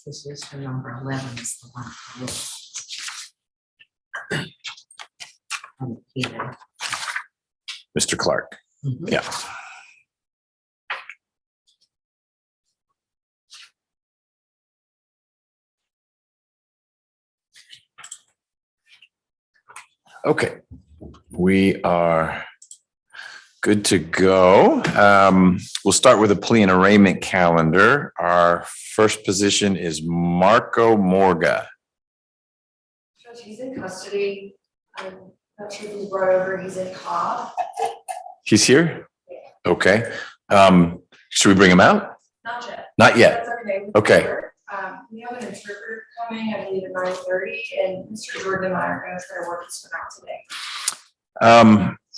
Position number 11 is the one to look. Here. Mr. Clark. Mhm. Yeah. Okay, we are good to go. We'll start with a plea and arraignment calendar. Our first position is Marco Morga. Judge, he's in custody. I'm not sure if he's brought over. He's in Cobb. He's here? Okay. Should we bring him out? Not yet. Not yet. That's okay. Okay. We have an interpreter coming, I believe, at 9:30, and Mr. Jordan and I are going to try to work this one out today.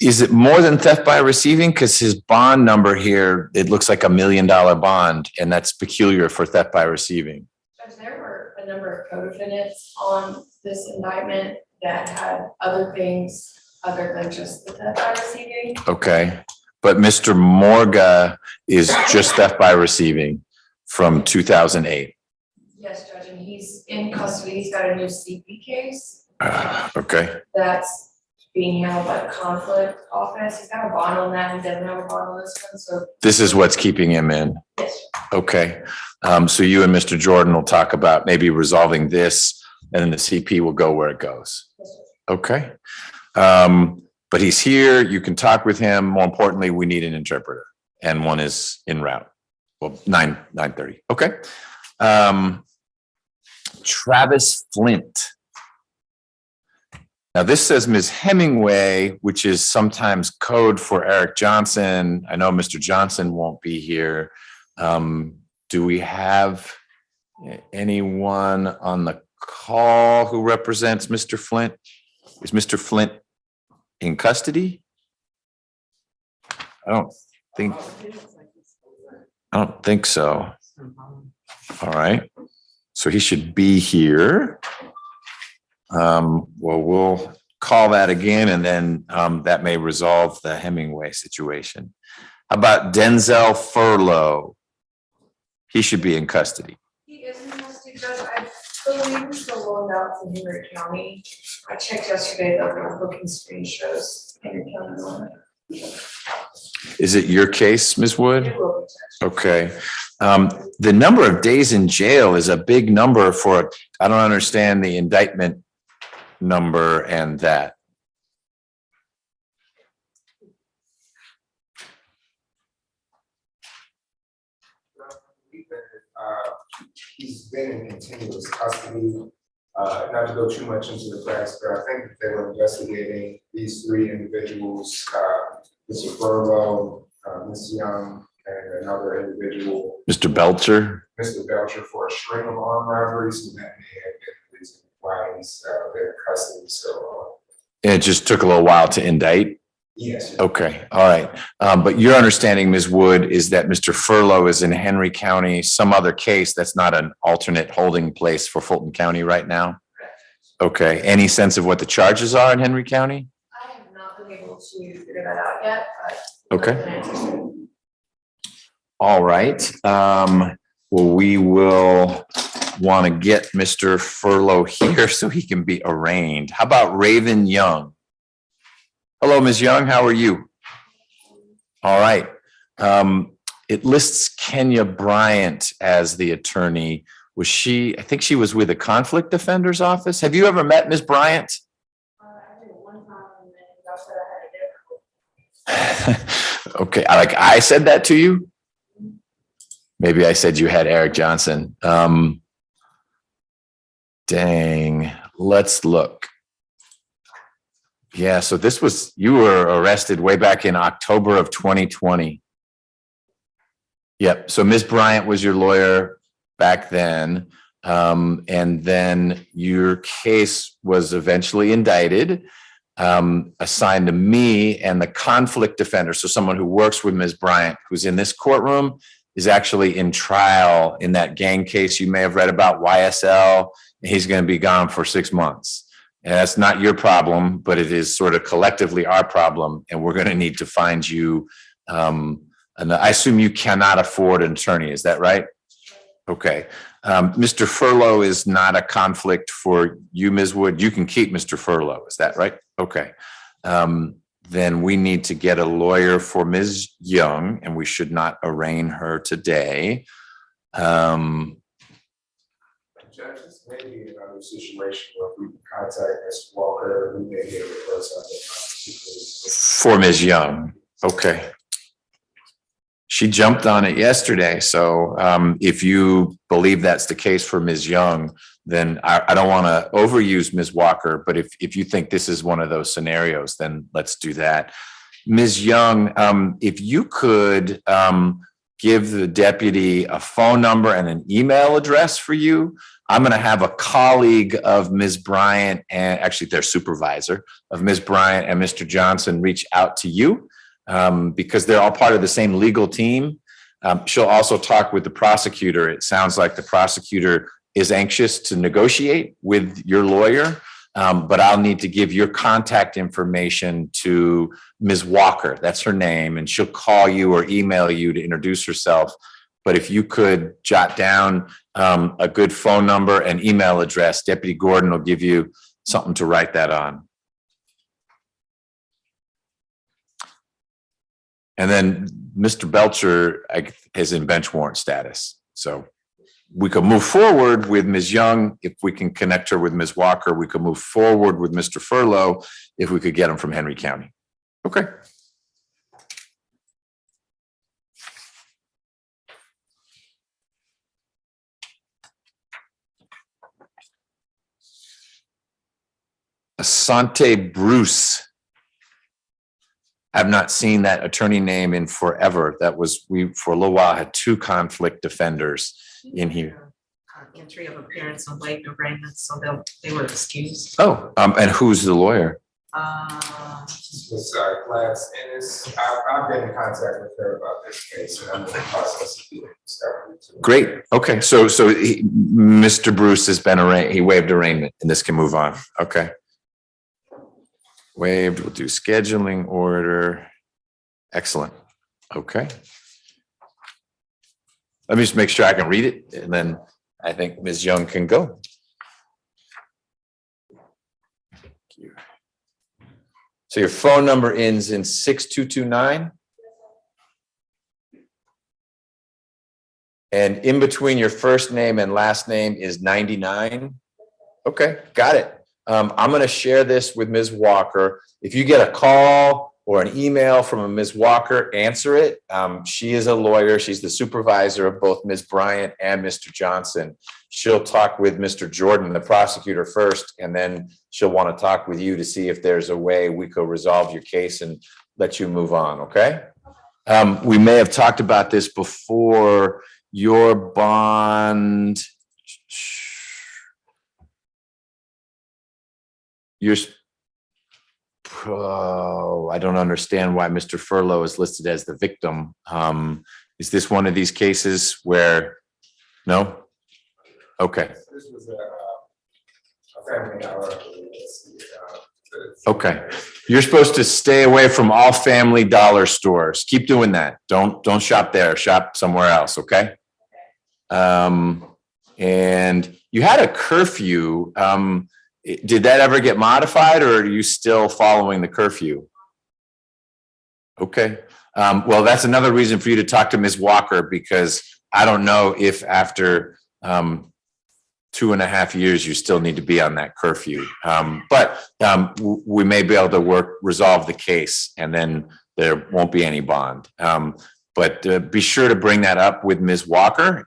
Is it more than theft by receiving? Because his bond number here, it looks like $1 million bond, and that's peculiar for theft by receiving. Judge, there were a number of co-defendants on this indictment that had other things other than just the theft by receiving. Okay, but Mr. Morga is just theft by receiving from 2008. Yes, Judge, and he's in custody. He's got a new CP case Okay, that's being handled by the conflict office. He's got a bond on that. He doesn't have a bond on this one, so this is what's keeping him in. yes. Okay, so you and Mr. Jordan will talk about maybe resolving this, and then the CP will go where it goes. Yes, Judge. Okay, but he's here. You can talk with him. More importantly, we need an interpreter, and one is en route. Well, 9:30. Okay. Travis Flint. Now this says Ms. Hemingway, which is sometimes code for Eric Johnson. I know Mr. Johnson won't be here. Do we have anyone on the call who represents Mr. Flint? Is Mr. Flint in custody? I don't think so. All right. So he should be here. Well, we'll call that again, and then that may resolve the Hemingway situation. How about Denzel Furlow? He should be in custody. He is in custody, Judge. I believe he's still rolling out to Henry County. I checked yesterday, the booking screen shows Henry County. Is it your case, Ms. Wood? It will be, Judge. Okay. The number of days in jail is a big number for, I don't understand the indictment number and that. He's been in continuous custody. Not to go too much into the facts, but I think that they were investigating these three individuals, Mr. Furlow, Ms. Young, and another individual, Mr. Belcher? Mr. Belcher, for a string of armed robberies, and that may have been the reason why he's been in custody. So, And it just took a little while to indict? yes. Okay, all right. But your understanding, Ms. Wood, is that Mr. Furlow is in Henry County, some other case that's not an alternate holding place for Fulton County right now? Okay, any sense of what the charges are in Henry County? I have not been able to figure that out yet, but. Okay. All right. Well, we will want to get Mr. Furlow here so he can be arraigned. How about Raven Young? Hello, Ms. Young, how are you? All right. It lists Kenya Bryant as the attorney. Was she, I think she was with the conflict defender's office. Have you ever met Ms. Bryant? I did it one time and then that's what I had to do. Okay, like I said that to you? Maybe I said you had Eric Johnson. Dang, let's look. Yeah, so this was, you were arrested way back in October of 2020. Yep, so Ms. Bryant was your lawyer back then. And then your case was eventually indicted, assigned to me and the conflict defender. So someone who works with Ms. Bryant, who's in this courtroom, is actually in trial in that gang case you may have read about, YSL. He's going to be gone for 6 months. And that's not your problem, but it is sort of collectively our problem. And we're going to need to find you. And I assume you cannot afford an attorney. Is that right? Okay. Mr. Furlow is not a conflict for you, Ms. Wood. You can keep Mr. Furlow. Is that right? Okay. Then we need to get a lawyer for Ms. Young, and we should not arraign her today. Judges, maybe another situation where we can contact Mr. Walker, we may be able to work something For Ms. Young. Okay. She jumped on it yesterday. So if you believe that's the case for Ms. Young, then I don't want to overuse Ms. Walker, but if you think this is one of those scenarios, then let's do that. Ms. Young, if you could give the deputy a phone number and an email address for you, I'm going to have a colleague of Ms. Bryant and actually their supervisor of Ms. Bryant and Mr. Johnson reach out to you. Because they're all part of the same legal team. She'll also talk with the prosecutor. It sounds like the prosecutor is anxious to negotiate with your lawyer, but I'll need to give your contact information to Ms. Walker. That's her name, and she'll call you or email you to introduce herself. But if you could jot down a good phone number and email address, Deputy Gordon will give you something to write that on. And then Mr. Belcher is in bench warrant status. So we could move forward with Ms. Young. If we can connect her with Ms. Walker, we could move forward with Mr. Furlow if we could get him from Henry County. Okay. Asante Bruce. I've not seen that attorney name in forever. That was, we, for a little while, had two conflict defenders in here. Entry of appearance on waived arraignments, so they were excused. Oh, and who's the lawyer? Ms. Glass Ennis, I've been in contact with her about this case, and I'm in the process of doing discovery too. Great. Okay, so Mr. Bruce has been arraigned. He waived arraignment, and this can move on. Okay. Waived. We'll do scheduling order. Excellent. Okay. Let me just make sure I can read it, and then I think Ms. Young can go. Thank you. So your phone number ends in 6229. And in between your first name and last name is 99. Okay, got it. I'm going to share this with Ms. Walker. If you get a call or an email from a Ms. Walker, answer it. She is a lawyer. She's the supervisor of both Ms. Bryant and Mr. Johnson. She'll talk with Mr. Jordan, the prosecutor, first, and then she'll want to talk with you to see if there's a way we could resolve your case and let you move on, okay? We may have talked about this before. Your bond, I don't understand why Mr. Furlow is listed as the victim. Is this one of these cases where, no? Okay. This was a family dollar. Okay. You're supposed to stay away from all family dollar stores. Keep doing that. Don't shop there. Shop somewhere else, okay? And you had a curfew. Did that ever get modified, or are you still following the curfew? Okay. Well, that's another reason for you to talk to Ms. Walker, because I don't know if after 2.5 years you still need to be on that curfew. But we may be able to resolve the case, and then there won't be any bond. But be sure to bring that up with Ms. Walker.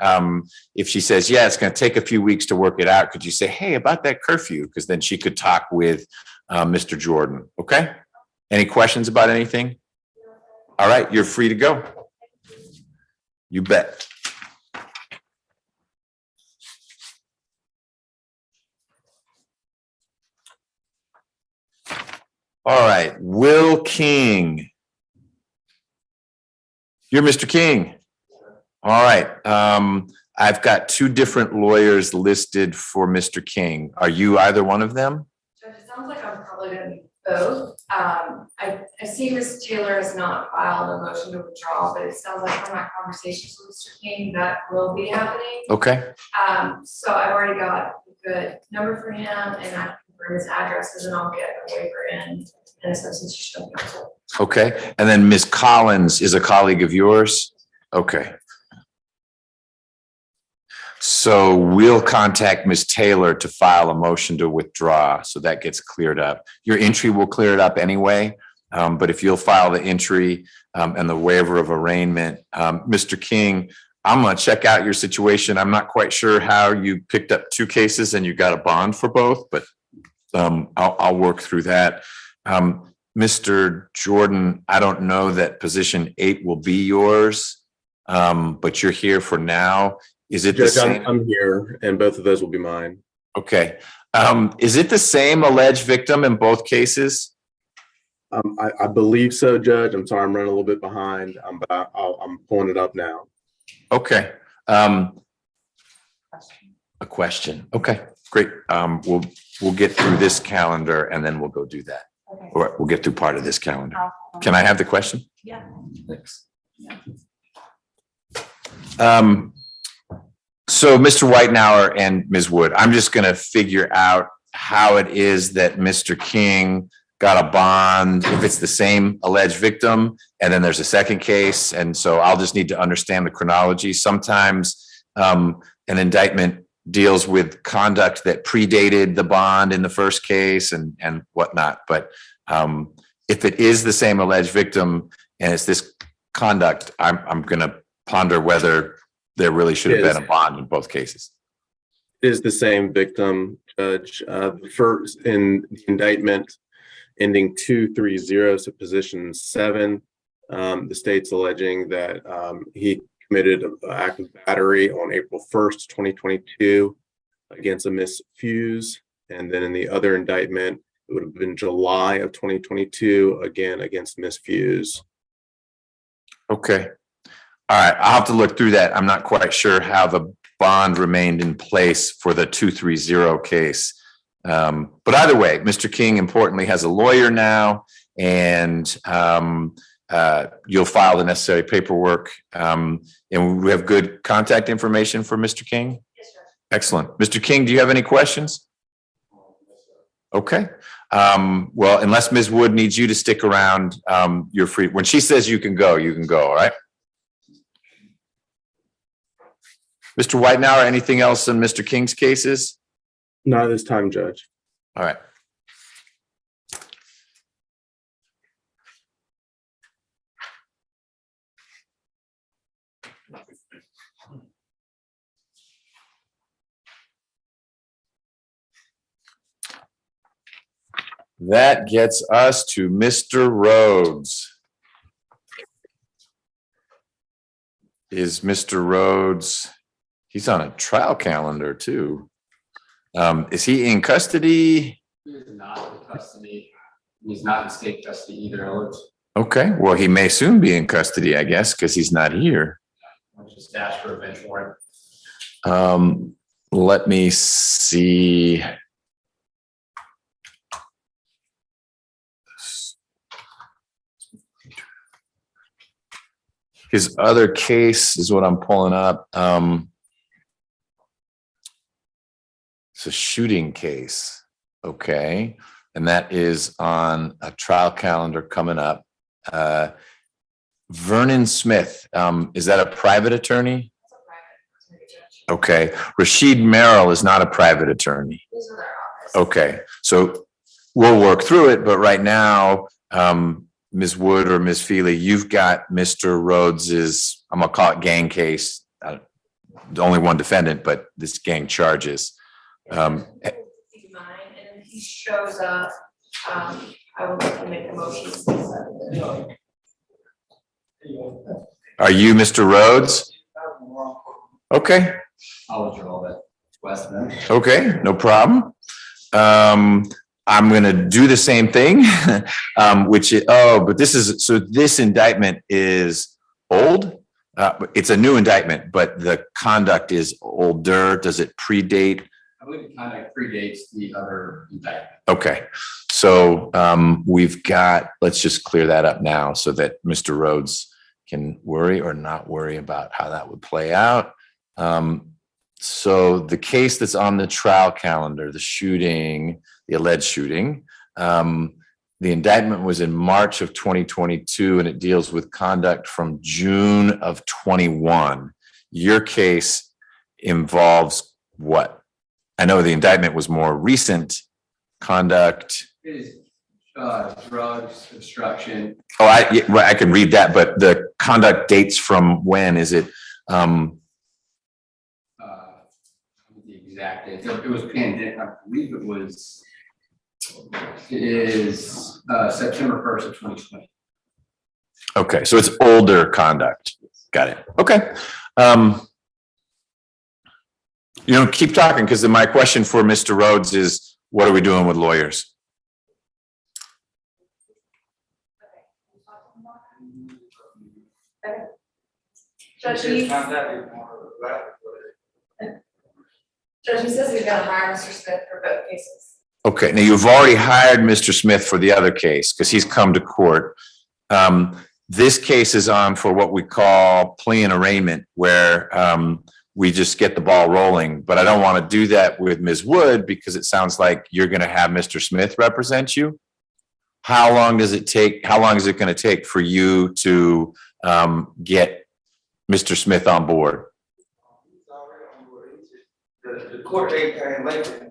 If she says, yeah, it's going to take a few weeks to work it out, could you say, hey, about that curfew? Because then she could talk with Mr. Jordan. Okay. Any questions about anything? All right. You're free to go. You bet. All right. Will King. You're Mr. King. All right. I've got two different lawyers listed for Mr. King. Are you either one of them? Judge, it sounds like I'm probably gonna be both. I see Ms. Taylor has not filed a motion to withdraw, but it sounds like from my conversations with Mr. King, that will be happening. Okay, So I've already got a good number for him, and I can confirm his addresses, and I'll get a waiver in a substitution of counsel. okay. And then Ms. Collins is a colleague of yours? Okay. So we'll contact Ms. Taylor to file a motion to withdraw, so that gets cleared up. Your entry will clear it up anyway, but if you'll file the entry and the waiver of arraignment, Mr. King, I'm gonna check out your situation. I'm not quite sure how you picked up 2 cases and you got a bond for both, but I'll work through that. Mr. Jordan, I don't know that position 8 will be yours, but you're here for now. Is it the Judge, same? I'm here, and both of those will be mine. Okay. Is it the same alleged victim in both cases? I believe so, Judge. I'm sorry, I'm running a little bit behind, but I'm pulling it up now. Okay. A question. Okay, great. We'll get through this calendar and then we'll go do that. Okay. Or we'll get through part of this calendar. Can I have the question? Yeah. Thanks. So Mr. Whitenauer and Ms. Wood, I'm just going to figure out how it is that Mr. King got a bond, if it's the same alleged victim, and then there's a second case. And so I'll just need to understand the chronology. Sometimes an indictment deals with conduct that predated the bond in the first case and whatnot. But if it is the same alleged victim and it's this conduct, I'm going to ponder whether there really should have been a bond in both cases. It is the same victim, Judge. First in the indictment ending 230, so position 7, the state's alleging that he committed an act of battery on April 1st, 2022 against a Miss Fuse. And then in the other indictment, it would have been July of 2022, again, against Miss Fuse. Okay. All right. I'll have to look through that. I'm not quite sure how the bond remained in place for the 230 case. But either way, Mr. King importantly has a lawyer now, and you'll file the necessary paperwork. And we have good contact information for Mr. King? Yes, sir. Excellent. Mr. King, do you have any questions? Okay. Well, unless Ms. Wood needs you to stick around, you're free. When she says you can go, all right? Mr. Whitenauer, anything else in Mr. King's cases? Not at this time, Judge. All right. That gets us to Mr. Rhodes. Is Mr. Rhodes, he's on a trial calendar too. Is he in custody? He's not in custody. He's not in state custody either. Okay, well, he may soon be in custody, I guess, because he's not here. I'll just ask for a bench warrant. Let me see. His other case is what I'm pulling up. It's a shooting case. Okay. And that is on a trial calendar coming up. Vernon Smith, is that a private attorney? That's a private attorney, Judge. Okay. Rashid Merrill is not a private attorney. These are their office. Okay. So we'll work through it, but right now, Ms. Wood or Ms. Feely, you've got Mr. Rhodes's, I'm gonna call it gang case. Only one defendant, but this gang charges. See mine, and if he shows up, I will have to make a motion. Are you Mr. Rhodes? Okay, I'll withdraw that request then. okay, no problem. I'm gonna do the same thing, which is, but this indictment is old. It's a new indictment, but the conduct is older. Does it predate believe the conduct predates the other indictment. Okay, so we've got, let's just clear that up now so that Mr. Rhodes can worry or not worry about how that would play out. So the case that's on the trial calendar, the shooting, the alleged shooting, the indictment was in March of 2022, and it deals with conduct from June of 21. Your case involves what? I know the indictment was more recent conduct. It is drugs, obstruction. Oh, I can read that, but the conduct dates from when? Is it? The exact date. It was pandemic. I believe it is September 1st of 2020. Okay, so it's older conduct. Got it. Okay. Keep talking, because my question for Mr. Rhodes is, what are we doing with lawyers? Judge, he says he's gonna hire Mr. Smith for both cases. Okay, now you've already hired Mr. Smith for the other case because he's come to court. This case is on for what we call plea and arraignment, where we just get the ball rolling. But I don't want to do that with Ms. Wood because it sounds like you're going to have Mr. Smith represent you. How long does it take? How long is it going to take for you to get Mr. Smith on board? The court date came later.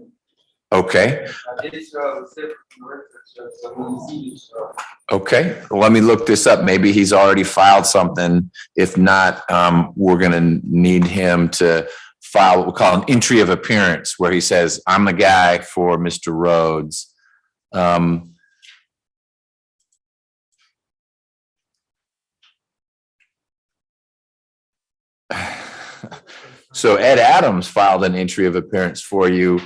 Okay. I did so separate from records, so when you see you, so. Okay, well, let me look this up. Maybe he's already filed something. If not, we're going to need him to file what we call an entry of appearance, where he says, I'm the guy for Mr. Rhodes. So Ed Adams filed an entry of appearance for you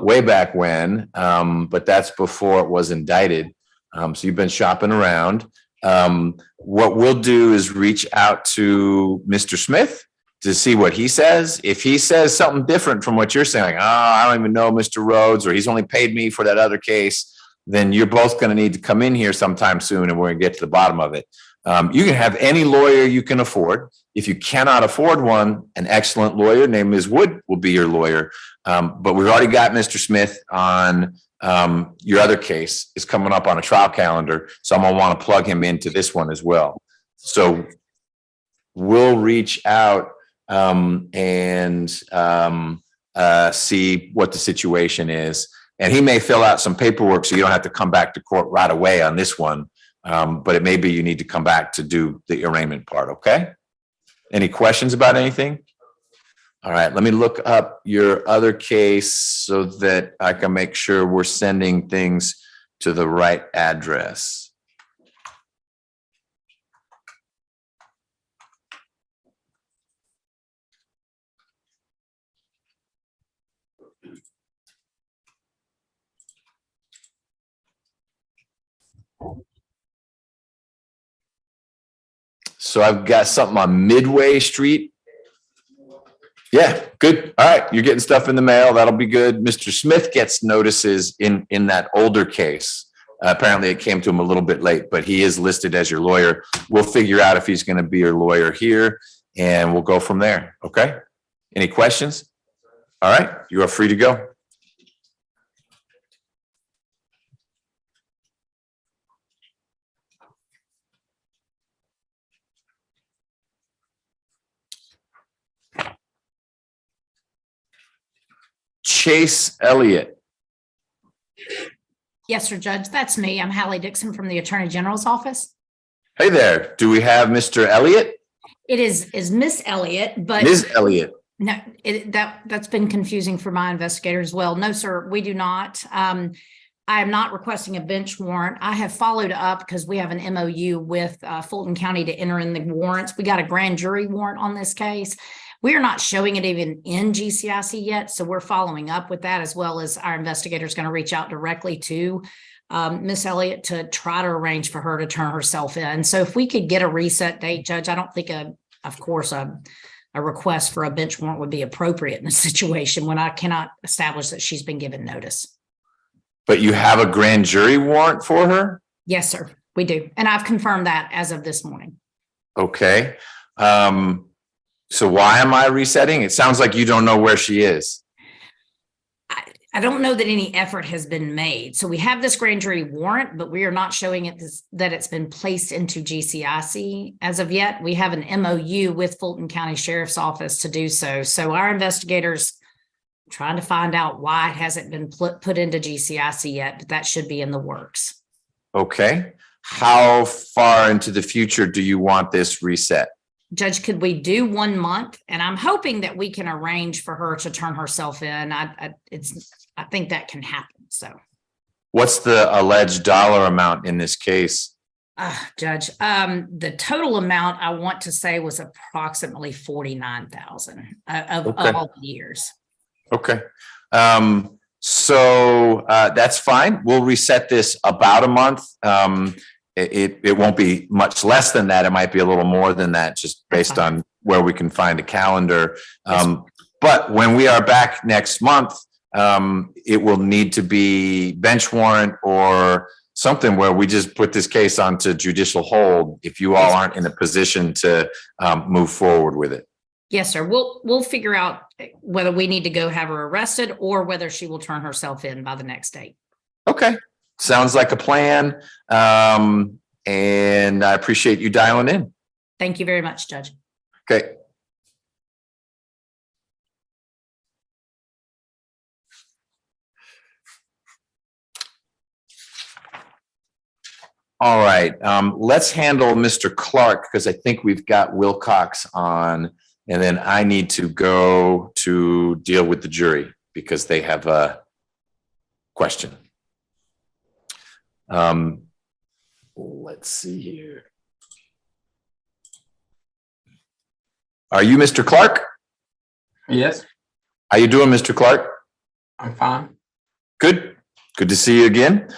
way back when, but that's before it was indicted. So you've been shopping around. What we'll do is reach out to Mr. Smith to see what he says. If he says something different from what you're saying, like, oh, I don't even know Mr. Rhodes, or he's only paid me for that other case, then you're both going to need to come in here sometime soon, and we're going to get to the bottom of it. You can have any lawyer you can afford. If you cannot afford one, an excellent lawyer named Ms. Wood will be your lawyer. But we've already got Mr. Smith on your other case is coming up on a trial calendar. So I'm going to want to plug him into this one as well. So we'll reach out and see what the situation is. And he may fill out some paperwork so you don't have to come back to court right away on this one. But it may be you need to come back to do the arraignment part, okay? Any questions about anything? All right, let me look up your other case so that I can make sure we're sending things to the right address. So I've got something on Midway Street. Yeah, good. All right, you're getting stuff in the mail. That'll be good. Mr. Smith gets notices in that older case. Apparently it came to him a little bit late, but he is listed as your lawyer. We'll figure out if he's going to be your lawyer here, and we'll go from there. Okay? Any questions? All right, you are free to go. Chase Elliott. Yes, sir, Judge. That's me. I'm Hallie Dixon from the Attorney General's office. Hey there. Do we have Mr. Elliott? It is Miss Elliott, but Ms. Elliott. no, that's been confusing for my investigators as well. No, sir, we do not. I am not requesting a bench warrant. I have followed up because we have an MOU with Fulton County to enter in the warrants. We got a grand jury warrant on this case. We are not showing it even in GCIC yet, so we're following up with that, as well as our investigator is going to reach out directly to Miss Elliott to try to arrange for her to turn herself in. So if we could get a reset date, Judge, I don't think, of course, a a request for a bench warrant would be appropriate in this situation when I cannot establish that she's been given notice. But you have a grand jury warrant for her? Yes, sir, we do. And I've confirmed that as of this morning. Okay. So why am I resetting? It sounds like you don't know where she is. I don't know that any effort has been made. So we have this grand jury warrant, but we are not showing it that it's been placed into GCIC as of yet. We have an MOU with Fulton County Sheriff's Office to do so. So our investigators trying to find out why it hasn't been put into GCIC yet, but that should be in the works. Okay. How far into the future do you want this reset? Judge, could we do 1 month? And I'm hoping that we can arrange for her to turn herself in. I think that can happen. So What's the alleged dollar amount in this case? Judge, the total amount I want to say was approximately 49,000 of Okay. all the years. Okay. So that's fine. We'll reset this about a month. It won't be much less than that. It might be a little more than that, just based on where we can find a calendar. But when we are back next month, it will need to be bench warrant or something where we just put this case onto judicial hold if you all aren't in a position to move forward with it. Yes, sir. We'll figure out whether we need to go have her arrested or whether she will turn herself in by the next date. Okay. Sounds like a plan. And I appreciate you dialing in. Thank you very much, Judge. Okay. All right, let's handle Mr. Clark because I think we've got Wilcox on, and then I need to go to deal with the jury because they have a question. Let's see here. Are you Mr. Clark? Yes, How you doing, Mr. Clark? I'm fine. Good. Good to see you again.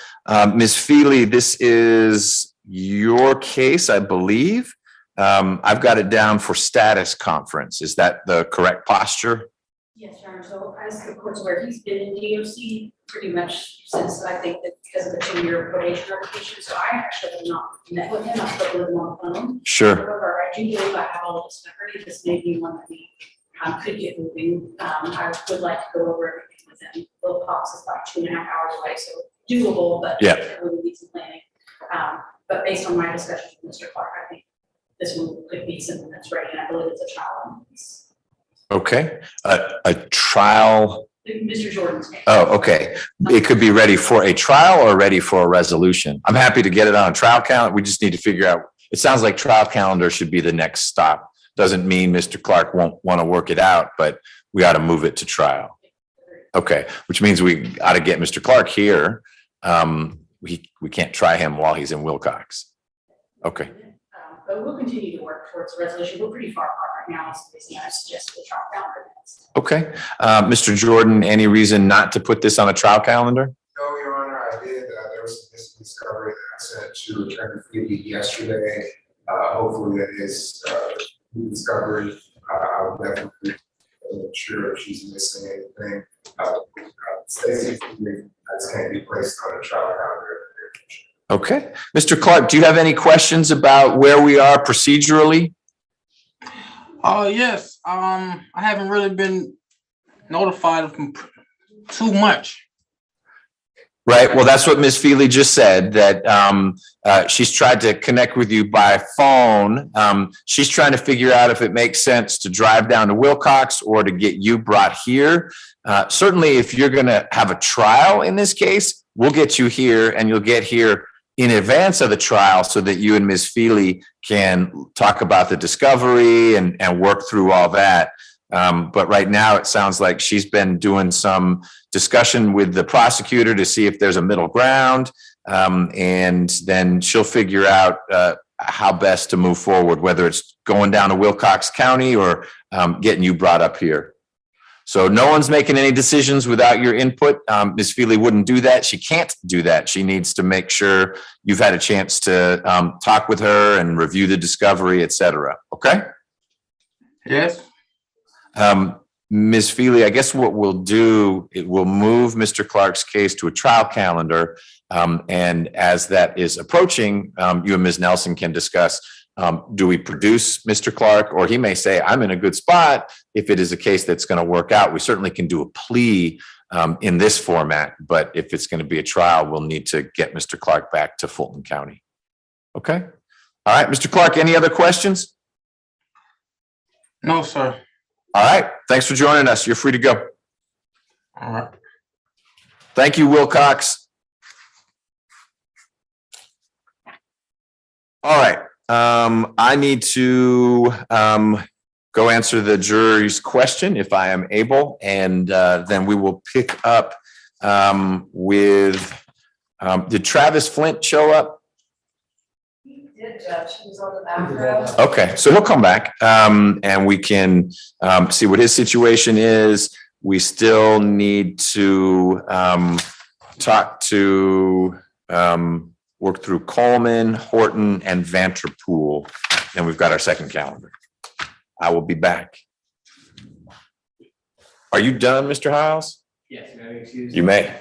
Ms. Feely, this is your case, I believe. I've got it down for status conference. Is that the correct posture? Yes, Your Honor. So as the court's aware, he's been in DOC pretty much since, I think, that because of the 2-year probation revocation. So I actually have not met with him. I've spoken with him on the phone. Sure. However, I do believe I have all the discovery. This may be one that we could get moving. I would like to go over everything with him. Wilcox is about 2.5 hours away, so doable, but Yeah. it would need some planning. But based on my discussions with Mr. Clark, I think this one could be something that's ready, and I believe it's a trial. Okay. A trial. Mr. Jordan's case. Oh, okay. It could be ready for a trial or ready for a resolution. I'm happy to get it on a trial calendar. We just need to figure out, it sounds like trial calendar should be the next stop. Doesn't mean Mr. Clark won't want to work it out, but we ought to move it to trial. Okay, which means we ought to get Mr. Clark here. We can't try him while he's in Wilcox. Okay. But we'll continue to work towards a resolution. We're pretty far apart right now, so basically I suggest the trial calendar next. Okay. Mr. Jordan, any reason not to put this on a trial calendar? No, Your Honor, I did. There was this discovery that I sent to Attorney Feely yesterday. Hopefully that is discovery. I would definitely make sure if she's missing anything. Stacey, that can't be placed on a trial calendar. Okay. Mr. Clark, do you have any questions about where we are procedurally? Yes, I haven't really been notified of too much. Right. Well, that's what Ms. Feely just said, that she's tried to connect with you by phone. She's trying to figure out if it makes sense to drive down to Wilcox or to get you brought here. Certainly, if you're going to have a trial in this case, we'll get you here and you'll get here in advance of the trial so that you and Ms. Feely can talk about the discovery and work through all that. But right now, it sounds like she's been doing some discussion with the prosecutor to see if there's a middle ground. And then she'll figure out how best to move forward, whether it's going down to Wilcox County or getting you brought up here. So no one's making any decisions without your input. Ms. Feely wouldn't do that. She can't do that. She needs to make sure you've had a chance to talk with her and review the discovery, et cetera. Okay? Yes. Ms. Feely, I guess what we'll do, it will move Mr. Clark's case to a trial calendar. And as that is approaching, you and Ms. Nelson can discuss, do we produce Mr. Clark, or he may say, I'm in a good spot. If it is a case that's going to work out, we certainly can do a plea in this format. But if it's going to be a trial, we'll need to get Mr. Clark back to Fulton County. Okay. All right, Mr. Clark, any other questions? No, sir. All right. Thanks for joining us. You're free to go. All right. Thank you, Wilcox. All right. I need to go answer the jury's question if I am able, and then we will pick up with, did Travis Flint show up? He did, Judge, he was on the back row. Okay, so he'll come back and we can see what his situation is. We still need to talk to, work through Coleman, Horton, and Vanterpool. And we've got our second calendar. I will be back. Are you done, Mr. Hiles? Yes, may I excuse? You may.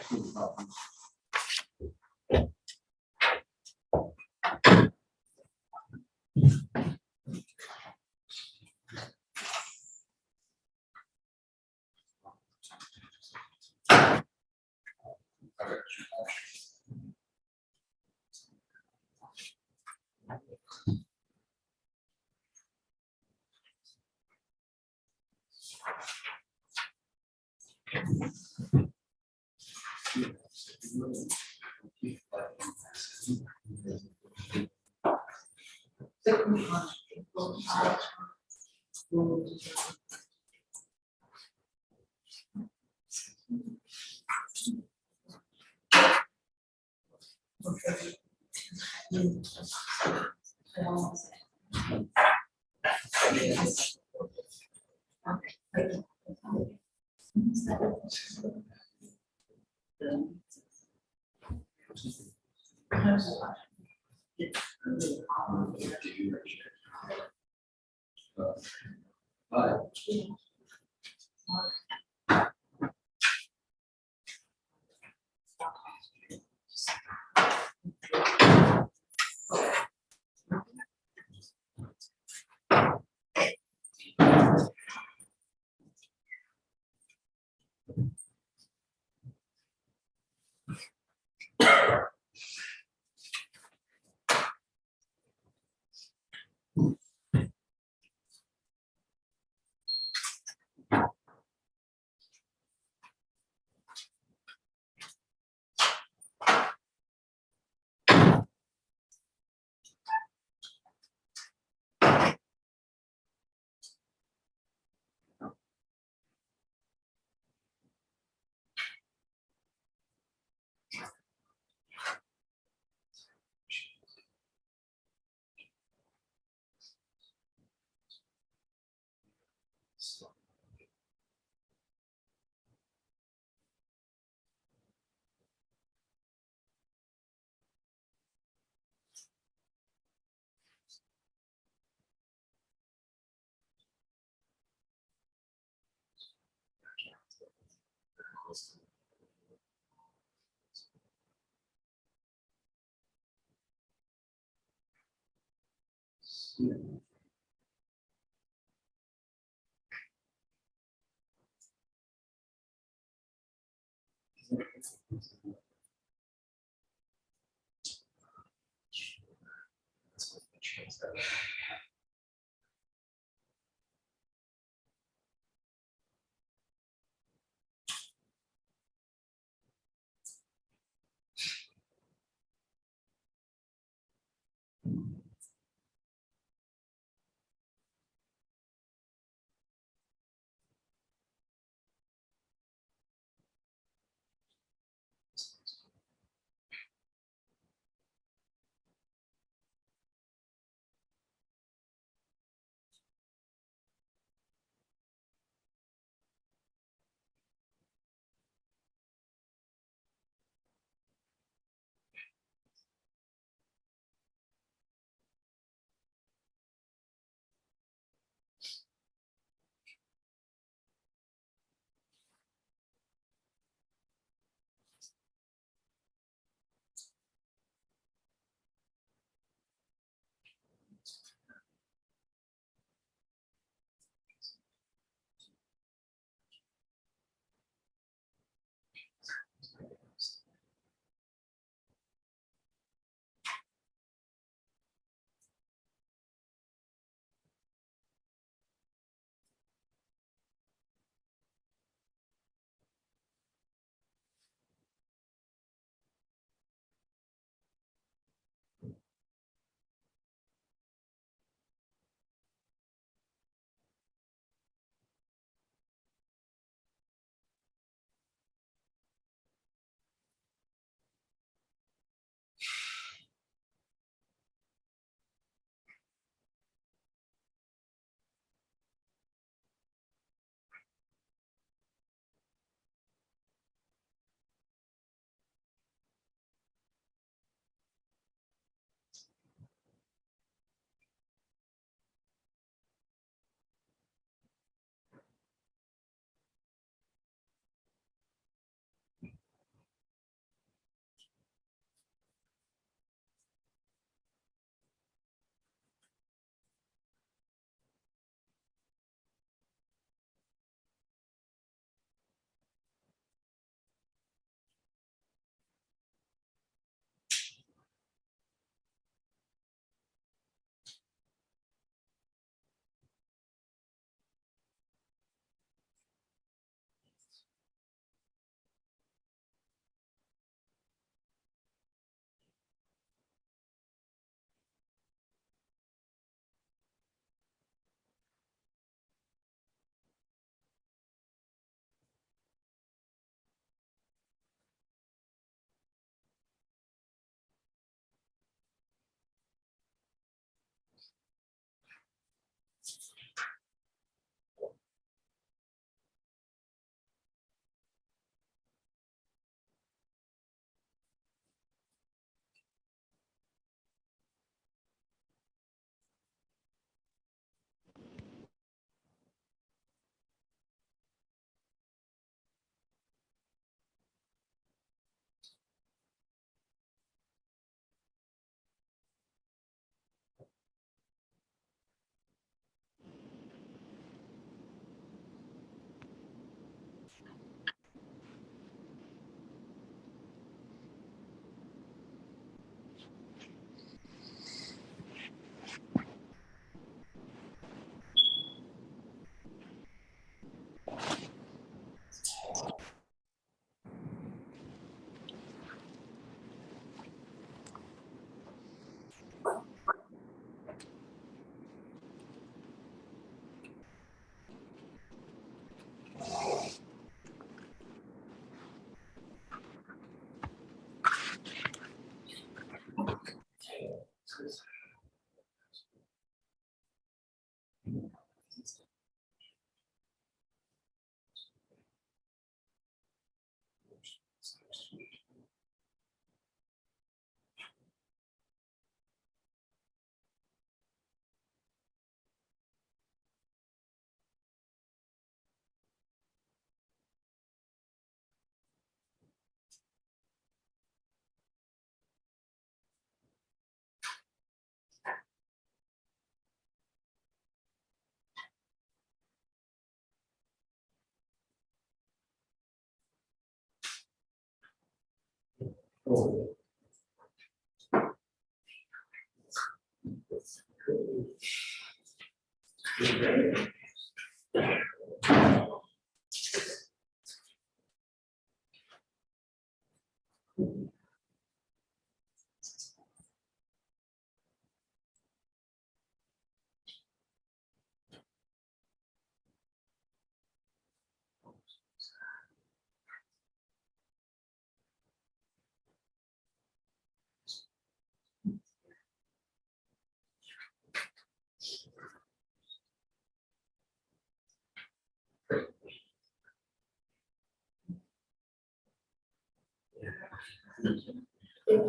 Thank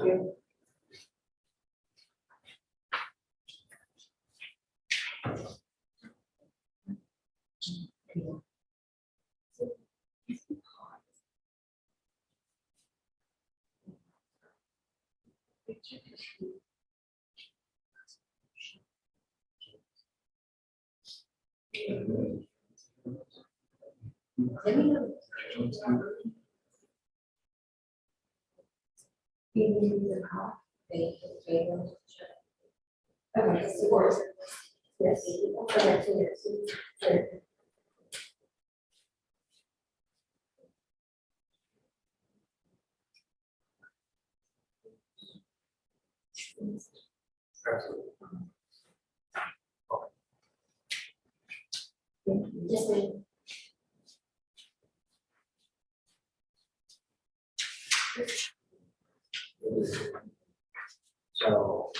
you. Okay, so works. Yes. Okay, so yes. Sure. Yes, ma'am. So.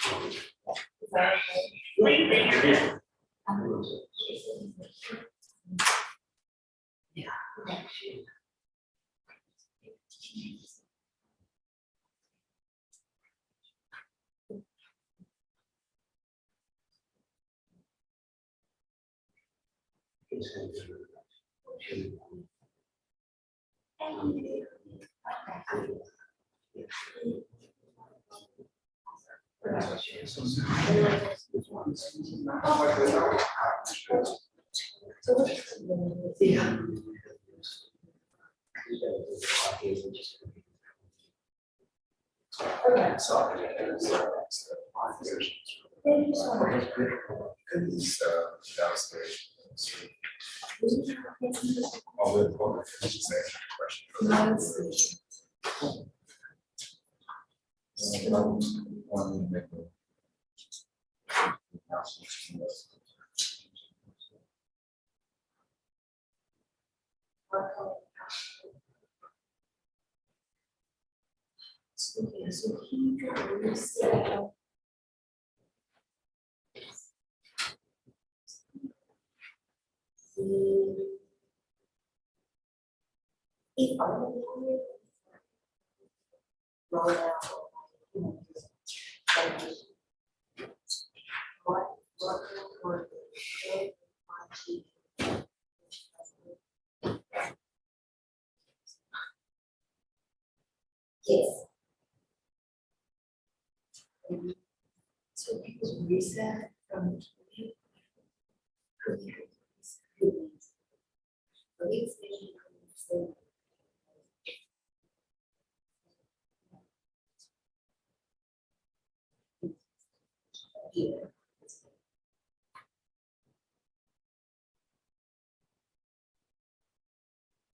Thank you so much. So he goes. If I roll out. Yes. So it was reset from.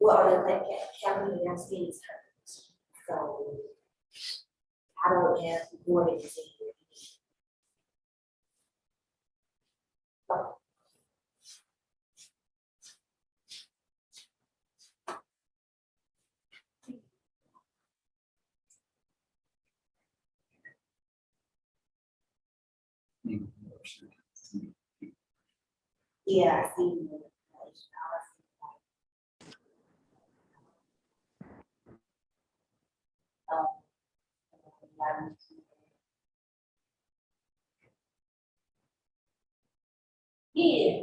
Well, the like county announcement is so I don't have more than say. Yeah, I see. Yeah.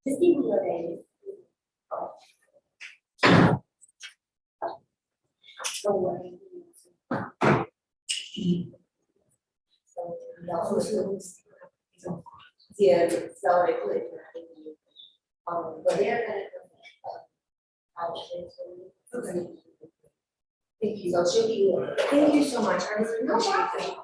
Just give me your name. Don't worry. So, Yeah, so it could. But they're gonna. Okay. Thank you. So she'll be, thank you so much. I really appreciate it.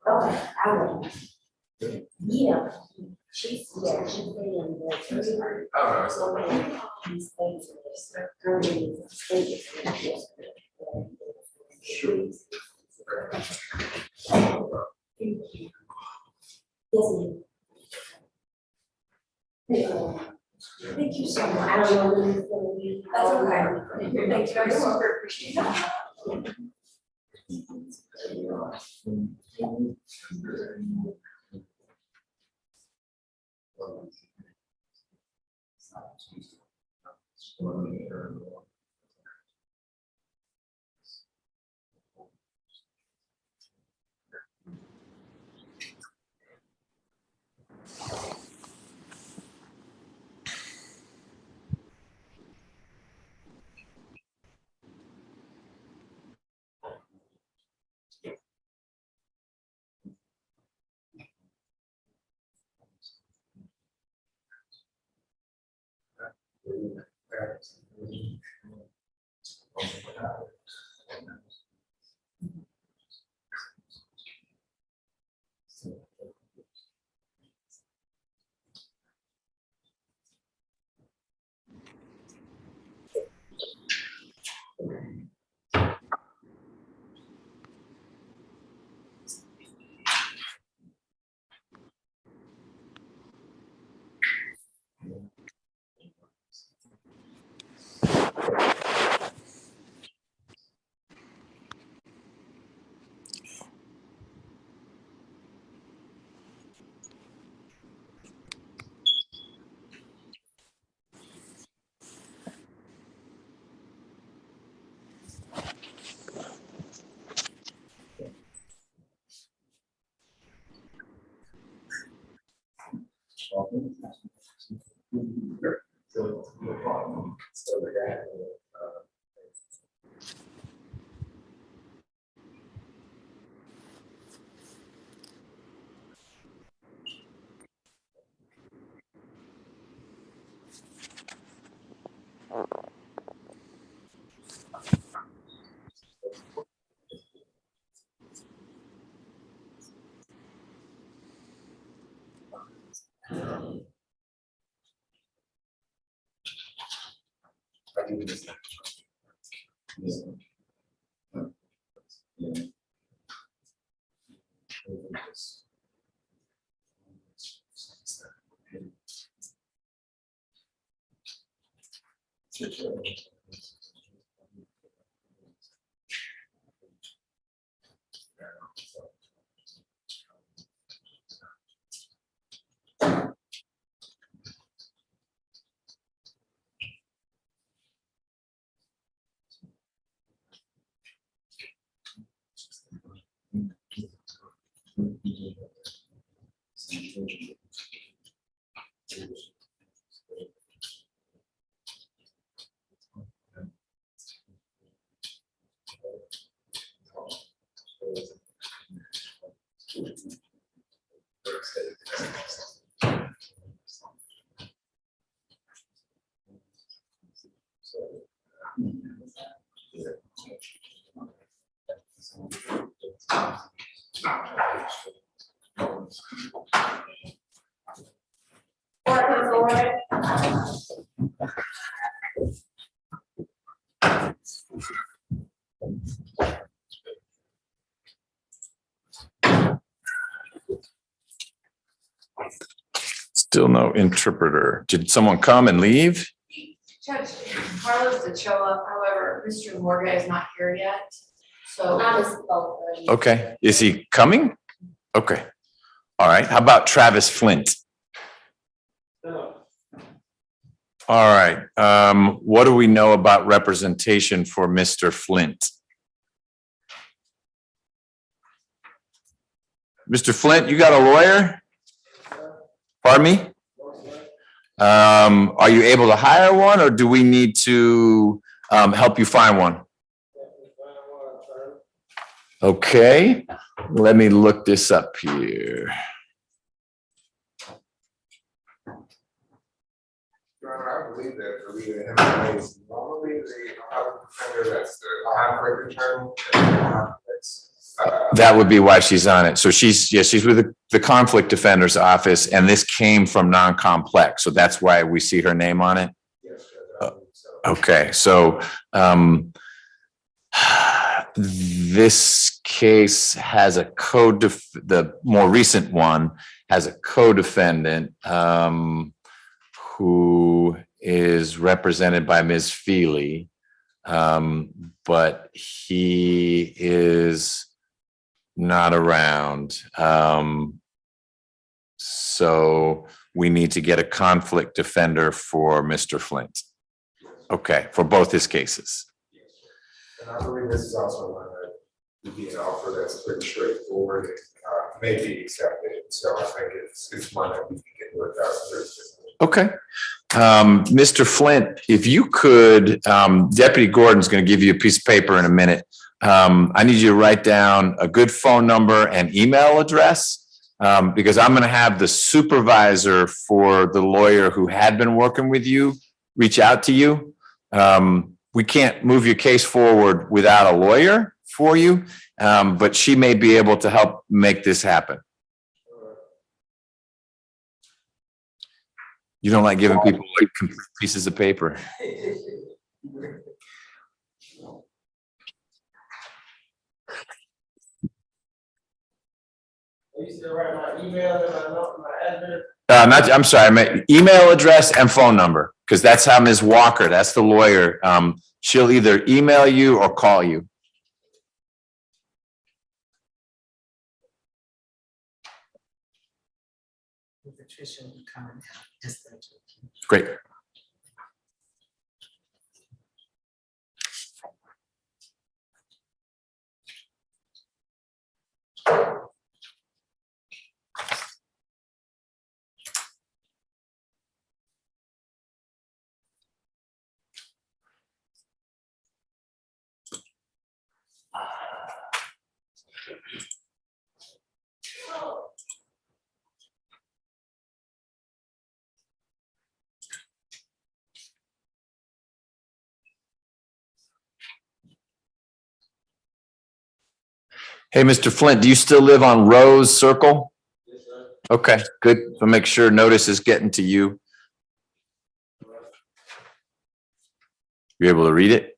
Okay, I will. Yeah, she's saying that. Thank you so much. I don't know when it's gonna be. That's okay. Thank you very much. Appreciate that. So, no problem. So the guy, I do this. Still no interpreter. Did someone come and leave? Judge Carlos did show up, however, Mr. Morgan is not here yet, so. Not as well. Okay. Is he coming? Okay. All right. How about Travis Flint? All right. What do we know about representation for Mr. Flint? Mr. Flint, you got a lawyer? Pardon me? Are you able to hire one, or do we need to help you find one? Okay, let me look this up here. Your Honor, I believe that for leaving him, is normally the Ohio defender, that's the Ohio breaker term. That would be why she's on it. So she's with the conflict defender's office, and this came from non-complex. So that's why we see her name on it. Yes, Judge, I believe so. Okay, so this case has a the more recent one has a co-defendant who is represented by Ms. Feely, but he is not around. So we need to get a conflict defender for Mr. Flint. Okay, for both his cases. And I believe this is also one that would be an offer that's pretty straightforward and may be accepted. So I think it's one that we can get worked out. Okay. Mr. Flint, if you could, Deputy Gordon's going to give you a piece of paper in a minute. I need you to write down a good phone number and email address, because I'm going to have the supervisor for the lawyer who had been working with you reach out to you. We can't move your case forward without a lawyer for you, but she may be able to help make this happen. You don't like giving people like complete pieces of paper. I'm sorry, I meant email address and phone number, because that's how Ms. Walker, that's the lawyer. She'll either email you or call you. Patricia will come and help. Just the two. Great. Hey, Mr. Flint, do you still live on Rose Circle? Okay, good. So make sure notice is getting to you. You're able to read it?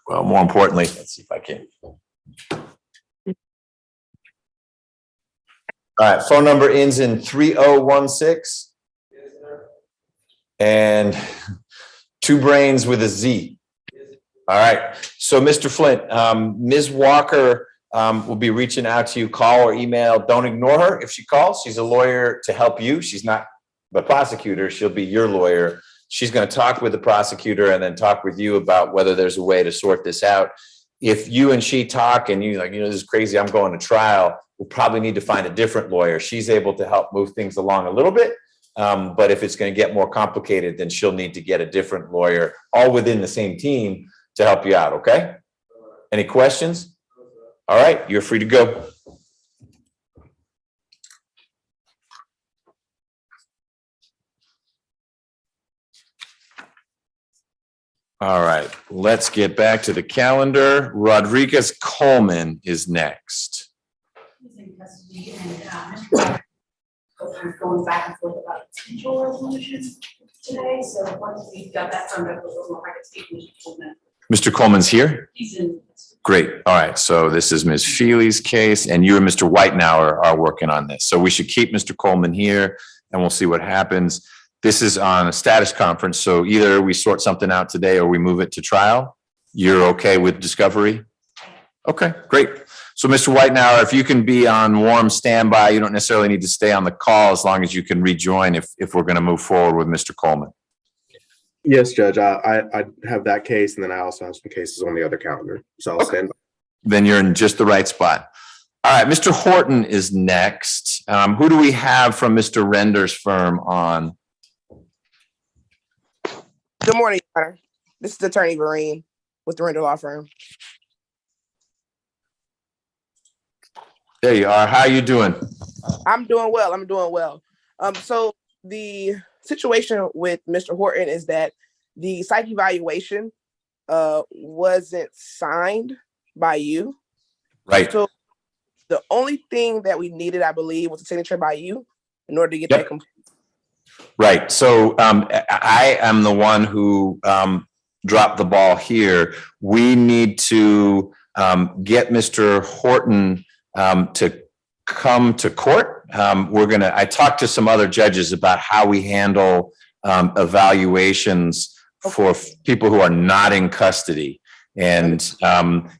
Well, more importantly, let's see if I can. All right, phone number ends in 3016. And two brains with a Z. All right, so Mr. Flint, Ms. Walker will be reaching out to you, call or email. Don't ignore her if she calls. She's a lawyer to help you. She's not the prosecutor. She'll be your lawyer. She's going to talk with the prosecutor and then talk with you about whether there's a way to sort this out. If you and she talk and you like, this is crazy, I'm going to trial, we'll probably need to find a different lawyer. She's able to help move things along a little bit. But if it's going to get more complicated, then she'll need to get a different lawyer, all within the same team, to help you out. Okay. Any questions? All right. You're free to go. All right. Let's get back to the calendar. Rodriguez Coleman is next. He's in custody and, going back and forth about potential resolutions today, so once we've got that firmed up, we'll I can speak with Mr. Coleman. Mr. Coleman's here? He's in. Great. All right. So this is Ms. Feely's case and you and Mr. Whitenauer are working on this. So we should keep Mr. Coleman here and we'll see what happens. This is on a status conference. So either we sort something out today or we move it to trial. You're okay with discovery? Okay, great. So Mr. Whitenauer, if you can be on warm standby, you don't necessarily need to stay on the call as long as you can rejoin if we're going to move forward with Mr. Coleman. Yes, Judge. I have that case, and then I also have some cases on the other calendar. So I'll stand by. Then you're in just the right spot. All right, Mr. Horton is next. Who do we have from Mr. Render's firm on? Good morning, Your Honor. This is Attorney Vereen with the Render Law Firm. There you are. How are you doing? I'm doing well. So the situation with Mr. Horton is that the psych evaluation wasn't signed by you. Right. So the only thing that we needed, I believe, was a signature by you in order to get Yep. that complete. Right. So I am the one who dropped the ball here. We need to get Mr. Horton to come to court. I talked to some other judges about how we handle evaluations for people who are not in custody. And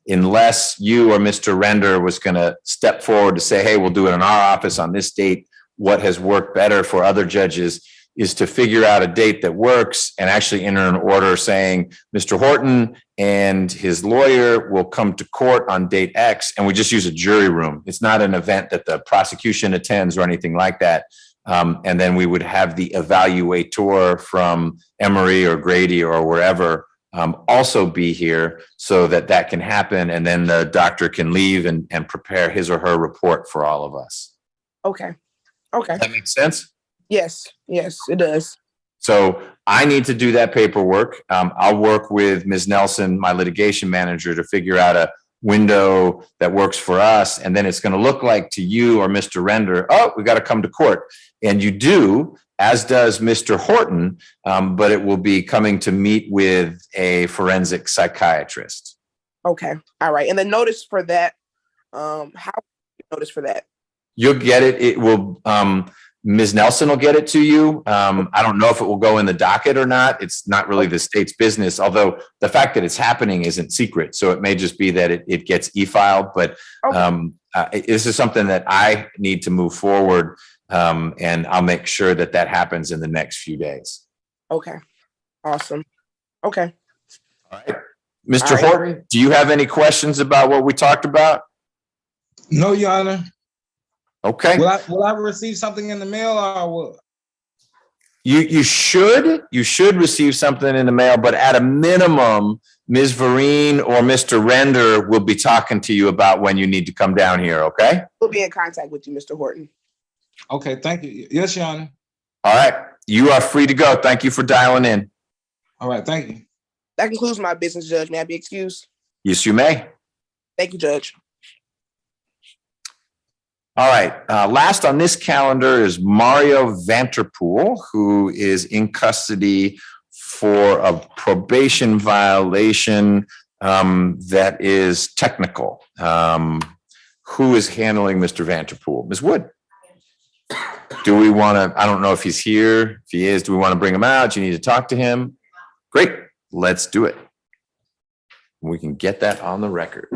unless you or Mr. Render was going to step forward to say, hey, we'll do it in our office on this date, what has worked better for other judges is to figure out a date that works and actually enter an order saying Mr. Horton and his lawyer will come to court on date X, and we just use a jury room. It's not an event that the prosecution attends or anything like that. And then we would have the evaluator from Emory or Grady or wherever also be here so that can happen. And then the doctor can leave and prepare his or her report for all of us. Okay. Does that make sense? Yes, it does. So I need to do that paperwork. I'll work with Ms. Nelson, my litigation manager, to figure out a window that works for us. And then it's going to look like to you or Mr. Render, oh, we got to come to court. And you do, as does Mr. Horton, but it will be coming to meet with a forensic psychiatrist. Okay. All right. And the notice for that, notice for that? You'll get it. It will, Ms. Nelson will get it to you. I don't know if it will go in the docket or not. It's not really the state's business, although the fact that it's happening isn't secret. So it may just be that it gets e-filed, but this is something that I need to move forward. And I'll make sure that happens in the next few days. Okay. Awesome. Okay. All right. Mr. Horton, do you have any questions about what we talked about? No, Your Honor. Okay. Will I receive something in the mail or what? You should receive something in the mail, but at a minimum, Ms. Vereen or Mr. Render will be talking to you about when you need to come down here, okay? We'll be in contact with you, Mr. Horton. Okay, thank you. Yes, Your Honor. All right, you are free to go. Thank you for dialing in. All right, thank you. That concludes my business, Judge. May I be excused? Yes, you may. Thank you, Judge. All right, last on this calendar is Mario Vanterpool, who is in custody for a probation violation that is technical. Who is handling Mr. Vanterpool? Ms. Wood? Do we want to, I don't know if he's here. If he is, do we want to bring him out? Do you need to talk to him? Great, let's do it. We can get that on the record.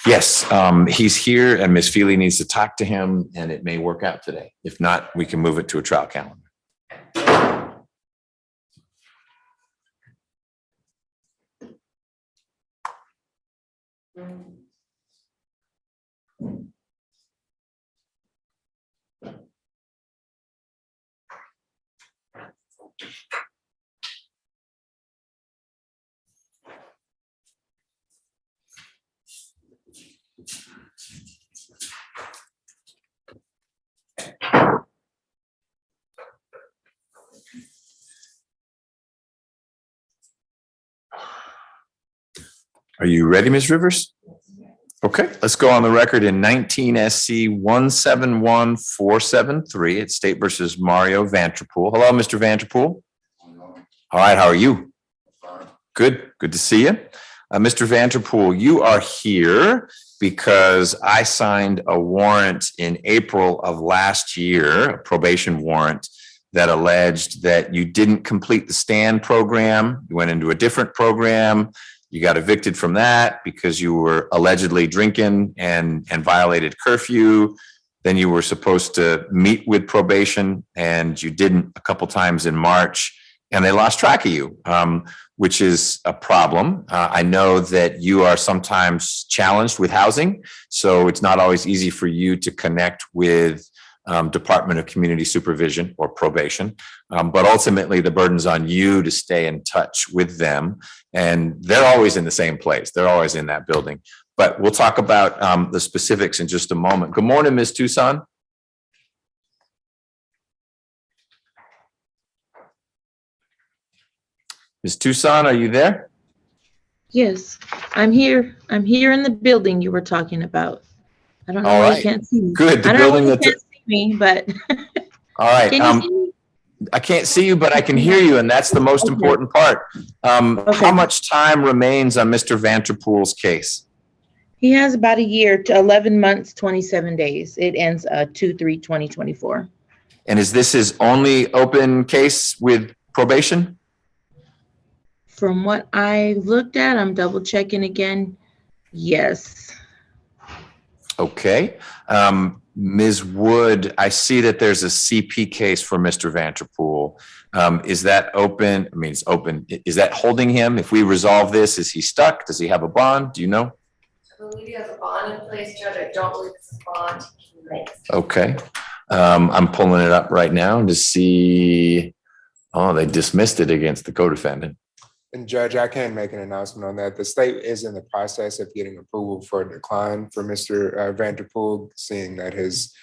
Yes, he's here and Ms. Feely needs to talk to him and it may work out today. If not, we can move it to a trial calendar. Are you ready, Ms. Rivers? Okay, let's go on the record in 19 SC 171473. It's State versus Mario Vanterpool. Hello, Mr. Vanterpool. All right, how are you? Good, good to see you. Mr. Vanterpool, you are here because I signed a warrant in April of last year, a probation warrant that alleged that you didn't complete the STAND program. You went into a different program. You got evicted from that because you were allegedly drinking and violated curfew. Then you were supposed to meet with probation and you didn't a couple times in March and they lost track of you, which is a problem. I know that you are sometimes challenged with housing, so it's not always easy for you to connect with Department of Community Supervision or probation. But ultimately the burden's on you to stay in touch with them. And they're always in the same place. They're always in that building. But we'll talk about the specifics in just a moment. Good morning, Ms. Tucson. Ms. Tucson, are you there? Yes, I'm here. I'm here in the building you were talking about. I don't know All why right. you can't see me. Good. The I don't know building why you that's can't see me, but all right. can you see me? I can't see you, but I can hear you, and that's the most Okay. important part. Okay. How much time remains on Mr. Vanterpool's case? He has about a year to 11 months, 27 days. It ends 2/3/2024. And is this his only open case with probation? From what I looked at, I'm double checking again. Yes. Okay. Ms. Wood, I see that there's a CP case for Mr. Vanterpool. Is that open? I mean, it's open. Is that holding him? If we resolve this, is he stuck? Does he have a bond? Do you know? I believe he has a bond in place, Judge. I don't believe it's a bond. Okay. I'm pulling it up right now to see. Oh, they dismissed it against the co-defendant. And Judge, I can make an announcement on that. The state is in the process of getting approval for a decline for Mr. Vanterpool, seeing that his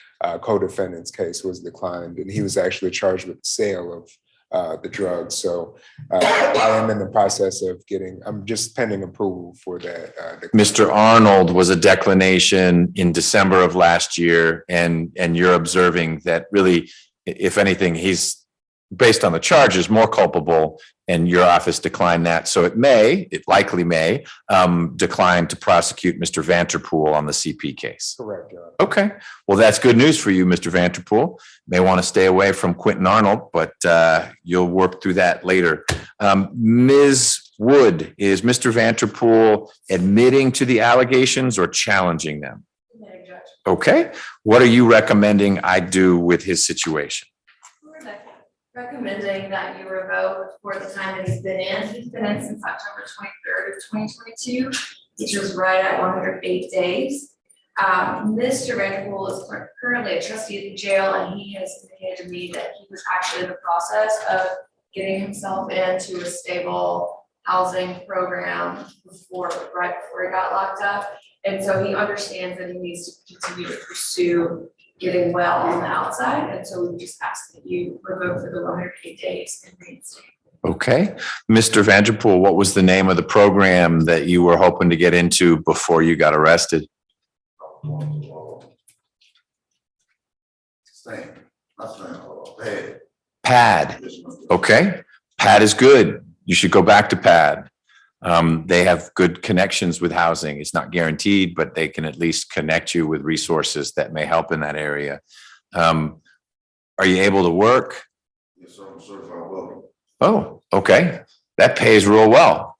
co-defendant's case was declined and he was actually charged with the sale of the drugs. So I am in the process of getting, I'm just pending approval for that. Mr. Arnold was a declination in December of last year, and you're observing that really, if anything, he's based on the charges more culpable, and your office declined that. So it likely may decline to prosecute Mr. Vanterpool on the CP case. Correct, Your Honor. Okay, well, that's good news for you, Mr. Vanterpool. May want to stay away from Quentin Arnold, but you'll work through that later. Ms. Wood, is Mr. Vanterpool admitting to the allegations or challenging them? Okay, what are you recommending I do with his situation? Recommending that you revoke for the time that he's been in. He's been in since October 23rd of 2022. which is right at 108 days. Mr. Vanderpool is currently a trustee at the jail, and he has indicated to me that he was actually in the process of getting himself into a stable housing program right before he got locked up. And so he understands that he needs to continue to pursue getting well on the outside. And so we just ask that you revoke for the 108 days and reinstate. Okay. Mr. Vanderpool, what was the name of the program that you were hoping to get into before you got arrested? PAD. Okay. PAD is good. You should go back to PAD. They have good connections with housing. It's not guaranteed, but they can at least connect you with resources that may help in that area. Are you able to work? Yes, sir. I'm certified welder. Oh, okay. That pays real well.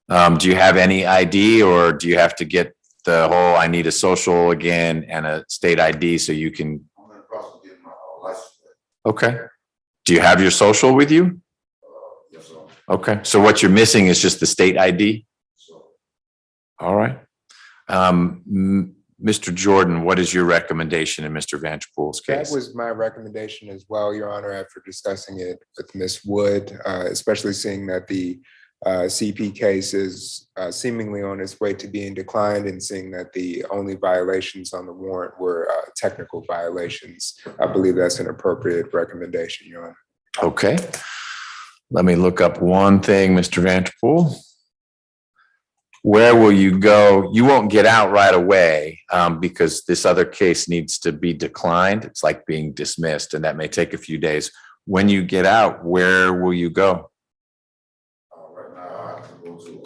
Do you have any ID, or do you have to get the whole, I need a social again and a state ID so you can? I'm in the process of getting my license. Okay. Do you have your social with you? Yes, sir. Okay. So what you're missing is just the state ID? So, All right. Mr. Jordan, what is your recommendation in Mr. Vanderpool's That case? was my recommendation as well, Your Honor, after discussing it with Ms. Wood, especially seeing that the CP case is seemingly on its way to being declined, and seeing that the only violations on the warrant were technical violations. I believe that's an appropriate recommendation, Your Honor. Okay. Let me look up one thing, Mr. Vanderpool. Where will you go? You won't get out right away because this other case needs to be declined. It's like being dismissed, and that may take a few days. When you get out, where will you go? right now, I have to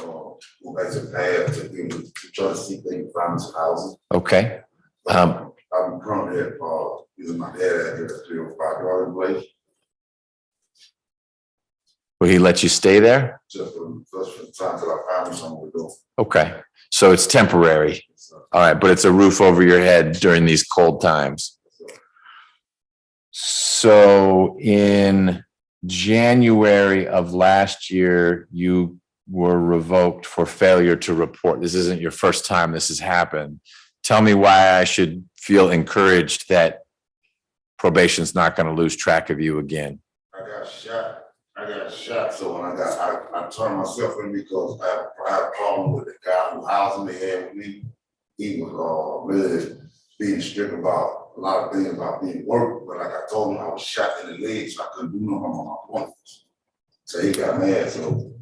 go back to PAD to try to see if they can find some housing. Okay. I'm currently at using my dad address at 305 Garden Place. Will he let you stay there? Just for the time till I find me somewhere to go. Okay. So it's temporary. All right. But it's a roof over your head during these cold times. So in January of last year, you were revoked for failure to report. This isn't your first time this has happened. Tell me why I should feel encouraged that probation's not going to lose track of you again. I got shot, so when I turned myself in because I had a problem with the guy who housing they had with me. He was really being strict about a lot of things about being worked, but like I told him, I was shot in the leg, so I couldn't do nothing on my appointments. So he got mad, so.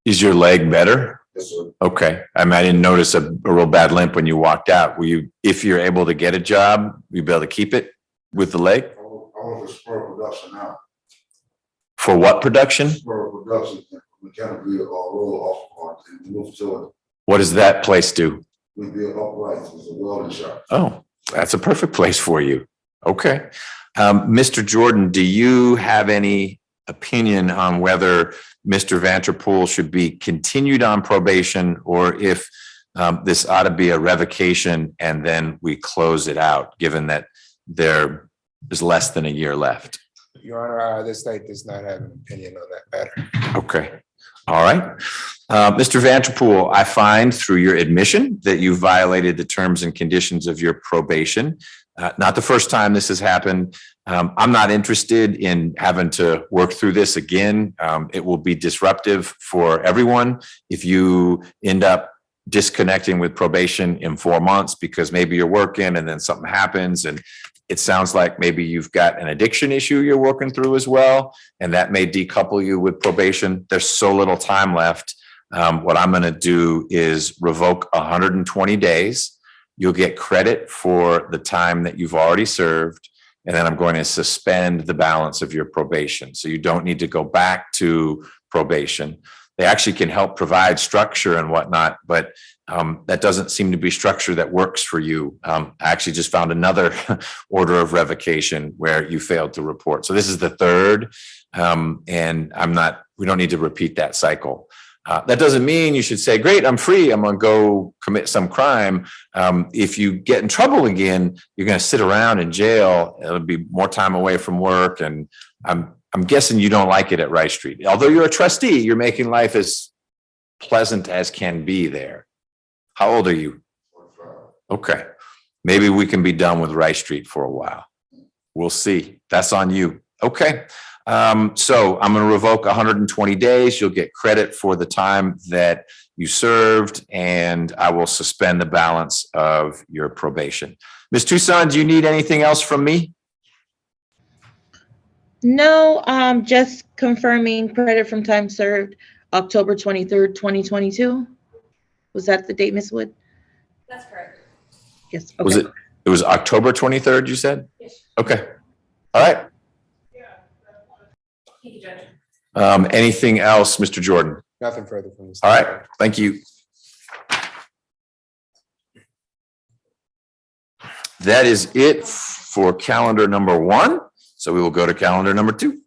Is your leg better? Yes, sir. Okay. I mean, I didn't notice a real bad limp when you walked out. Will you, if you're able to get a job, you'll be able to keep it with the leg? I work for Spur Production now. For what production? Spur Production, mechanically roll off in North Georgia. What does that place do? We build uprights, it's a welding shop. Oh, that's a perfect place for you. Okay. Mr. Jordan, do you have any opinion on whether Mr. Vanderpool should be continued on probation, or if this ought to be a revocation and then we close it out, given that there is less than a year left? Your Honor, the state does not have an opinion on that matter. Okay. All right. Mr. Vanderpool, I find through your admission that you violated the terms and conditions of your probation. Not the first time this has happened. I'm not interested in having to work through this again. It will be disruptive for everyone if you end up disconnecting with probation in 4 months because maybe you're working and then something happens, and it sounds like maybe you've got an addiction issue you're working through as well, and that may decouple you with probation. There's so little time left. What I'm going to do is revoke 120 days. You'll get credit for the time that you've already served, and then I'm going to suspend the balance of your probation. So you don't need to go back to probation. They actually can help provide structure and whatnot, but that doesn't seem to be structure that works for you. I actually just found another order of revocation where you failed to report. So this is the third, and we don't need to repeat that cycle. That doesn't mean you should say, great, I'm free, I'm gonna go commit some crime. If you get in trouble again, you're gonna sit around in jail. It'll be more time away from work, and I'm guessing you don't like it at Rice Street. Although you're a trustee, you're making life as pleasant as can be there. How old are you? Okay, maybe we can be done with Rice Street for a while. We'll see. That's on you. Okay. So I'm going to revoke 120 days. You'll get credit for the time that you served, and I will suspend the balance of your probation. Ms. Tucson, do you need anything else from me? No, just confirming credit from time served, October 23rd, 2022. Was that the date, Ms. Wood? That's correct. Yes. Was Okay. it was October 23rd, you said? Yes. Okay. All right. Thank you, Judge. Anything else, Mr. Jordan? Nothing further from this. All right. Thank you. That is it for calendar number 1. So we will go to calendar number 2.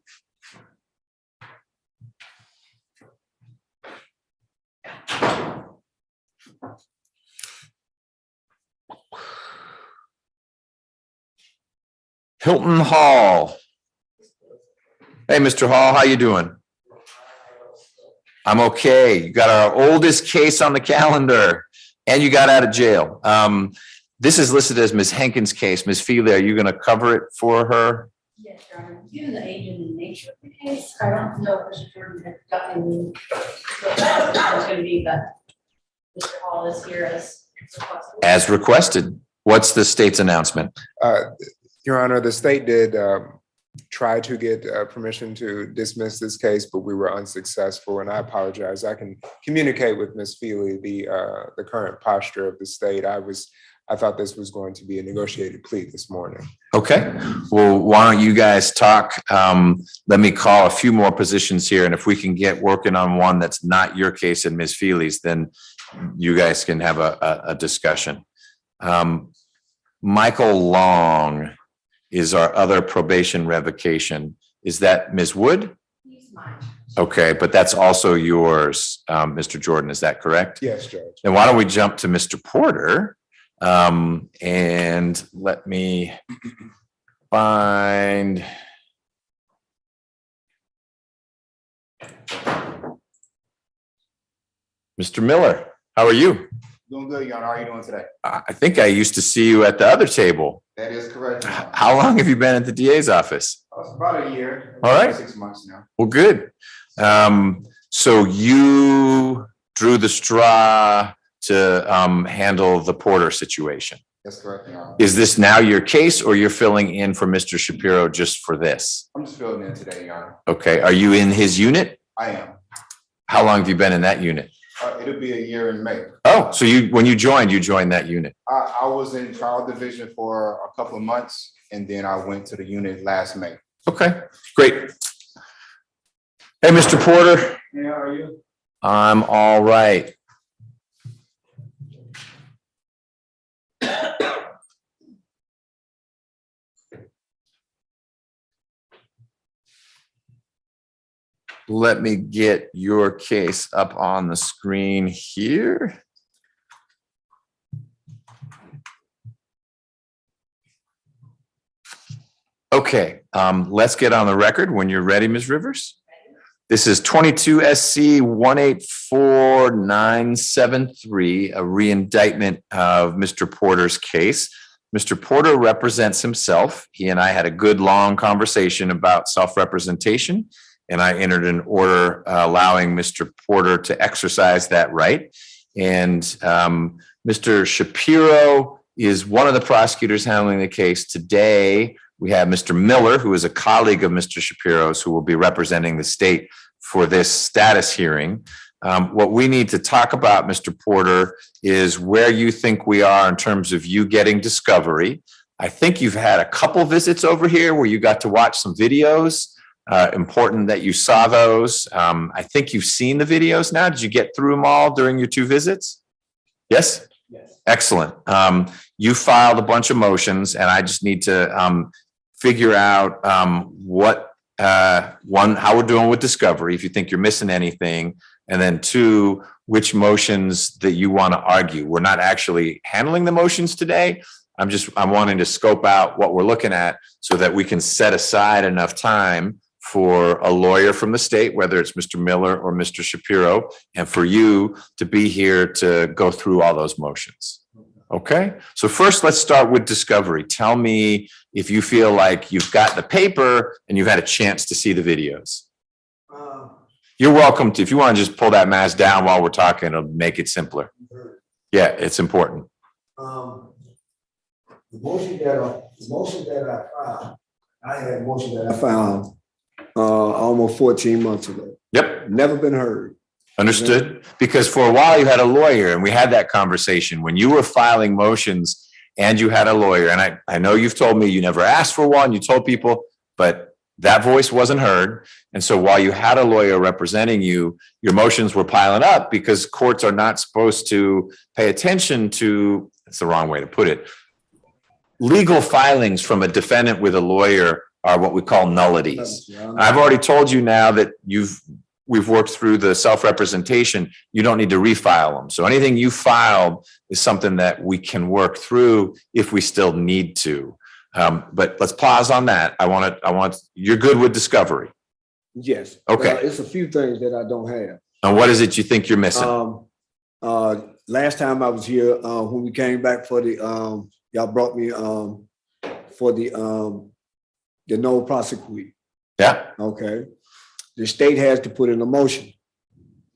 Hilton Hall. Hey, Mr. Hall, how you doing? I'm okay. You got our oldest case on the calendar and you got out of jail. This is listed as Ms. Hankins' case. Ms. Feely, are you going to cover it for her? Yes, Your Honor. Given the age and the nature of the case, I don't know if Mr. Jordan had gotten what that was going to be, but Mr. Hall is here as requested. As requested. What's the state's announcement? Your Honor, the state did try to get permission to dismiss this case, but we were unsuccessful, and I apologize. I can communicate with Ms. Feely the current posture of the state. I thought this was going to be a negotiated plea this morning. Okay. Well, why don't you guys talk? Let me call a few more positions here, and if we can get working on one that's not your case and Ms. Feely's, then you guys can have a discussion. Michael Long is our other probation revocation. Is that Ms. Wood? He's mine. Okay, but that's also yours, Mr. Jordan, is that correct? Yes, Judge. Then why don't we jump to Mr. Porter? And let me find. Mr. Miller, how are you? Doing good, Your Honor. How are you doing today? I think I used to see you at the other table. That is correct. Your Honor. How long have you been at the DA's office? It's about a year. All right. 6 months now. Well, good. So you drew the straw to handle the Porter situation. That's correct, Your Honor. Is this now your case, or you're filling in for Mr. Shapiro just for this? I'm just filling in today, Your Honor. Okay. Are you in his unit? I am. How long have you been in that unit? It'll be a year in May. Oh, so when you joined that unit. I was in trial division for a couple of months, and then I went to the unit last May. Okay, great. Hey, Mr. Porter. Yeah, how are you? I'm all right. Let me get your case up on the screen here. Okay, let's get on the record when you're ready, Ms. Rivers. This is 22 SC 184973, a reindictment of Mr. Porter's case. Mr. Porter represents himself. He and I had a good long conversation about self-representation, and I entered an order allowing Mr. Porter to exercise that right. And Mr. Shapiro is one of the prosecutors handling the case today. We have Mr. Miller, who is a colleague of Mr. Shapiro's, who will be representing the state for this status hearing. What we need to talk about, Mr. Porter, is where you think we are in terms of you getting discovery. I think you've had a couple visits over here where you got to watch some videos. Important that you saw those. I think you've seen the videos now. Did you get through them all during your 2 visits? Yes? Yes. Excellent. You filed a bunch of motions, and I just need to figure out what, one, how we're doing with discovery, if you think you're missing anything, and then 2, which motions that you want to argue. We're not actually handling the motions today. I'm wanting to scope out what we're looking at so that we can set aside enough time for a lawyer from the state, whether it's Mr. Miller or Mr. Shapiro, and for you to be here to go through all those motions. Okay, so first let's start with discovery. Tell me if you feel like you've got the paper and you've had a chance to see the videos. You're welcome to, if you want to just pull that mask down while we're talking, it'll make it simpler. Yeah, it's important. The motion that I filed, I had a motion that I filed almost 14 months ago. Yep. Never been heard. Understood? Because for a while you had a lawyer and we had that conversation when you were filing motions and you had a lawyer. And I know you've told me you never asked for one, you told people, but that voice wasn't heard. And so while you had a lawyer representing you, your motions were piling up because courts are not supposed to pay attention to, that's the wrong way to put it. Legal filings from a defendant with a lawyer are what we call nullities. I've already told you now that we've worked through the self-representation. You don't need to refile them. So anything you filed is something that we can work through if we still need to. But let's pause on that. You're good with discovery. Yes. Okay. It's a few things that I don't have. And what is it you think you're missing? Last time I was here, when we came back for the, y'all brought me for the no prosecute. Yeah. Okay. The state has to put in a motion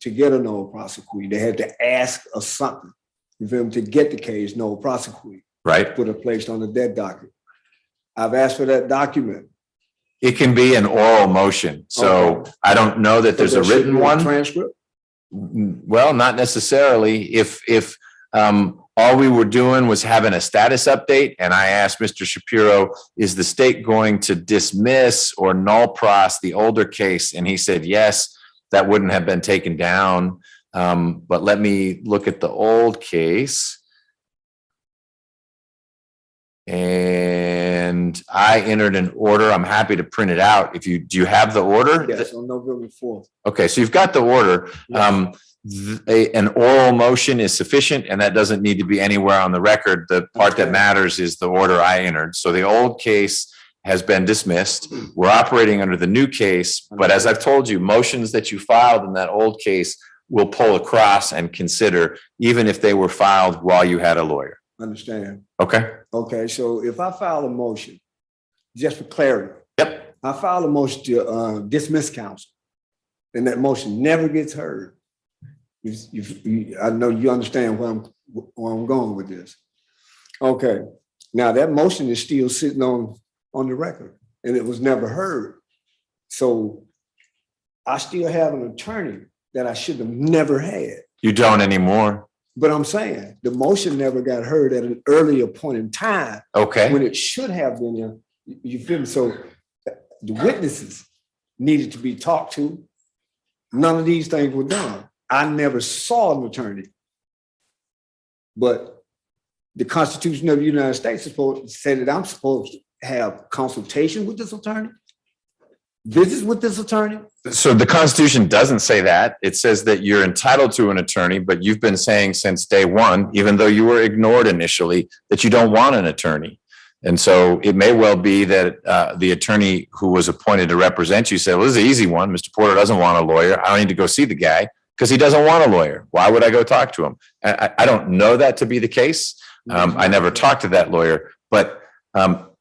to get a no prosecute. They had to ask us something for them to get the case no prosecute. Right. Put it placed on the dead docket. I've asked for that document. It can be an oral motion. So Okay. I don't know that there's a written one. Transcript? Well, not necessarily. If all we were doing was having a status update and I asked Mr. Shapiro, is the state going to dismiss or null pros the older case? And he said, yes, that wouldn't have been taken down. But let me look at the old case. And I entered an order. I'm happy to print it out. Do you have the order? Yes, on November 4th. Okay, so you've got the order. Yes. An oral motion is sufficient and that doesn't need to be anywhere on the record. The part that matters is the order I entered. So the old case has been dismissed. We're operating under the new case, but as I've told you, motions that you filed in that old case will pull across and consider, even if they were filed while you had a lawyer. Understand. Okay. Okay, so if I file a motion, just for clarity. Yep. I file a motion to dismiss counsel, and that motion never gets heard. I know you understand where I'm going with this. Okay, now that motion is still sitting on the record, and it was never heard. So I still have an attorney that I should have never had. You don't anymore. But I'm saying the motion never got heard at an earlier point in time. Okay. When it should have been. You feel me? So the witnesses needed to be talked to. None of these things were done. I never saw an attorney. But the Constitution of the United States is supposed to say that I'm supposed to have consultation with this attorney, visits with this attorney. So the Constitution doesn't say that. It says that you're entitled to an attorney, but you've been saying since day one, even though you were ignored initially, that you don't want an attorney. And so it may well be that the attorney who was appointed to represent you said, well, this is an easy one. Mr. Porter doesn't want a lawyer. I don't need to go see the guy because he doesn't want a lawyer. Why would I go talk to him? I don't know that to be the case. I never talked to that lawyer, but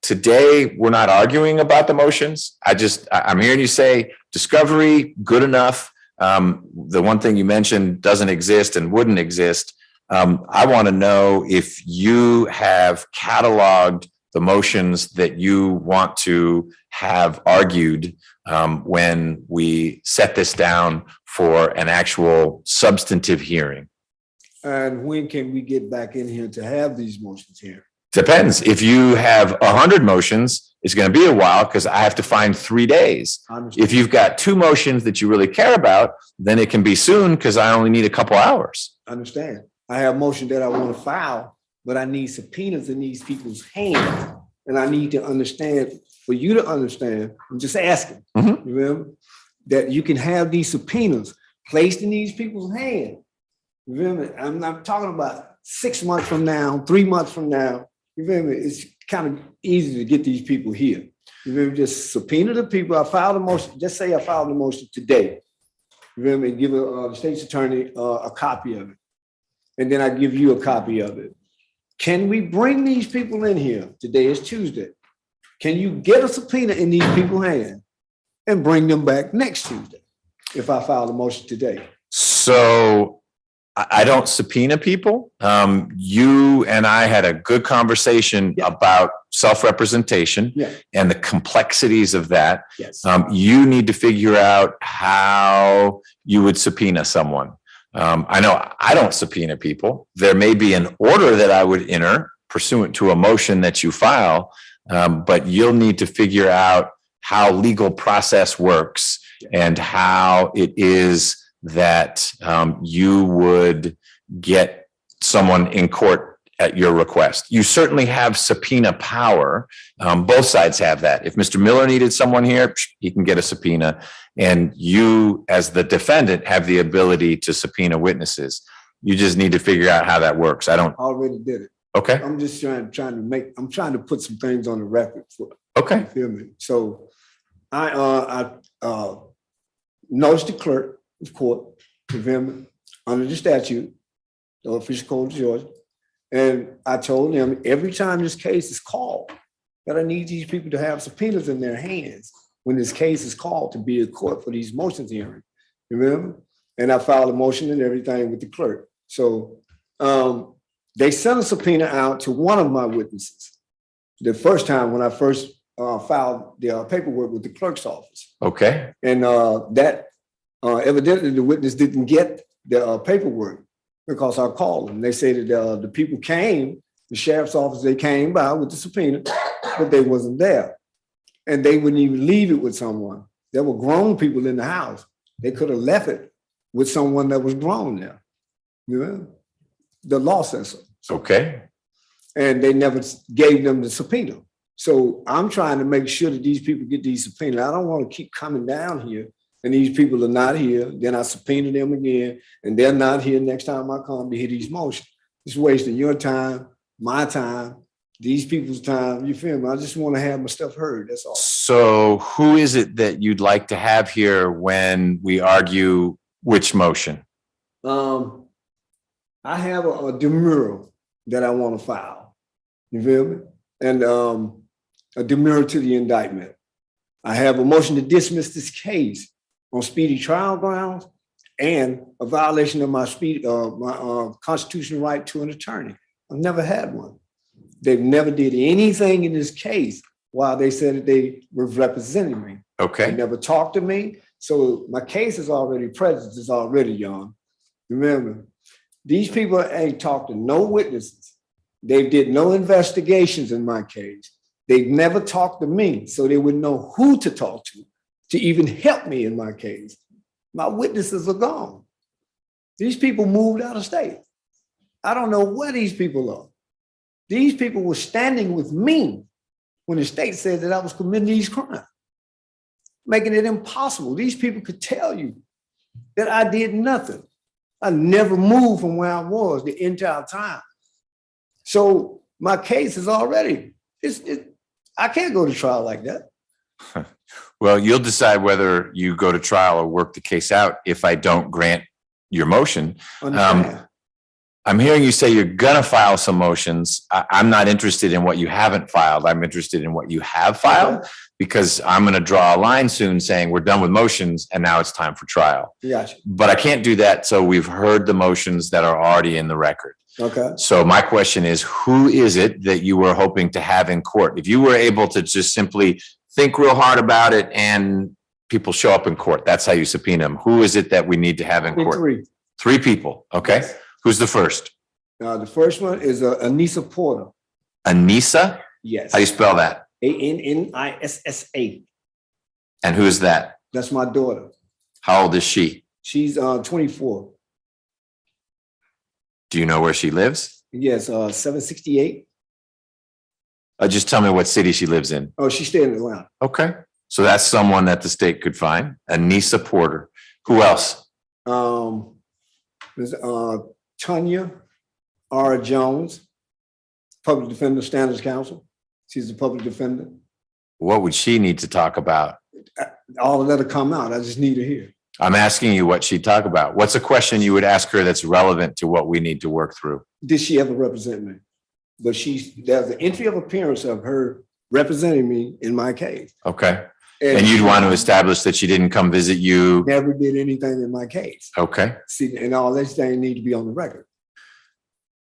today we're not arguing about the motions. I'm hearing you say discovery, good enough. The one thing you mentioned doesn't exist and wouldn't exist. I want to know if you have cataloged the motions that you want to have argued when we set this down for an actual substantive hearing. And when can we get back in here to have these motions here? Depends. If you have 100 motions, it's going to be a while because I have to find 3 days. If you've got 2 motions that you really care about, then it can be soon because I only need a couple hours. Understand. I have a motion that I want to file, but I need subpoenas in these people's hands. And I need to understand, for you to understand, I'm just asking, you remember, that you can have these subpoenas placed in these people's hands. You feel me? I'm not talking about 6 months from now, 3 months from now. You feel me? It's kind of easy to get these people here. You remember, just subpoena the people. I filed a motion, just say I filed a motion today. You remember, and give the state's attorney a copy of it. And then I give you a copy of it. Can we bring these people in here? Today is Tuesday. Can you get a subpoena in these people's hands and bring them back next Tuesday if I file a motion today? So I don't subpoena people. You and I had a good conversation about self-representation and the complexities of that. Yes. You need to figure out how you would subpoena someone. I know I don't subpoena people. There may be an order that I would enter pursuant to a motion that you file, but you'll need to figure out how legal process works and how it is that you would get someone in court at your request. You certainly have subpoena power. Both sides have that. If Mr. Miller needed someone here, he can get a subpoena. And you, as the defendant, have the ability to subpoena witnesses. You just need to figure out how that works. I already did it. Okay. I'm just trying to put some things on the record for. Okay. You feel me? So I noticed the clerk of court, you feel me, under the statute, the official code of Georgia. And I told them every time this case is called, that I need these people to have subpoenas in their hands when this case is called to be a court for these motions hearing. You remember? And I filed a motion and everything with the clerk. So they sent a subpoena out to one of my witnesses the first time when I first filed the paperwork with the clerk's office. Okay. And that evidently the witness didn't get the paperwork because I called them. They said that the people came, the sheriff's office, they came by with the subpoena, but they wasn't there. And they wouldn't even leave it with someone. There were grown people in the house. They could have left it with someone that was grown there. You know, the law says so. Okay. And they never gave them the subpoena. So I'm trying to make sure that these people get these subpoenas. I don't want to keep coming down here and these people are not here. Then I subpoena them again and they're not here next time I come to hear these motions. It's wasting your time, my time, these people's time. You feel me? I just want to have my stuff heard. That's all. So who is it that you'd like to have here when we argue which motion? I have a demurral that I want to file. You feel me? And a demurral to the indictment. I have a motion to dismiss this case on speedy trial grounds and a violation of my constitutional right to an attorney. I've never had one. They've never did anything in this case while they said that they were representing me. Okay. They never talked to me. So my case is already present. It's already young. Remember, these people ain't talked to no witnesses. They did no investigations in my case. They've never talked to me, so they wouldn't know who to talk to even help me in my case. My witnesses are gone. These people moved out of state. I don't know where these people are. These people were standing with me when the state said that I was committing these crimes, making it impossible. These people could tell you that I did nothing. I never moved from where I was the entire time. So my case is already, I can't go to trial like that. Well, you'll decide whether you go to trial or work the case out if I don't grant your motion. I'm hearing you say you're going to file some motions. I'm not interested in what you haven't filed. I'm interested in what you have filed because I'm going to draw a line soon saying we're done with motions and now it's time for trial. Gotcha. But I can't do that. So we've heard the motions that are already in the record. Okay. So my question is, who is it that you were hoping to have in court? If you were able to just simply think real hard about it and people show up in court, that's how you subpoena them. Who is it that we need to have in court? Three. 3 people. Okay. Yes. Who's the first? The first one is Anissa Porter. Anissa? Yes. How do you spell that? ANNISSA. And who is that? That's my daughter. How old is she? She's 24. Do you know where she lives? Yes, 768. Just tell me what city she lives in. Oh, she's staying in Atlanta. Okay. So that's someone that the state could find. Anissa Porter. Who else? There's Tanya R. Jones, Public Defender Standards Council. She's a public defender. What would she need to talk about? All of that'll come out. I just need to hear. I'm asking you what she'd talk about. What's a question you would ask her that's relevant to what we need to work through? Did she ever represent me? But there's an entry of appearance of her representing me in my case. Okay. And you'd want to establish that she didn't come visit you? Never did anything in my case. Okay. See, and all these things need to be on the record.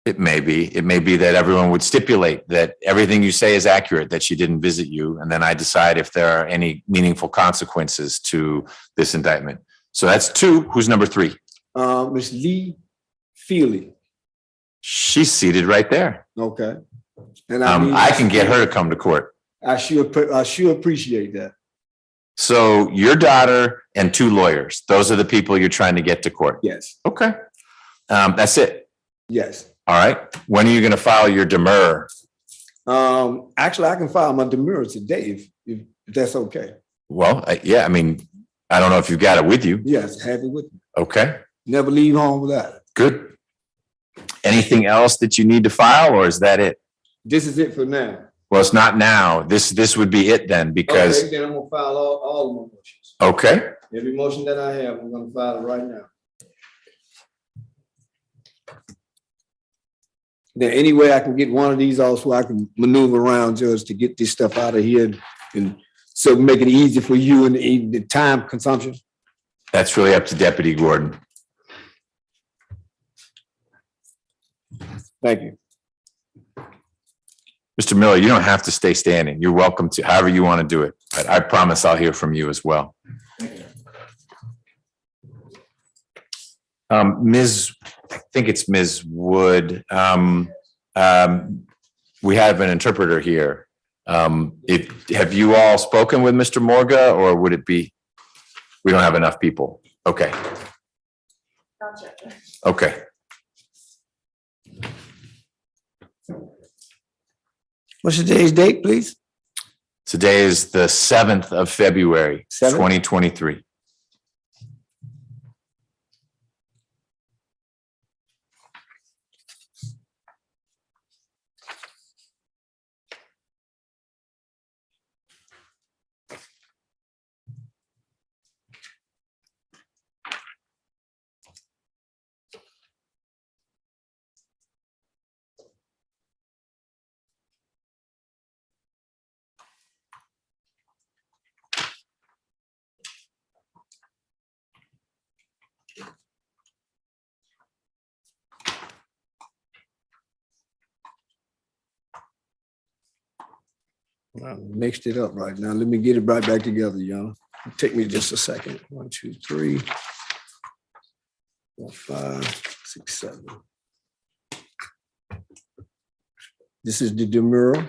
It may be that everyone would stipulate that everything you say is accurate, that she didn't visit you. And then I decide if there are any meaningful consequences to this indictment. So that's 2. Who's number 3? Ms. Lee Feely. She's seated right there. Okay. And I can get her to come to court. I sure appreciate that. So your daughter and 2 lawyers, those are the people you're trying to get to court? Yes. Okay. That's it? Yes. All right. When are you going to file your demurrer? Actually, I can file my demurrer today if that's okay. Well, yeah, I mean, I don't know if you've got it with you. Yes, have it with me. Okay. Never leave home without it. Good. Anything else that you need to file, or is that it? This is it for now. Well, it's not now. This would be it then, because. Okay, then I'm gonna file all of my motions. Okay. Every motion that I have, I'm gonna file it right now. Then any way I can get one of these off so I can maneuver around just to get this stuff out of here and so make it easy for you and the time consumption. That's really up to Deputy Gordon. Thank you. Mr. Miller, you don't have to stay standing. You're welcome to, however you want to do it. But I promise I'll hear from you as well. I think it's Ms. Wood. We have an interpreter here. Have you all spoken with Mr. Morga, or would it be, we don't have enough people? Okay. Okay. What's today's date, please? Today is the 7th of February, 2023. I mixed it up right now. Let me get it right back together, y'all. Take me just a second. 1, 2, 3, 4, 5, 6, 7. This is the demurrer.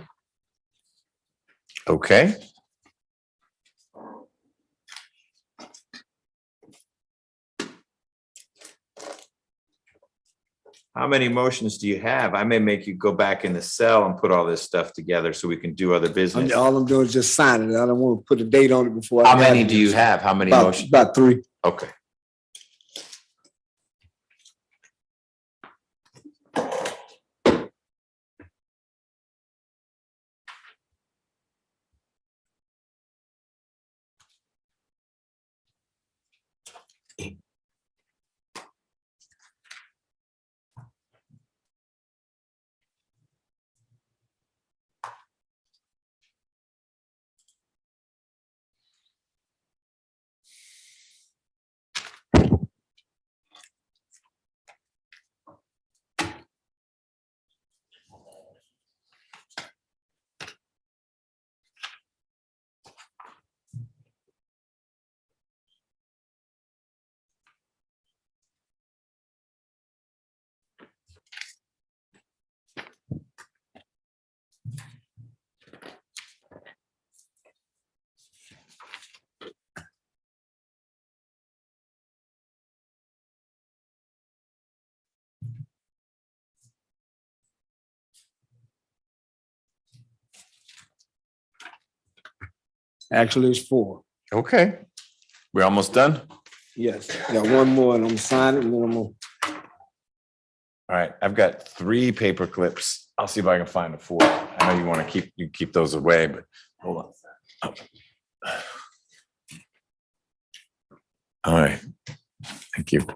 Okay. How many motions do you have? I may make you go back in the cell and put all this stuff together so we can do other business. All I'm doing is just signing it. I don't want to put a date on it before. How many do you have? How many motions? About 3. Okay. Actually, it's 4. Okay. We're almost done. Yes. Got one more, and I'm signing, and then I'm gonna. All right. I've got 3 paper clips. I'll see if I can find a 4th. I know you want to keep those away, but hold on. All right. Thank you.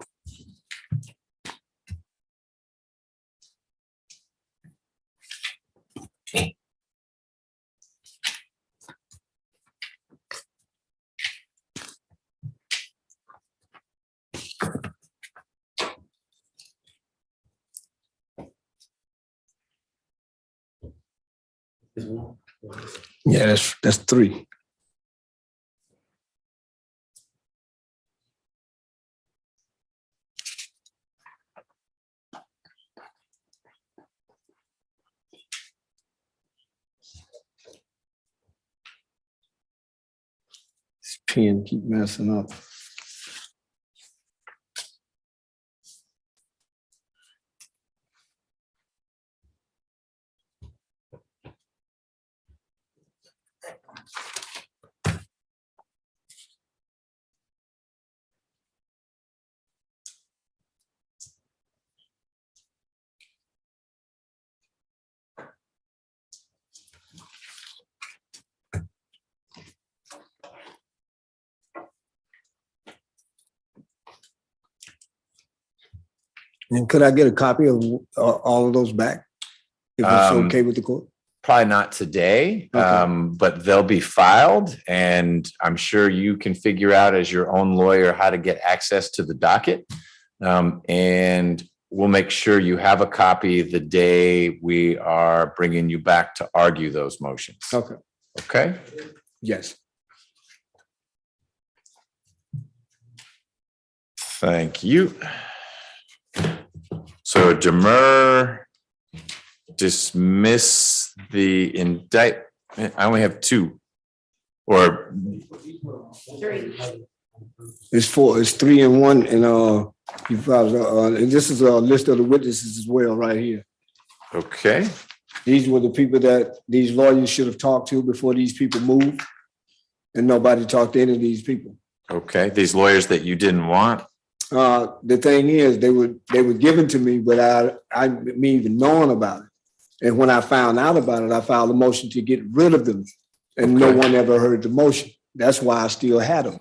Yeah, that's three. This pen keep messing up. And could I get a copy of all of those back? If it's okay with the court? Probably not today, but they'll be filed, and I'm sure you can figure out as your own lawyer how to get access to the docket. And we'll make sure you have a copy the day we are bringing you back to argue those motions. Okay. Okay? Yes. Thank you. So demur, dismiss the indictment. I only have two. Or It's four, it's 3 and 1, and you probably, and this is a list of the witnesses as well, right here. okay, These were the people that these lawyers should have talked to before these people moved, and nobody talked to any of these people. okay. These lawyers that you didn't want. The thing is, they were given to me without me even knowing about it. And when I found out about it, I filed a motion to get rid of them, and no one ever heard the motion. That's why I still had them.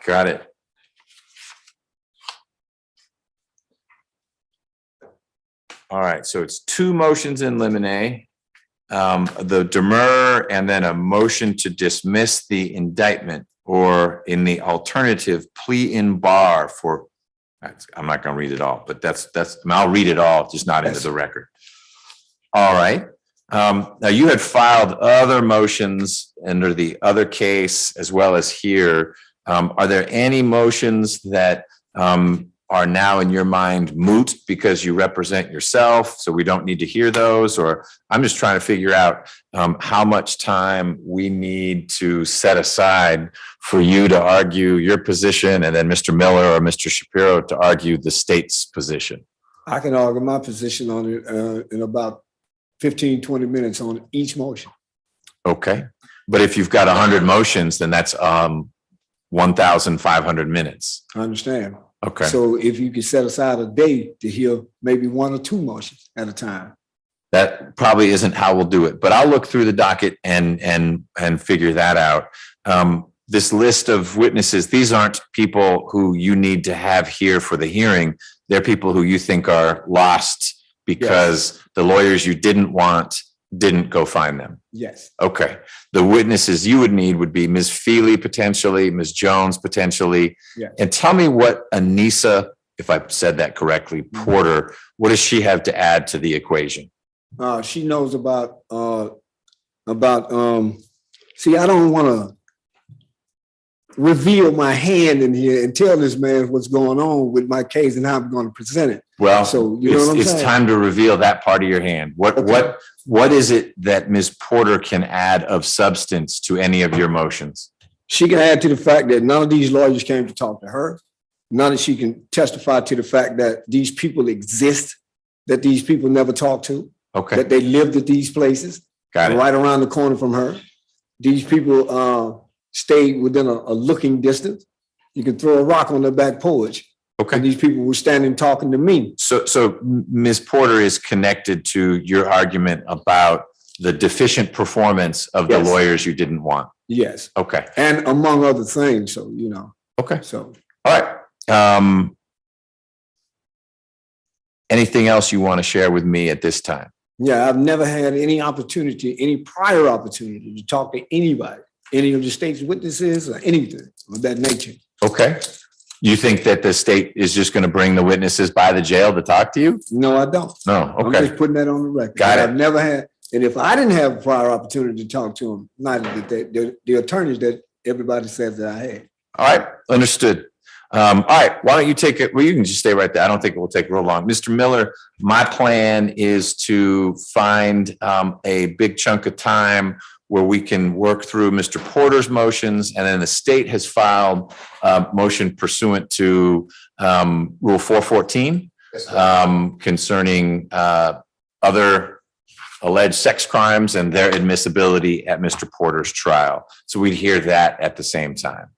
Got it. All right, so it's two motions in limine, the demur, and then a motion to dismiss the indictment, or in the alternative, plea in bar for, I'm not gonna read it all, but that's, I'll read it all, just not into the record. All right. Now you had filed other motions under the other case as well as here. Are there any motions that are now in your mind moot because you represent yourself, so we don't need to hear those? Or I'm just trying to figure out how much time we need to set aside for you to argue your position, and then Mr. Miller or Mr. Shapiro to argue the state's position. I can argue my position on it in about 15, 20 minutes on each motion. Okay, but if you've got 100 motions, then that's 1,500 minutes. I understand. Okay. So if you could set aside a day to hear maybe 1 or 2 motions at a time. That probably isn't how we'll do it, but I'll look through the docket and figure that out. This list of witnesses, these aren't people who you need to have here for the hearing. They're people who you think are lost because the lawyers you didn't want didn't go find them. Yes. Okay. The witnesses you would need would be Ms. Feely potentially, Ms. Jones potentially. Yes. And tell me what Anissa, if I said that correctly, Porter, what does she have to add to the equation? She knows about see, I don't want to reveal my hand in here and tell this man what's going on with my case and how I'm going to present it. Well, so you know what I'm it's saying? time to reveal that part of your hand. What is it that Ms. Porter can add of substance to any of your motions? She can add to the fact that none of these lawyers came to talk to her. None of she can testify to the fact that these people exist, that these people never talked to. Okay. That they lived at these places. Got it. Right around the corner from her. These people stayed within a looking distance. You can throw a rock on their back porch. Okay. And these people were standing talking to me. So Ms. Porter is connected to your argument about the deficient performance of the Yes. lawyers you didn't want. Yes, Okay, and among other things, so, you know, okay, so. all right. Anything else you want to share with me at this time? Yeah, I've never had any opportunity, any prior opportunity to talk to anybody, any of the state's witnesses or anything of that nature. Okay. You think that the state is just going to bring the witnesses by the jail to talk to you? No, I don't. No, I'm okay. just putting that on the record. Got it. I've never had, and if I didn't have a prior opportunity to talk to them, neither did the attorneys that everybody says that I had. All right, understood. All right, why don't you take it? Well, you can just stay right there. I don't think it will take real long. Mr. Miller, my plan is to find a big chunk of time where we can work through Mr. Porter's motions, and then the state has filed a motion pursuant to Rule 414 concerning other alleged sex crimes and their admissibility at Mr. Porter's trial. So we'd hear that at the same time.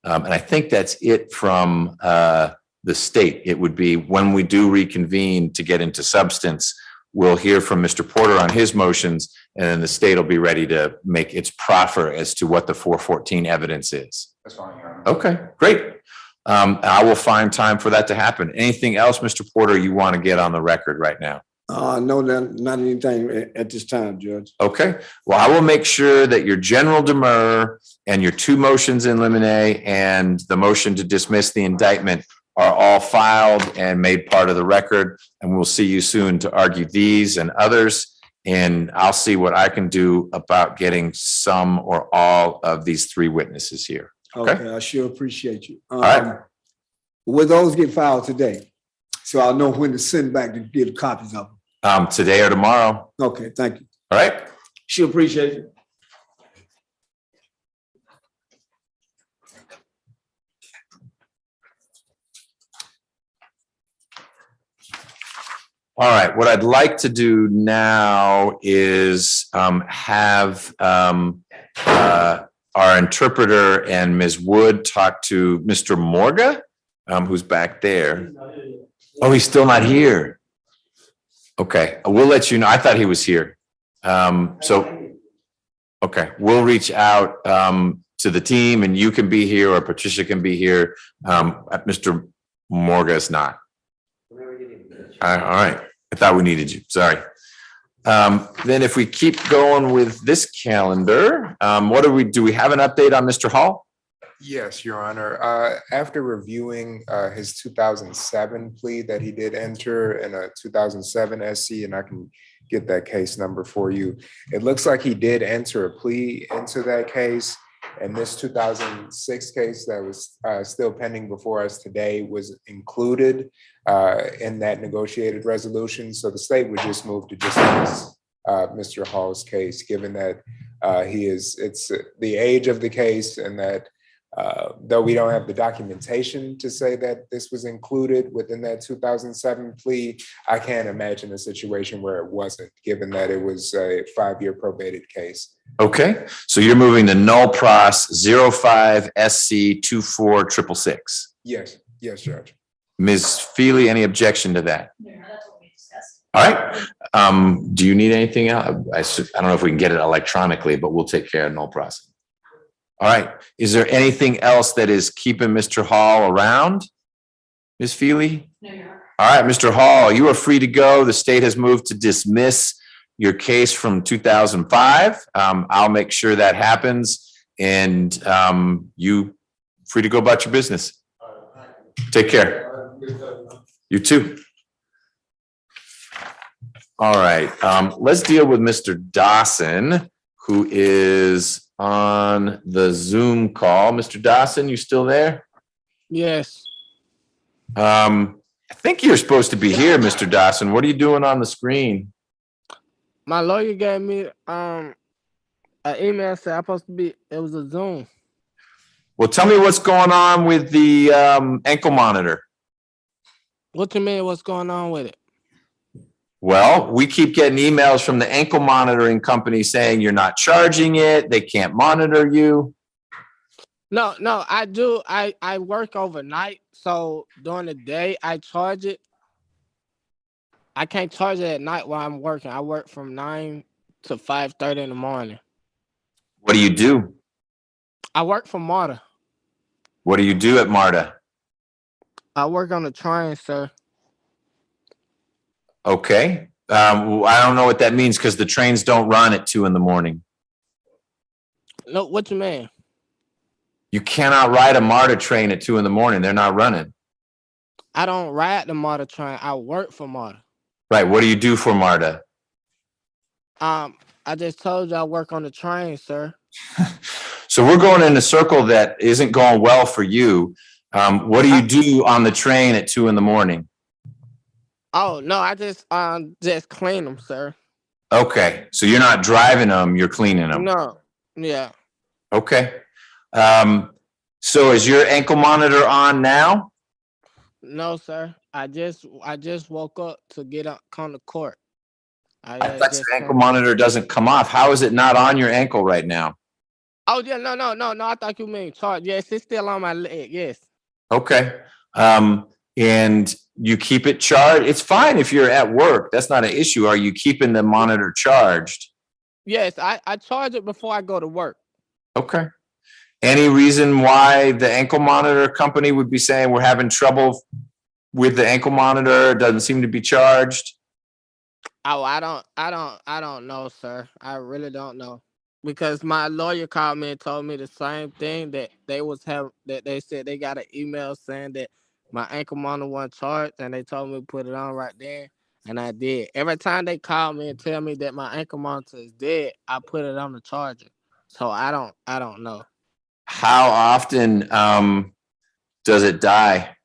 And I think that's it from the state. It would be when we do reconvene to get into substance, we'll hear from Mr. Porter on his motions, and then the state will be ready to make its proffer as to what the 414 evidence is. That's fine, Your Honor. Okay, great. I will find time for that to happen. Anything else, Mr. Porter, you want to get on the record right now? No, not anything at this time, Judge. Okay, well, I will make sure that your general demur and your two motions in limine and the motion to dismiss the indictment are all filed and made part of the record. And we'll see you soon to argue these and others. And I'll see what I can do about getting some or all of these three witnesses here. Okay, I sure appreciate you. All right. Will those get filed today? So I'll know when to send back to get copies of them. Today or tomorrow. Okay, thank you. All right. Sure appreciate you. All right, what I'd like to do now is have our interpreter and Ms. Wood talk to Mr. Morga, who's back there. Oh, he's still not here. Okay, we'll let you know. I thought he was here. Okay, we'll reach out to the team and you can be here or Patricia can be here. Mr. Morga is not. All right, I thought we needed you, sorry. Then if we keep going with this calendar, do we have an update on Mr. Hall? Yes, Your Honor. After reviewing his 2007 plea that he did enter in a 2007 SC, and I can get that case number for you, it looks like he did enter a plea into that case. And this 2006 case that was still pending before us today was included in that negotiated resolution. So the state would just move to dismiss Mr. Hall's case, given that it's the age of the case and that though we don't have the documentation to say that this was included within that 2007 plea, I can't imagine a situation where it wasn't, given that it was a 5-year probated case. Okay, so you're moving to null pros 05 SC 24666. Yes, Judge. Ms. Feely, any objection to that? No, that's what we discussed. All right. Do you need anything else? I don't know if we can get it electronically, but we'll take care of null process. All right. Is there anything else that is keeping Mr. Hall around? Ms. Feely? No, Your Honor. All right, Mr. Hall, you are free to go. The state has moved to dismiss your case from 2005. I'll make sure that happens and you free to go about your business. Take care. You too. All right, let's deal with Mr. Dawson, who is on the Zoom call. Mr. Dawson, you still there? Yes. I think you're supposed to be here, Mr. Dawson. What are you doing on the screen? My lawyer gave me an email said I'm supposed to be, it was a Zoom. Well, tell me what's going on with the ankle monitor. What you mean, what's going on with it? Well, we keep getting emails from the ankle monitoring company saying you're not charging it, they can't monitor you. No, I do. I work overnight, so during the day I charge it. I can't charge it at night while I'm working. I work from 9 to 5:30 in the morning. What do you do? I work for MARTA. What do you do at MARTA? I work on the train, sir. Okay. I don't know what that means because the trains don't run at 2 a.m. No, what you mean? You cannot ride a MARTA train at 2 a.m. They're not running. I don't ride the MARTA train. I work for MARTA. Right. What do you do for MARTA? I just told you I work on the train, sir. So we're going in a circle that isn't going well for you. What do you do on the train at 2 a.m? Oh no, I just clean them, sir. Okay. So you're not driving them, you're cleaning them. No, yeah. Okay. So is your ankle monitor on now? No, sir. I just woke up to come to court. I thought your ankle monitor doesn't come off. How is it not on your ankle right now? Oh yeah, no. I thought you mean charge. Yes, it's still on my leg. Yes. Okay. And you keep it charged. It's fine if you're at work. That's not an issue. Are you keeping the monitor charged? Yes, I charge it before I go to work. Okay. Any reason why the ankle monitor company would be saying we're having trouble with the ankle monitor? It doesn't seem to be charged. Oh, I don't know, sir. I really don't know. Because my lawyer called me and told me the same thing that they said they got an email saying that my ankle monitor wasn't charged and they told me to put it on right there. And I did. Every time they call me and tell me that my ankle monitor is dead, I put it on the charger. So I don't know. How often does it die?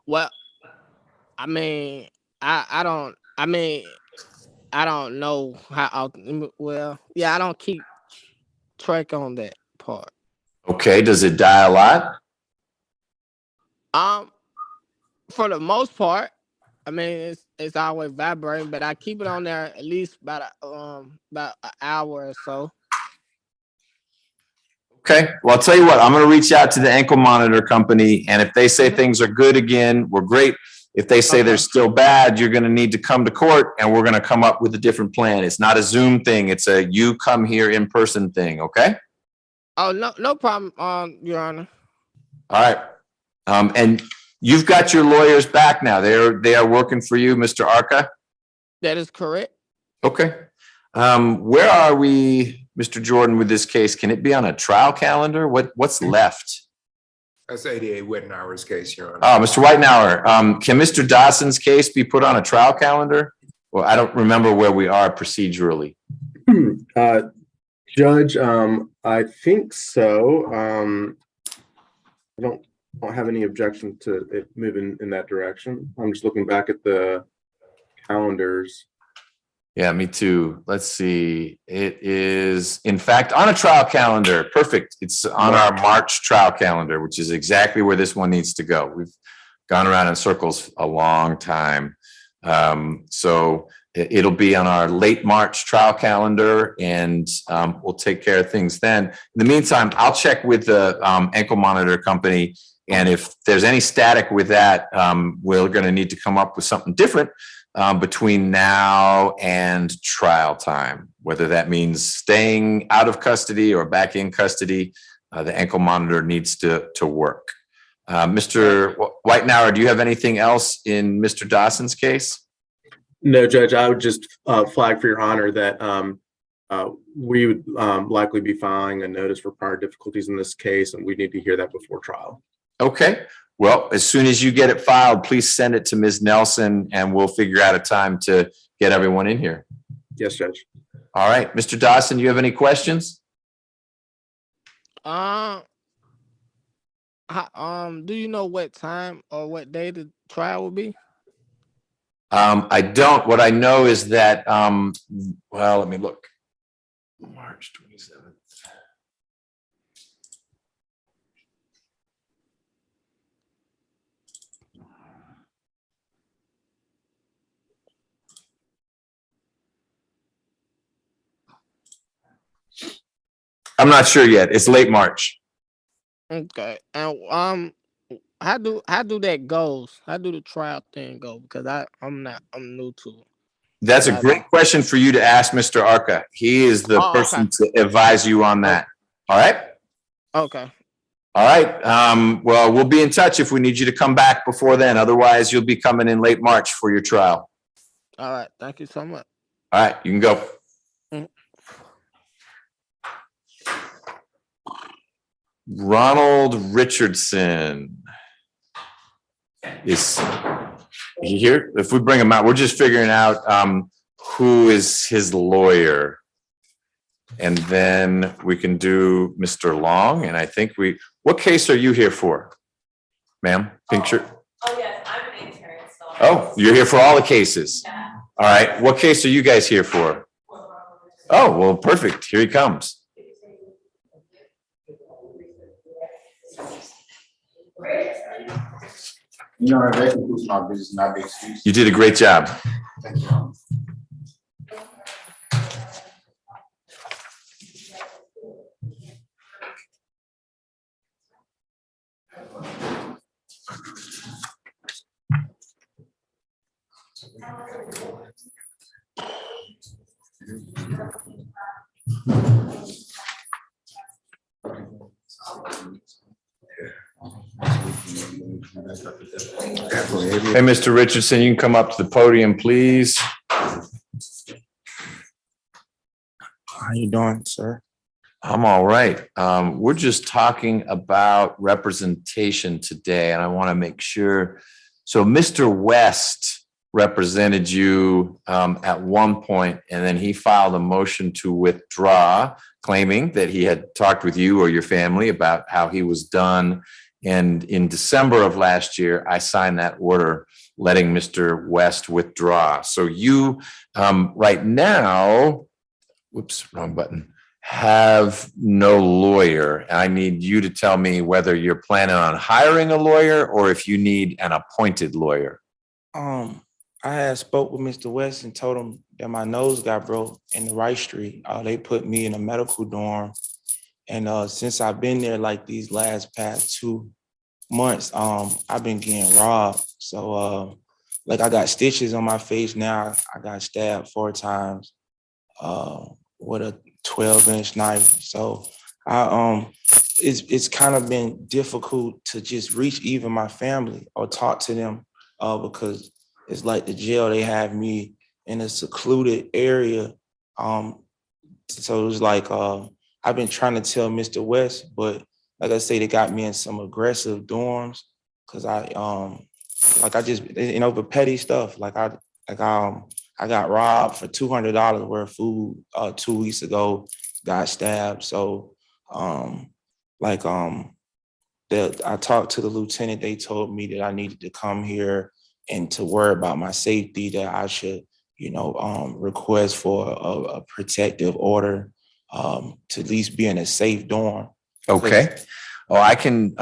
Well, I mean, I don't know how often. Well, yeah, I don't keep track on that part. Okay. Does it die a lot? For the most part, I mean it's always vibrating, but I keep it on there at least about an hour or so. Okay. Well, I'll tell you what, I'm going to reach out to the ankle monitor company. And if they say things are good again, we're great. If they say they're still bad, you're going to need to come to court and we're going to come up with a different plan. It's not a Zoom thing. It's a you come here in person thing. Okay. Oh, no problem, Your Honor. All right. And you've got your lawyers back now. They are working for you, Mr. Arca. That is correct. Okay. Where are we, Mr. Jordan, with this case? Can it be on a trial calendar? What's left? That's 88 Wittenauer's case, Your Honor. Oh, Mr. Whitenauer, can Mr. Dawson's case be put on a trial calendar? Well, I don't remember where we are procedurally. Judge, I think so. I don't have any objection to it moving in that direction. I'm just looking back at the calendars. Yeah, me too. Let's see. It is, in fact, on a trial calendar. Perfect. It's on our March trial calendar, which is exactly where this one needs to go. We've gone around in circles a long time. So it'll be on our late March trial calendar and we'll take care of things then. In the meantime, I'll check with the ankle monitor company. And if there's any static with that, we're going to need to come up with something different between now and trial time, whether that means staying out of custody or back in custody. The ankle monitor needs to work. Mr. Whitenauer, do you have anything else in Mr. Dawson's case? No, Judge, I would just flag for your honor that we would likely be filing a notice for prior difficulties in this case, and we need to hear that before trial. Okay. Well, as soon as you get it filed, please send it to Ms. Nelson and we'll figure out a time to get everyone in here. Yes, Judge. All right. Mr. Dawson, do you have any questions? Do you know what time or what day the trial will be? I don't. What I know is that, well, let me look. March 27th. I'm not sure yet. It's late March. Okay. And how do that goes? How do the trial thing go? Because I'm new to it. That's a great question for you to ask Mr. Arca. He is the person to advise you on that. All right? Okay. All right. Well, we'll be in touch if we need you to come back before then. Otherwise, you'll be coming in late March for your trial. All right. Thank you so much. All right. You can go. Ronald Richardson is he here? If we bring him out, we're just figuring out who is his lawyer. And then we can do Mr. Long. And I think what case are you here for? Ma'am, pink shirt? Oh, yes, I'm an intern, so. Oh, you're here for all the cases? Yeah. All right. What case are you guys here for? Oh, well, perfect. Here he comes. You know, that concludes my business, not the excuse. You did a great job. Thank you. Hey, Mr. Richardson, you can come up to the podium, please. How you doing, sir? I'm all right. We're just talking about representation today, and I want to make sure. So Mr. West represented you at one point, and then he filed a motion to withdraw, claiming that he had talked with you or your family about how he was done. And in December of last year, I signed that order letting Mr. West withdraw. So you right now, whoops, wrong button, have no lawyer. And I need you to tell me whether you're planning on hiring a lawyer or if you need an appointed lawyer. I had spoke with Mr. West and told him that my nose got broke in the right street. They put me in a medical dorm. And since I've been there like these past 2 months, I've been getting robbed. So like I got stitches on my face now. I got stabbed 4 times with a 12-inch knife. So it's kind of been difficult to just reach even my family or talk to them because it's like the jail, they have me in a secluded area. So it was like I've been trying to tell Mr. West, but like I say, they got me in some aggressive dorms because I just, you know, the petty stuff. I got robbed for $200 worth of food 2 weeks ago, got stabbed. So I talked to the lieutenant, they told me that I needed to come here and to worry about my safety, that I should, you know, request for a protective order to at least be in a safe dorm. Okay. Well, I can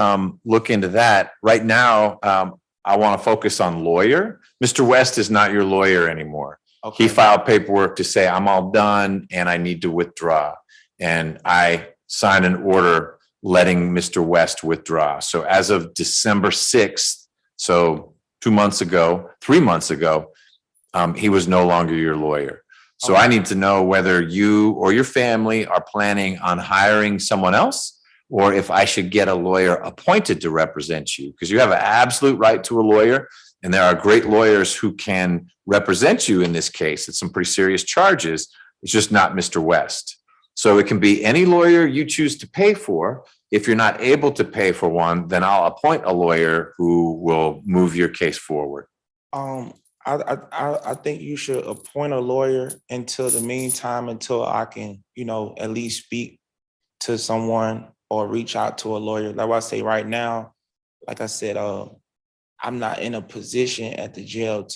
look into that. Right now, I want to focus on lawyer. Mr. West is not your lawyer anymore. Okay. He filed paperwork to say, I'm all done and I need to withdraw. And I signed an order letting Mr. West withdraw. So as of December 6th, so 3 months ago, he was no longer your lawyer. So I need to know whether you or your family are planning on hiring someone else, or if I should get a lawyer appointed to represent you, because you have an absolute right to a lawyer. And there are great lawyers who can represent you in this case. It's some pretty serious charges. It's just not Mr. West. So it can be any lawyer you choose to pay for. If you're not able to pay for one, then I'll appoint a lawyer who will move your case forward. I think you should appoint a lawyer until I can, you know, at least speak to someone or reach out to a lawyer. Like I say right now, like I said, I'm not in a position at the jail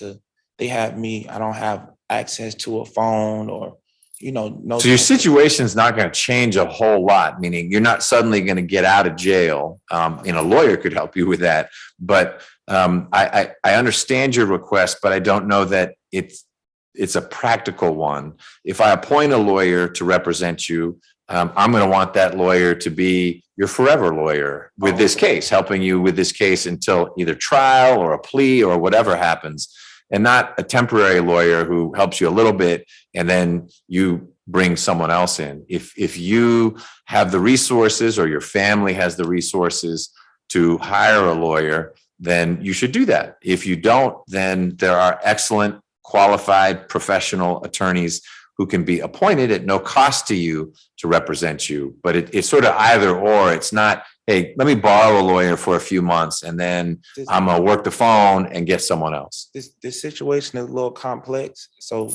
they have me, I don't have access to a phone or, you know, no. So your situation is not going to change a whole lot, meaning you're not suddenly going to get out of jail. A lawyer could help you with that. But I understand your request, but I don't know that it's a practical one. If I appoint a lawyer to represent you, I'm going to want that lawyer to be your forever lawyer with this case, helping you with this case until either trial or a plea or whatever happens. and not a temporary lawyer who helps you a little bit and then you bring someone else in. If you have the resources or your family has the resources to hire a lawyer, then you should do that. If you don't, then there are excellent, qualified, professional attorneys who can be appointed at no cost to you to represent you. But it's sort of either or. It's not, hey, let me borrow a lawyer for a few months and then I'm gonna work the phone and get someone else. This situation is a little complex. So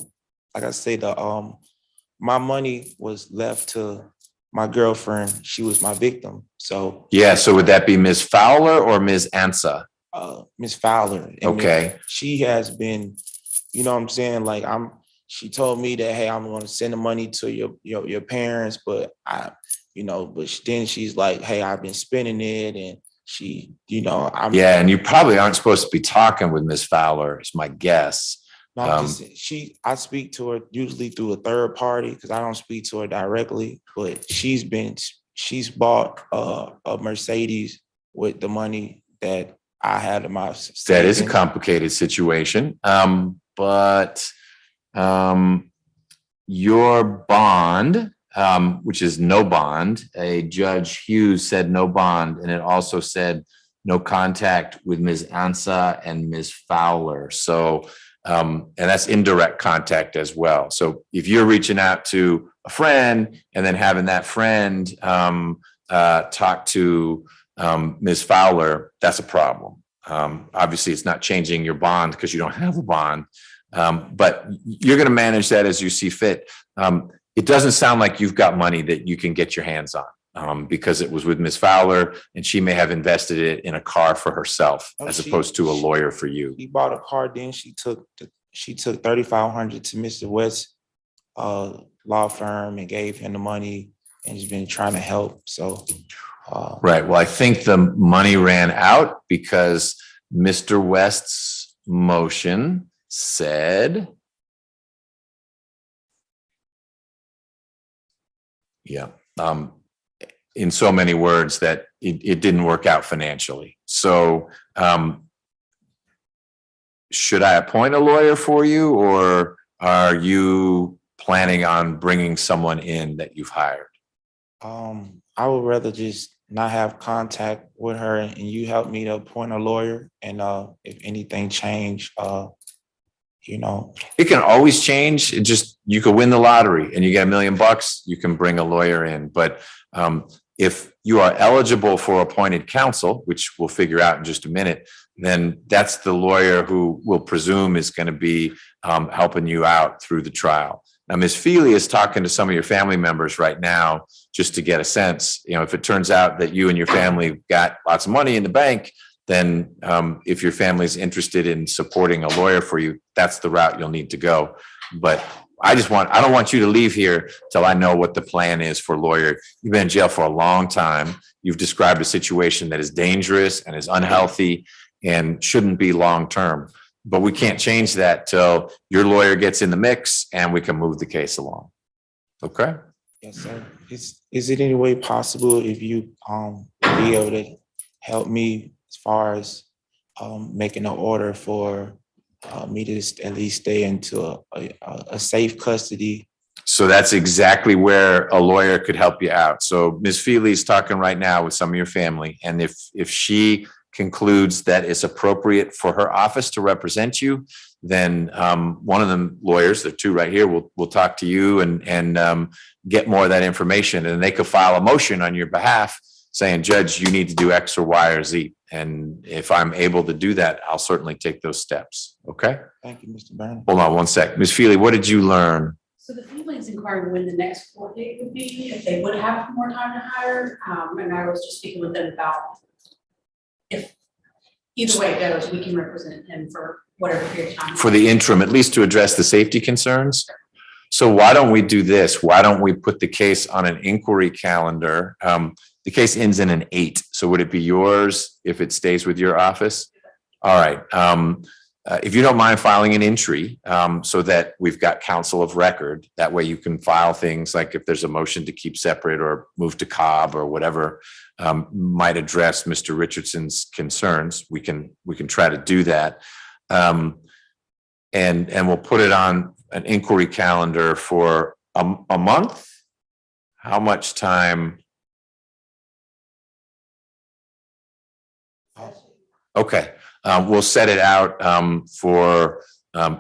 like I say, my money was left to my girlfriend. She was my victim. So yeah, so would that be Ms. Fowler or Ms. Ansa? Ms. Fowler. And okay. She has been, you know what I'm saying? Like she told me that, hey, I'm going to send the money to your parents, but then she's like, hey, I've been spending it. And she, yeah. And you probably aren't supposed to be talking with Ms. Fowler, is my guess. No, I speak to her usually through a third party because I don't speak to her directly, but she's bought a Mercedes with the money that I had in my savings. That is a complicated situation. But your bond, which is no bond, a Judge Hughes said no bond, and it also said no contact with Ms. Ansa and Ms. Fowler. So, and that's indirect contact as well. So if you're reaching out to a friend and then having that friend talk to Ms. Fowler, that's a problem. Obviously, it's not changing your bond because you don't have a bond. But you're going to manage that as you see fit. It doesn't sound like you've got money that you can get your hands on because it was with Ms. Fowler and she may have invested it in a car for herself as opposed to a lawyer for you. She bought a car, then she took $3,500 to Mr. West's law firm and gave him the money and he's been trying to help. So, right. Well, I think the money ran out because Mr. West's motion said, in so many words that it didn't work out financially. So should I appoint a lawyer for you, or are you planning on bringing someone in that you've hired? I would rather just not have contact with her and you help me to appoint a lawyer. And if anything changed, it can always change. It just, you could win the lottery and you get $1 million, you can bring a lawyer in. But if you are eligible for appointed counsel, which we'll figure out in just a minute, then that's the lawyer who we'll presume is going to be helping you out through the trial. Now, Ms. Feely is talking to some of your family members right now, just to get a sense, if it turns out that you and your family got lots of money in the bank, then if your family is interested in supporting a lawyer for you, that's the route you'll need to go. But I don't want you to leave here till I know what the plan is for a lawyer. You've been in jail for a long time. You've described a situation that is dangerous and is unhealthy and shouldn't be long-term. But we can't change that till your lawyer gets in the mix and we can move the case along. Okay? Yes, sir. Is it any way possible if you be able to help me as far as making an order for me to at least stay into a safe custody? So that's exactly where a lawyer could help you out. So Ms. Feely's talking right now with some of your family, and if she concludes that it's appropriate for her office to represent you, then one of them lawyers, there are two right here, will talk to you and get more of that information, and they could file a motion on your behalf saying, Judge, you need to do X or Y or Z. And if I'm able to do that, I'll certainly take those steps. Okay? Thank you, Mr. Burney. Hold on one sec. Ms. Feely, what did you learn? So the family's inquiring when the next court date would be, if they would have more time to hire. And I was just speaking with them about if either way it goes, we can represent him for whatever period of time. For the interim, at least to address the safety concerns. So why don't we do this? Why don't we put the case on an inquiry calendar? The case ends in an 8. So would it be yours if it stays with your office? All right. If you don't mind filing an entry so that we've got counsel of record, that way you can file things like if there's a motion to keep separate or move to Cobb or whatever might address Mr. Richardson's concerns. We can try to do that. and we'll put it on an inquiry calendar for a month? How much time? Okay, we'll set it out for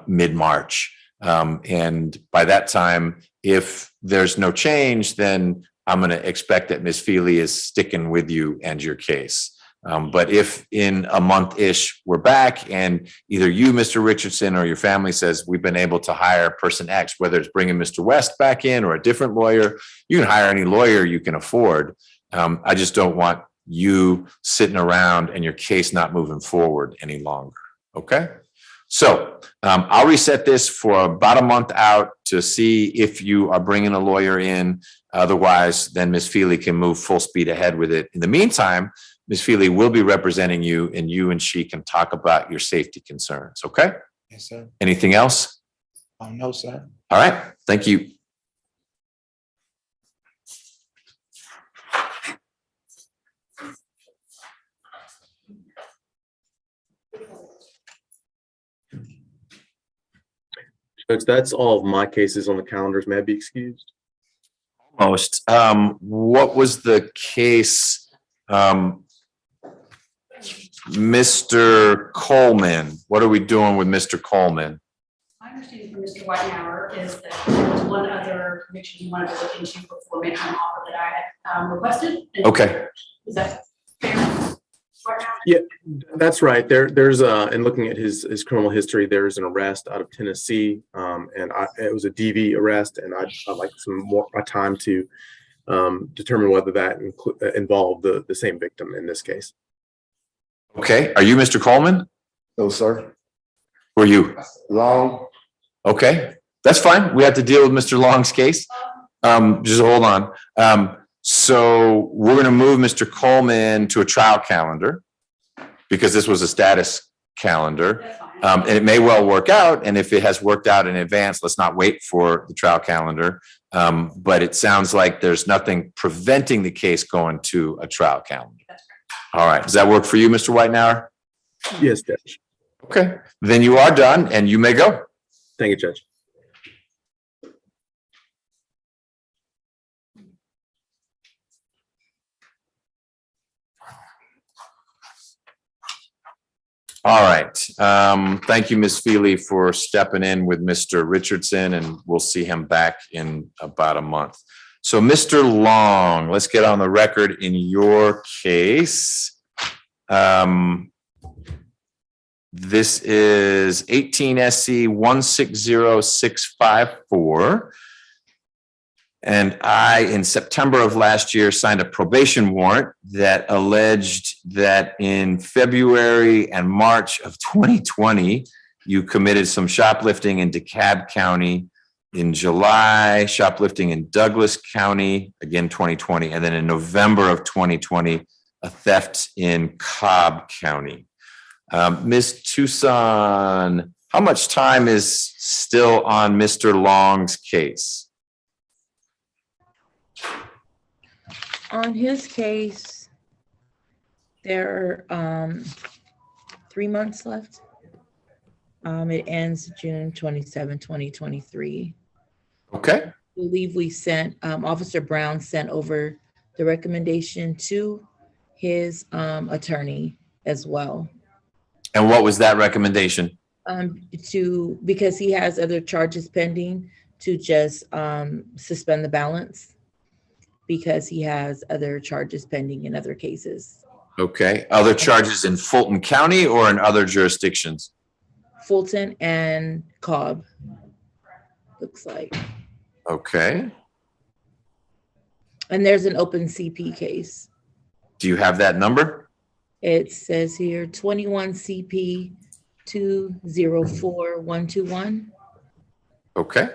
mid-March. And by that time, if there's no change, then I'm going to expect that Ms. Feely is sticking with you and your case. But if in a month-ish we're back and either you, Mr. Richardson, or your family says we've been able to hire person X, whether it's bringing Mr. West back in or a different lawyer, you can hire any lawyer you can afford. I just don't want you sitting around and your case not moving forward any longer. Okay? So I'll reset this for about a month out to see if you are bringing a lawyer in. Otherwise, then Ms. Feely can move full speed ahead with it. In the meantime, Ms. Feely will be representing you, and you and she can talk about your safety concerns. Okay? Yes, sir. Anything else? No, sir. All right. Thank you. Judge, that's all of my cases on the calendars. May I be excused? Almost. What was the case, Mr. Coleman? What are we doing with Mr. Coleman? My understanding from Mr. Whitehour is that there was one other conviction he wanted to look into before making an offer that I had requested. Okay. Is that fair? Yeah, that's right. There's in looking at his criminal history, there's an arrest out of Tennessee, and it was a DV arrest, and I'd like some more time to determine whether that involved the same victim in this case. Okay. Are you Mr. Coleman? No, sir. Were you? Long. Okay. That's fine. We have to deal with Mr. Long's case. Just hold on. So we're going to move Mr. Coleman to a trial calendar because this was a status calendar. And it may well work out. And if it has worked out in advance, let's not wait for the trial calendar. But it sounds like there's nothing preventing the case going to a trial calendar. All right. Does that work for you, Mr. Whitehour? Yes, Judge. Okay. Then you are done and you may go. Thank you, Judge. All right. Thank you, Ms. Feely, for stepping in with Mr. Richardson, and we'll see him back in about a month. So, Mr. Long, let's get on the record in your case. This is 18 SC 160654. And I, in September of last year, signed a probation warrant that alleged that in February and March of 2020, you committed some shoplifting in DeKalb County. In July, shoplifting in Douglas County, again 2020. And then in November of 2020, a theft in Cobb County. Ms. Tucson, how much time is still on Mr. Long's case? On his case, there are 3 months left. It ends June 27, 2023. Okay. I believe we sent, Officer Brown sent over the recommendation to his attorney as well. And what was that recommendation? Because he has other charges pending, to just suspend the balance, because he has other charges pending in other cases. Okay. Other charges in Fulton County or in other jurisdictions? Fulton and Cobb, looks like. Okay. And there's an open CP case. Do you have that number? It says here 21 CP 204121. Okay.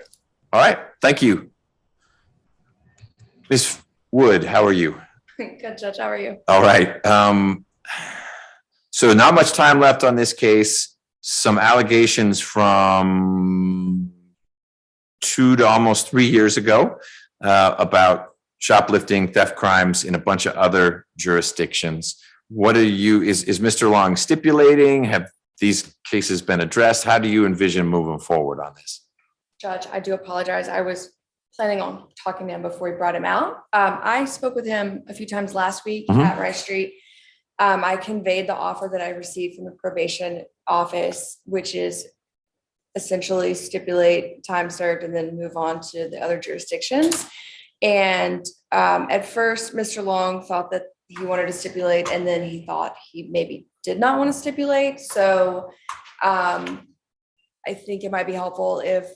All right. Thank you. Ms. Wood, how are you? Good, Judge. How are you? All right. So not much time left on this case. Some allegations from 2 to almost 3 years ago about shoplifting, theft crimes in a bunch of other jurisdictions. What are you, is Mr. Long stipulating? these cases been addressed? How do you envision moving forward on this? Judge, I do apologize. I was planning on talking to him before we brought him out. I spoke with him a few times last week at Rice Street. I conveyed the offer that I received from the probation office, which is essentially stipulate time served and then move on to the other jurisdictions. And at first, Mr. Long thought that he wanted to stipulate, and then he thought he maybe did not want to stipulate. So I think it might be helpful if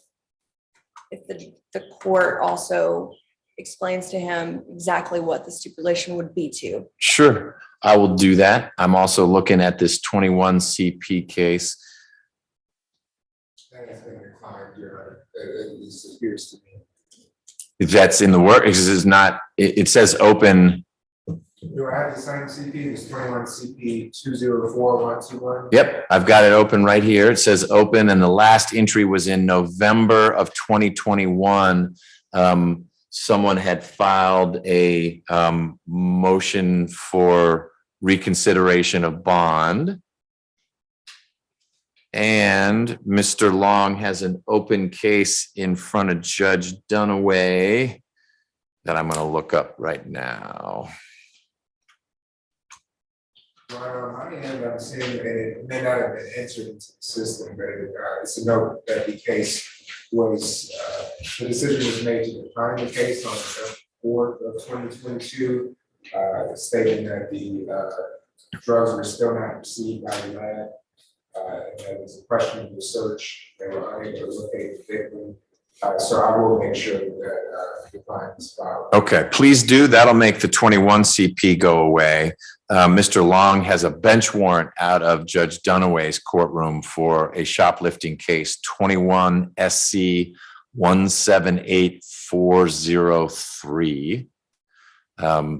the court also explains to him exactly what the stipulation would be to. Sure, I will do that. I'm also looking at this 21 CP case. That has been declined, Your Honor. At least it appears to me. If that's in the work, is not, it says open. Do I have the same CP? It's 21 CP 204121. Yep, I've got it open right here. It says open, and the last entry was in November of 2021. Someone had filed a motion for reconsideration of bond. And Mr. Long has an open case in front of Judge Dunaway that I'm going to look up right now. Well, I mean, I'm saying that it may not have been entered into the system, but it's a note that the case was, the decision was made to decline the case on the 4th of 2022, stating that the drugs were still not received by the lab. And that was a questionable search. They were unable to locate the victim. So I will make sure that the client is filed. Okay, please do. That'll make the 21 CP go away. Mr. Long has a bench warrant out of Judge Dunaway's courtroom for a shoplifting case, 21 SC 178403.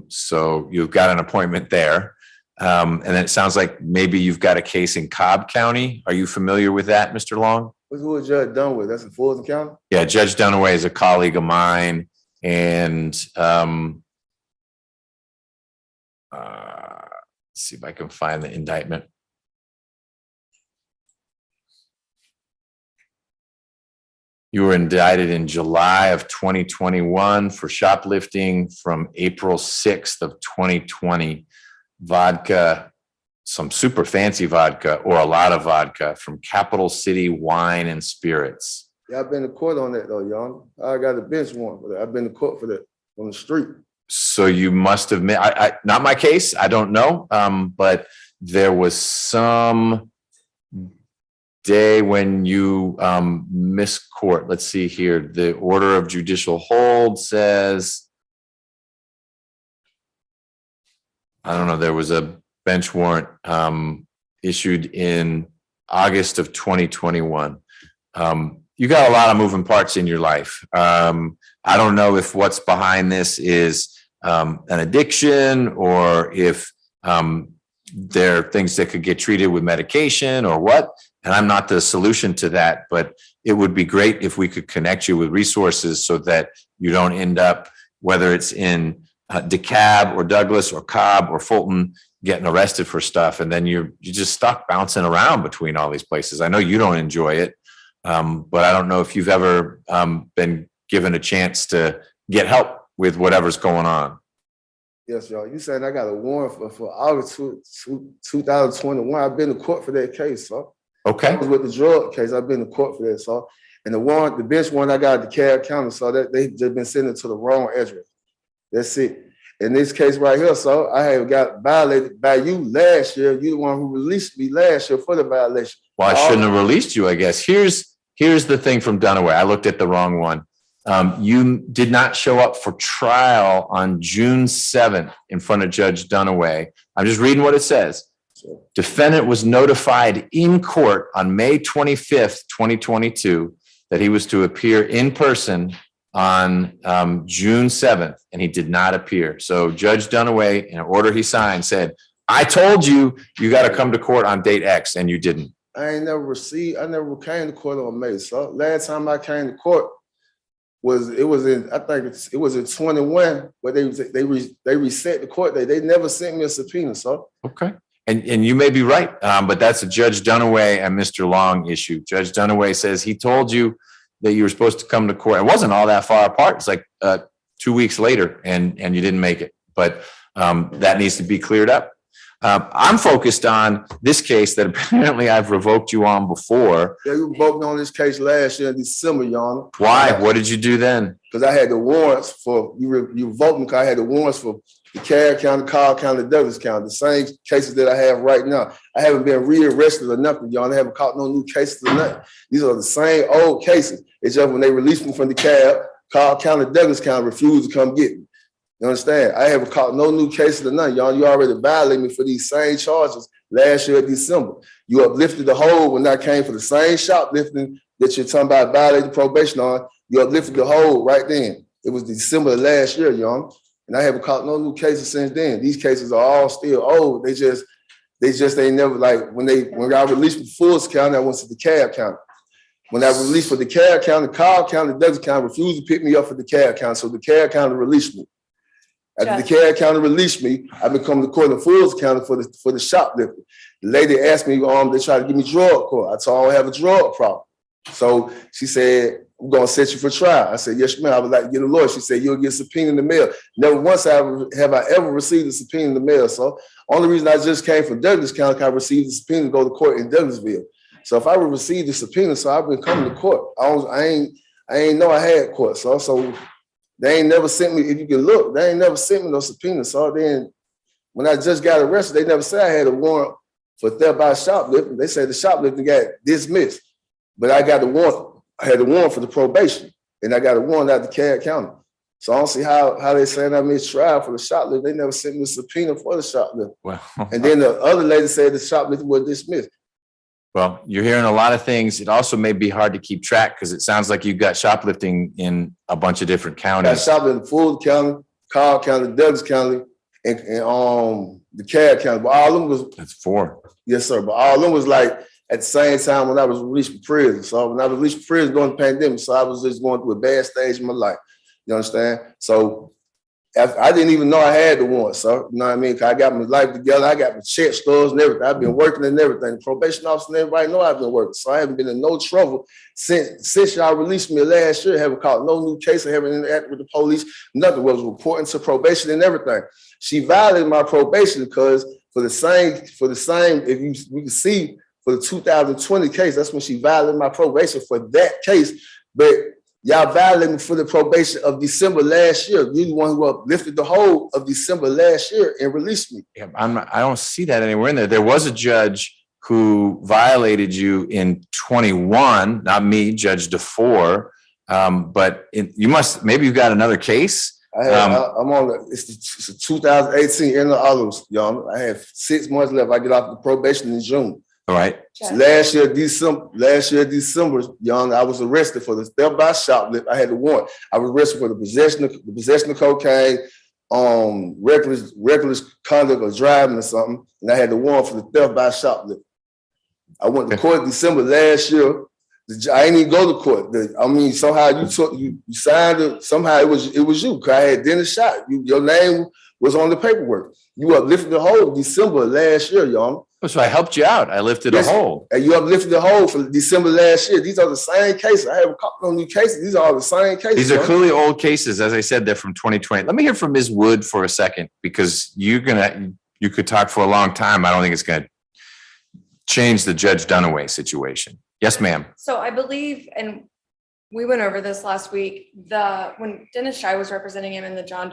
So you've got an appointment there. And then it sounds like maybe you've got a case in Cobb County. Are you familiar with that, Mr. Long? Who was Judge Dunaway? That's in Fulton County? Yeah, Judge Dunaway is a colleague of mine, and let's see if I can find the indictment. You were indicted in July of 2021 for shoplifting from April 6th of 2020. Vodka, some super fancy vodka or a lot of vodka from Capital City Wine and Spirits. Yeah, I've been to court on that though, y'all. I got a bench warrant for that. I've been to court for that on the street. So you must have, not my case, I don't know, but there was some day when you missed court. Let's see here. The order of judicial hold says, I don't know, there was a bench warrant issued in August of 2021. You got a lot of moving parts in your life. I don't know if what's behind this is an addiction or if there are things that could get treated with medication or what. And I'm not the solution to that, but it would be great if we could connect you with resources so that you don't end up, whether it's in DeKalb or Douglas or Cobb or Fulton, getting arrested for stuff, and then you're just stuck bouncing around between all these places. I know you don't enjoy it, but I don't know if you've ever been given a chance to get help with whatever's going on. Yes, y'all. You saying I got a warrant for August 2021. I've been to court for that case, so. Okay. That was with the drug case. I've been to court for that, so. And the warrant, the bench warrant I got at DeKalb County, so that they just been sending it to the wrong address. That's it. In this case right here, so I have got violated by you last year. You the one who released me last year for the violation. Well, I shouldn't have released you, I guess. Here's the thing from Dunaway. I looked at the wrong one. You did not show up for trial on June 7th in front of Judge Dunaway. I'm just reading what it says. Defendant was notified in court on May 25th, 2022, that he was to appear in person on June 7th, and he did not appear. So Judge Dunaway, in an order he signed, said, I told you, you got to come to court on date X, and you didn't. I never came to court on May. So last time I came to court it was in 21, but they reset the court date. They never sent me a subpoena, so. Okay. And you may be right, but that's a Judge Dunaway and Mr. Long issue. Judge Dunaway says he told you that you were supposed to come to court. It wasn't all that far apart. It's like 2 weeks later and you didn't make it. But that needs to be cleared up. I'm focused on this case that apparently I've revoked you on before. Yeah, you revoked me on this case last year in December, Your Honor. Why? What did you do then? Because I had the warrants for, you revoked me because I had the warrants for the Carroll County, Cobb County, Douglas County, the same cases that I have right now. I haven't been rearrested or nothing, Your Honor. I haven't caught no new cases or nothing. These are the same old cases. It's just when they released me from the Cobb County, Douglas County refused to come get me. You understand? I haven't caught no new cases or nothing, y'all. You already violated me for these same charges last year, December. You uplifted the hold when I came for the same shoplifting that you're talking about violating probation on. You uplifted the hold right then. It was December of last year, y'all. And I haven't caught no new cases since then. These cases are all still old. They just ain't never, like when I released from Fulls County, I went to DeKalb County. When I released for DeKalb County, Cobb County, Douglas County refused to pick me up for DeKalb County, so DeKalb County released me. After DeKalb County released me, I've been coming to court in Fulls County for the shoplifting. The lady asked me, they tried to give me drug court. I told her I don't have a drug problem. So she said, "We're gonna set you for trial." I said, "Yes, ma'am. I would like to get a lawyer." She said, "You'll get a subpoena in the mail." Never once have I ever received a subpoena in the mail. So only reason I just came from Douglas County, I received a subpoena to go to court in Douglasville. So if I would receive the subpoena, so I've been coming to court. I ain't know I had court. So they ain't never sent me, if you can look, they ain't never sent me no subpoena. So then when I just got arrested, they never said I had a warrant for theft by shoplifting. They said the shoplifting got dismissed. But I got the warrant. I had the warrant for the probation, and I got a warrant out of DeKalb County. So I don't see how they saying I missed trial for the shoplifting. They never sent me a subpoena for the shoplifting. Well, and then the other lady said the shoplifting was dismissed. Well, you're hearing a lot of things. It also may be hard to keep track because it sounds like you've got shoplifting in a bunch of different I counties. got shoplifting in Fulton County, Cobb County, Douglas County, and DeKalb County. But all of them was That's 4. Yes, sir. But all of them was like at the same time when I was released from prison. So when I was released from prison during the pandemic, so I was just going through a bad stage in my life. You understand? So I didn't even know I had the warrant, sir. You know what I mean? 'Cause I got my life together. I got my check stores and everything. I've been working and everything. The probation officer and everybody know I've been working. So I haven't been in no trouble since y'all released me last year. I haven't caught no new case. I haven't interacted with the police. Nothing. Was reporting to probation and everything. She violated my probation because for the same, if you can see for the 2020 case, that's when she violated my probation for that case. But y'all violated me for the probation of December last year. You're the one who uplifted the whole of December last year and released me. Yeah, I don't see that anywhere in there. There was a judge who violated you in 21, not me, Judge DeFore. But maybe you've got another case. I'm on it's 2018 in the August, y'all. I have 6 months left. I get off the probation in June. All right. So last year, December, young, I was arrested for the theft by shoplift. I had the warrant. I was arrested for the possession of cocaine, reckless conduct of driving or something, and I had the warrant for the theft by shoplift. I went to court December last year. I didn't even go to court. Somehow you signed it. Somehow it was you. Cause I had Dennis shot. Your name was on the paperwork. You uplifted the whole December last year, y'all. So I helped you out. I lifted a hold. And you uplifted the hold for December last year. These are the same cases. I haven't caught no new cases. These are all the same cases. These are clearly old cases. As I said, they're from 2020. Let me hear from Ms. Wood for a second, because you could talk for a long time. I don't think it's going to change the Judge Dunaway situation. Yes, ma'am. So I believe, and we went over this last week, when Dennis Shai was representing him in the Judge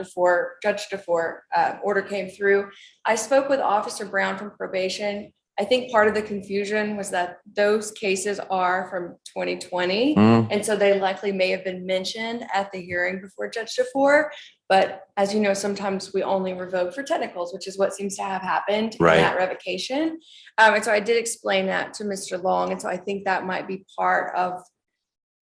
DeFore order came through, I spoke with Officer Brown from probation. I think part of the confusion was that those cases are from 2020. And so they likely may have been mentioned at the hearing before Judge DeFore. But as you know, sometimes we only revoke for technicals, which is what seems to have happened in that revocation. And so I did explain that to Mr. Long. And so I think that might be part of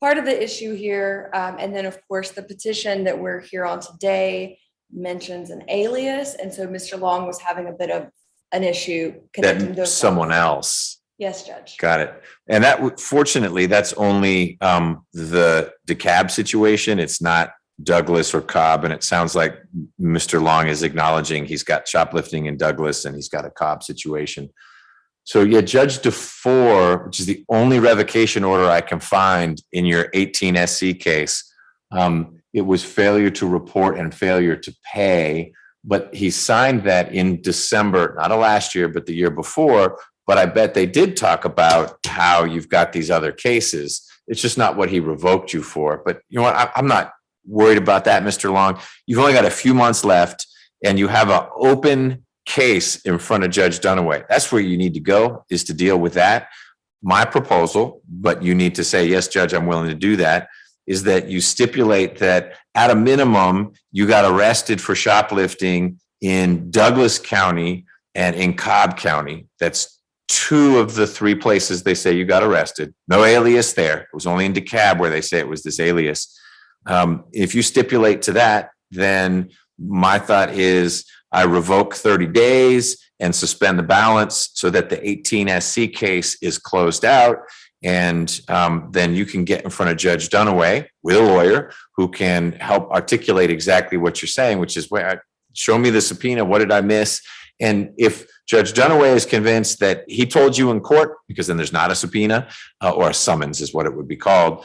the issue here. And then of course, the petition that we're here on today mentions an alias. And so Mr. Long was having a bit of an issue connecting That those someone dots. else. Yes, Judge. Got it. And fortunately, that's only the DeKalb situation. It's not Douglas or Cobb, and it sounds like Mr. Long is acknowledging he's got shoplifting in Douglas and he's got a Cobb situation. So yeah, Judge DeFore, which is the only revocation order I can find in your 18 SC case, it was failure to report and failure to pay, but he signed that in December, not of last year, but the year before. But I bet they did talk about how you've got these other cases. It's just not what he revoked you for. But you know what? I'm not worried about that, Mr. Long. You've only got a few months left and you have an open case in front of Judge Dunaway. That's where you need to go, is to deal with that. My proposal, but you need to say, yes, Judge, I'm willing to do that, is that you stipulate that at a minimum, you got arrested for shoplifting in Douglas County and in Cobb County. That's 2 of the 3 places they say you got arrested. No alias there. It was only in DeKalb where they say it was this alias. If you stipulate to that, then my thought is I revoke 30 days and suspend the balance so that the 18 SC case is closed out. And then you can get in front of Judge Dunaway with a lawyer who can help articulate exactly what you're saying, which is, show me the subpoena. What did I miss? And if Judge Dunaway is convinced that he told you in court, because then there's not a subpoena or a summons is what it would be called,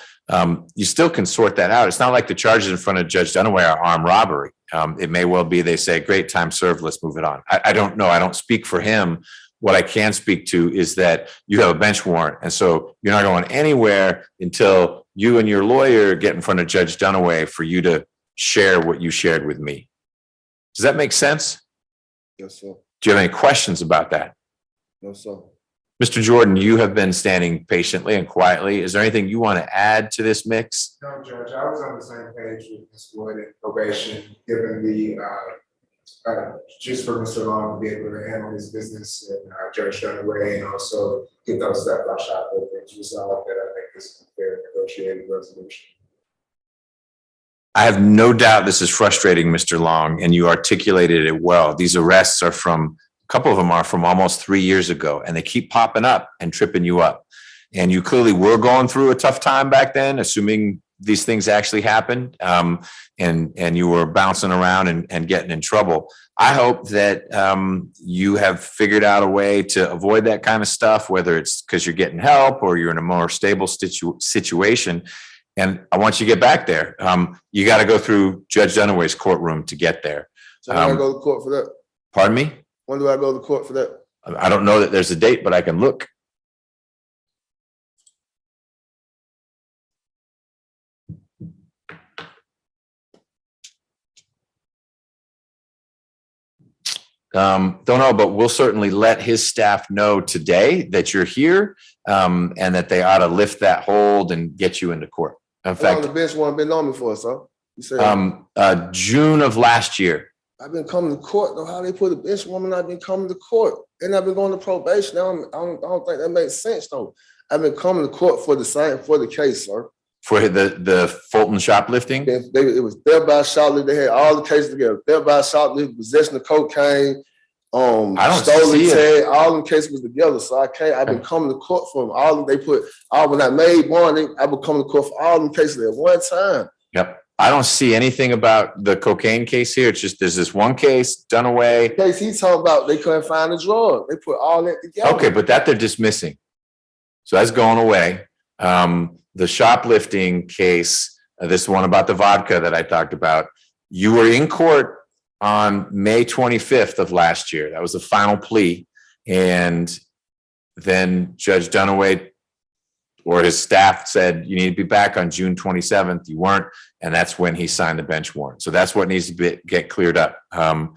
you still can sort that out. It's not like the charges in front of Judge Dunaway are armed robbery. It may well be they say, great, time served, let's move it on. I don't know. I don't speak for him. What I can speak to is that you have a bench warrant. And so you're not going anywhere until you and your lawyer get in front of Judge Dunaway for you to share what you shared with me. Does that make sense? Yes, sir. Do you have any questions about that? No, sir. Mr. Jordan, you have been standing patiently and quietly. Is there anything you want to add to this mix? No, Judge, I was on the same page with Ms. Wood and probation, given the, just for Mr. Long to be able to handle his business and Judge Dunaway and also get those step by shot things resolved, that I think this is a fair negotiated resolution. I have no doubt this is frustrating, Mr. Long, and you articulated it well. These arrests are from, a couple of them are from almost 3 years ago, and they keep popping up and tripping you up. And you clearly were going through a tough time back then, assuming these things actually happened, and you were bouncing around and getting in trouble. I hope that you have figured out a way to avoid that kind of stuff, whether it's because you're getting help or you're in a more stable situation. And I want you to get back there. You got to go through Judge Dunaway's courtroom to get there. So when do I go to court for that? Pardon me? When do I go to court for that? I don't know that there's a date, but I can look. Don't know, but we'll certainly let his staff know today that you're here, and that they ought to lift that hold and get you into court. In fact, the bench warrant been on me for, sir? You said June of last year. I've been coming to court, though. How they put a bench woman, I've been coming to court. And I've been going to probation. I don't think that makes sense, though. I've been coming to court for the case, sir. For the Fulton shoplifting? It was thereby shoplifting. They had all the cases together. Thereby shoplifting, possession of cocaine, I don't stolen see tag, all them cases was together. So I've been coming to court for them. All they put when I made one, I've been coming to court for all them cases at one time. Yep. I don't see anything about the cocaine case here. It's just there's this one case, Dunaway. The case he's talking about, they couldn't find the drug. They put all that together. Okay, but that they're dismissing. So that's going away. The shoplifting case, this one about the vodka that I talked about, you were in court on May 25th of last year. That was the final plea. And then Judge Dunaway or his staff said, you need to be back on June 27th. You weren't. And that's when he signed the bench warrant. So that's what needs to get cleared up. And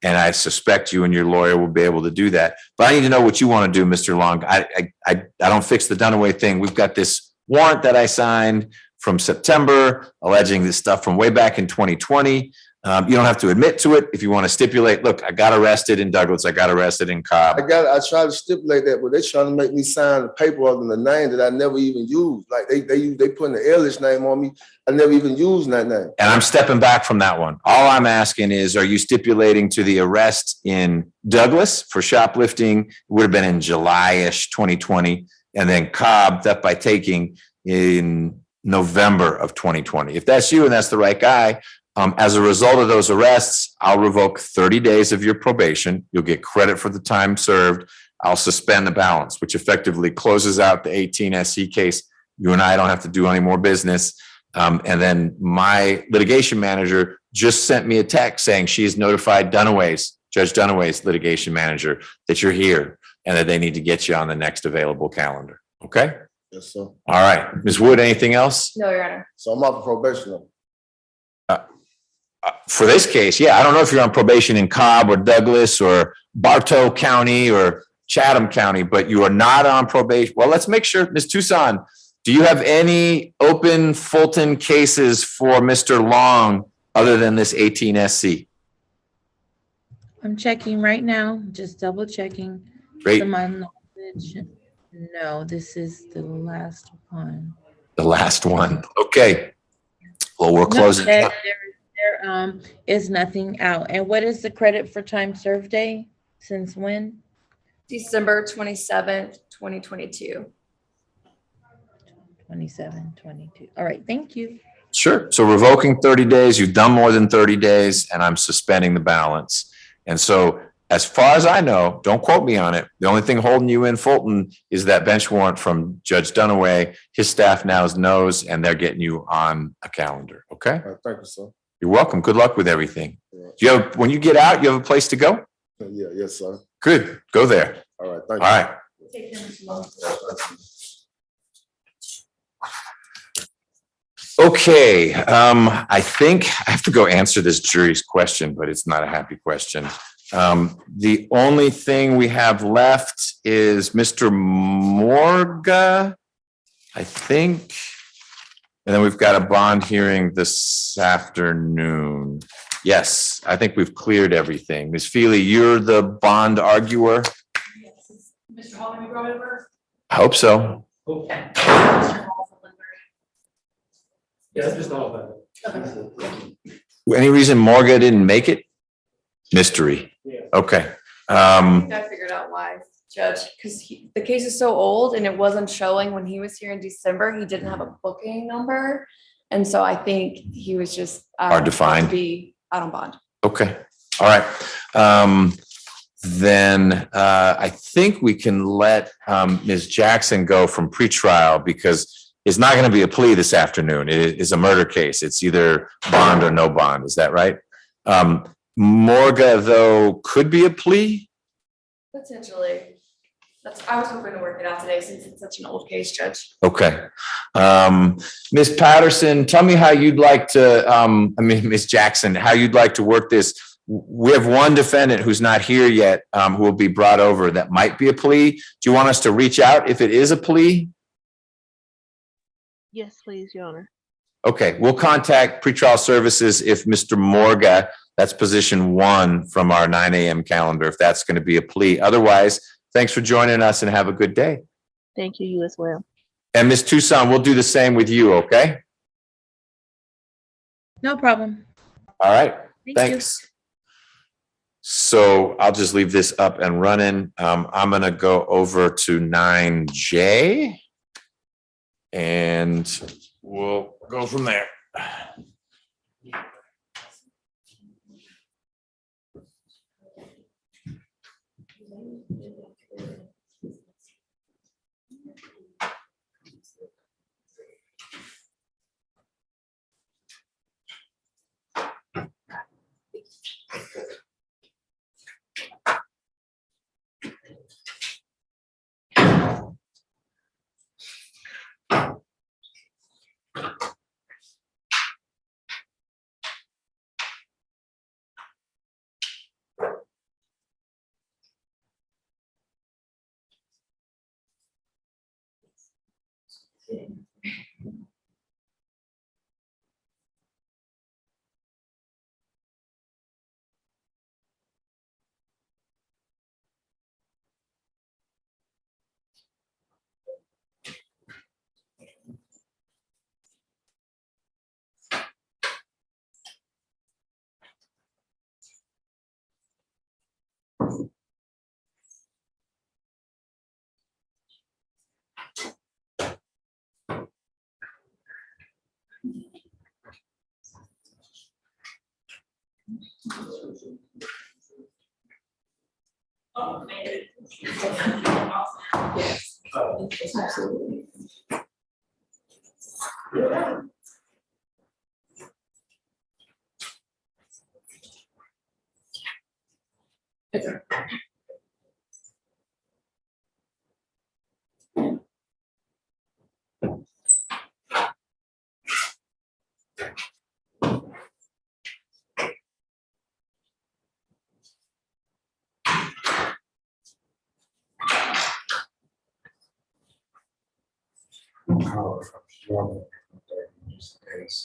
I suspect you and your lawyer will be able to do that. But I need to know what you want to do, Mr. Long. I don't fix the Dunaway thing. We've got this warrant that I signed from September alleging this stuff from way back in 2020. You don't have to admit to it if you want to stipulate, look, I got arrested in Douglas, I got arrested in Cobb. I tried to stipulate that, but they're trying to make me sign a paper other than the name that I never even used. Like they putting the alias name on me. I never even used that name. And I'm stepping back from that one. All I'm asking is, are you stipulating to the arrest in Douglas for shoplifting? It would have been in July-ish 2020. And then Cobb, theft by taking in November of 2020. If that's you and that's the right guy, as a result of those arrests, I'll revoke 30 days of your probation. You'll get credit for the time served. I'll suspend the balance, which effectively closes out the 18 SC case. You and I don't have to do any more business. And then my litigation manager just sent me a text saying she's notified Judge Dunaway's litigation manager, that you're here and that they need to get you on the next available calendar. Okay? Yes, sir. All right. Ms. Wood, anything else? No, Your Honor. So I'm off probation. For this case, yeah, I don't know if you're on probation in Cobb or Douglas or Bartow County or Chatham County, but you are not on probation. Well, let's make sure, Ms. Tucson, do you have any open Fulton cases for Mr. Long other than this 18 SC? I'm checking right now, just double checking. Great. To my knowledge. No, this is the last one. The last one. Okay. Well, we're No, closing. there is nothing out. And what is the credit for time served day? Since when? December 27th, 2022. 27, 22. All right, thank you. Sure. So revoking 30 days, you've done more than 30 days, and I'm suspending the balance. And so as far as I know, don't quote me on it, the only thing holding you in Fulton is that bench warrant from Judge Dunaway. His staff now knows, and they're getting you on a calendar. Okay? All right, thank you, sir. You're welcome. Good luck with everything. Do you have, when you get out, you have a place to go? Yeah, yes, sir. Good. Go there. All right, thank All you. right. Take care, Mr. Long. Okay, I think I have to go answer this jury's question, but it's not a happy question. The only thing we have left is Mr. Morga, I think. And then we've got a bond hearing this afternoon. Yes, I think we've cleared everything. Ms. Feely, you're the bond arguer? Mr. Hall, can we go over? I hope so. Okay. Mr. Hall from Woodbury. Yeah, that's just all of that. Okay. Any reason Morga didn't make it? Mystery. Yeah. Okay. I figured out why, Judge, because the case is so old and it wasn't showing when he was here in December. He didn't have a booking number. And so I think he was just Hard to find. to be out on bond. Okay, all right. Then I think we can let Ms. Jackson go from pretrial because it's not going to be a plea this afternoon. It is a murder case. It's either bond or no bond. Is that right? Morga, though, could be a plea? Potentially. I was hoping to work it out today since it's such an old case, Judge. Okay. Ms. Patterson, tell me how you'd like to, Ms. Jackson, how you'd like to work this. We have one defendant who's not here yet, who will be brought over that might be a plea. Do you want us to reach out if it is a plea? Yes, please, Your Honor. Okay, we'll contact pretrial services if Mr. Morga, that's position 1 from our 9 a.m. calendar, if that's going to be a plea. Otherwise, thanks for joining us and have a good day. Thank you, you as well. And Ms. Tucson, we'll do the same with you, okay? No problem. All right, Thank thanks. So I'll just leave this up and running. I'm going to go over to 9J and we'll go from there. Yes. Absolutely. Okay.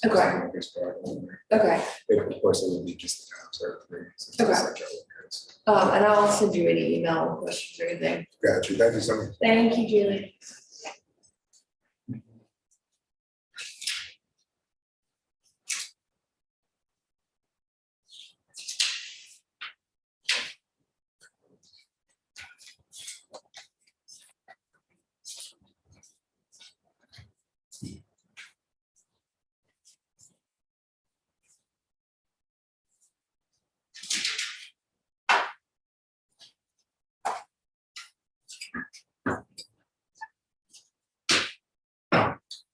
Okay. Okay. Of course, it would be just the concert. Okay. And I'll send you any email questions or anything. Got you. Thank you so much. Thank you, Julie.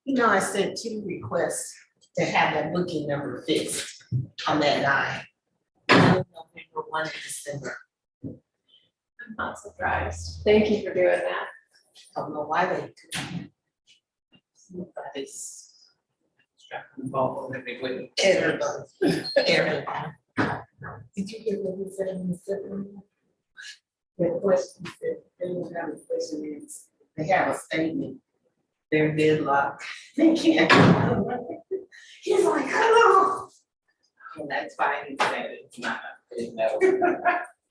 You know, I sent 2 requests to have that booking number fixed on that line. November 1 in December. I'm not surprised. Thank you for doing that. I don't know why they couldn't. Somebody's strapping the ball everywhere. Everybody. Everybody. Did you hear what he said in the sitting? The question said, they don't have a question is, they have a statement. They're deadlocked. They can't. He's like, hello. And that's fine. He said it's not. It's no.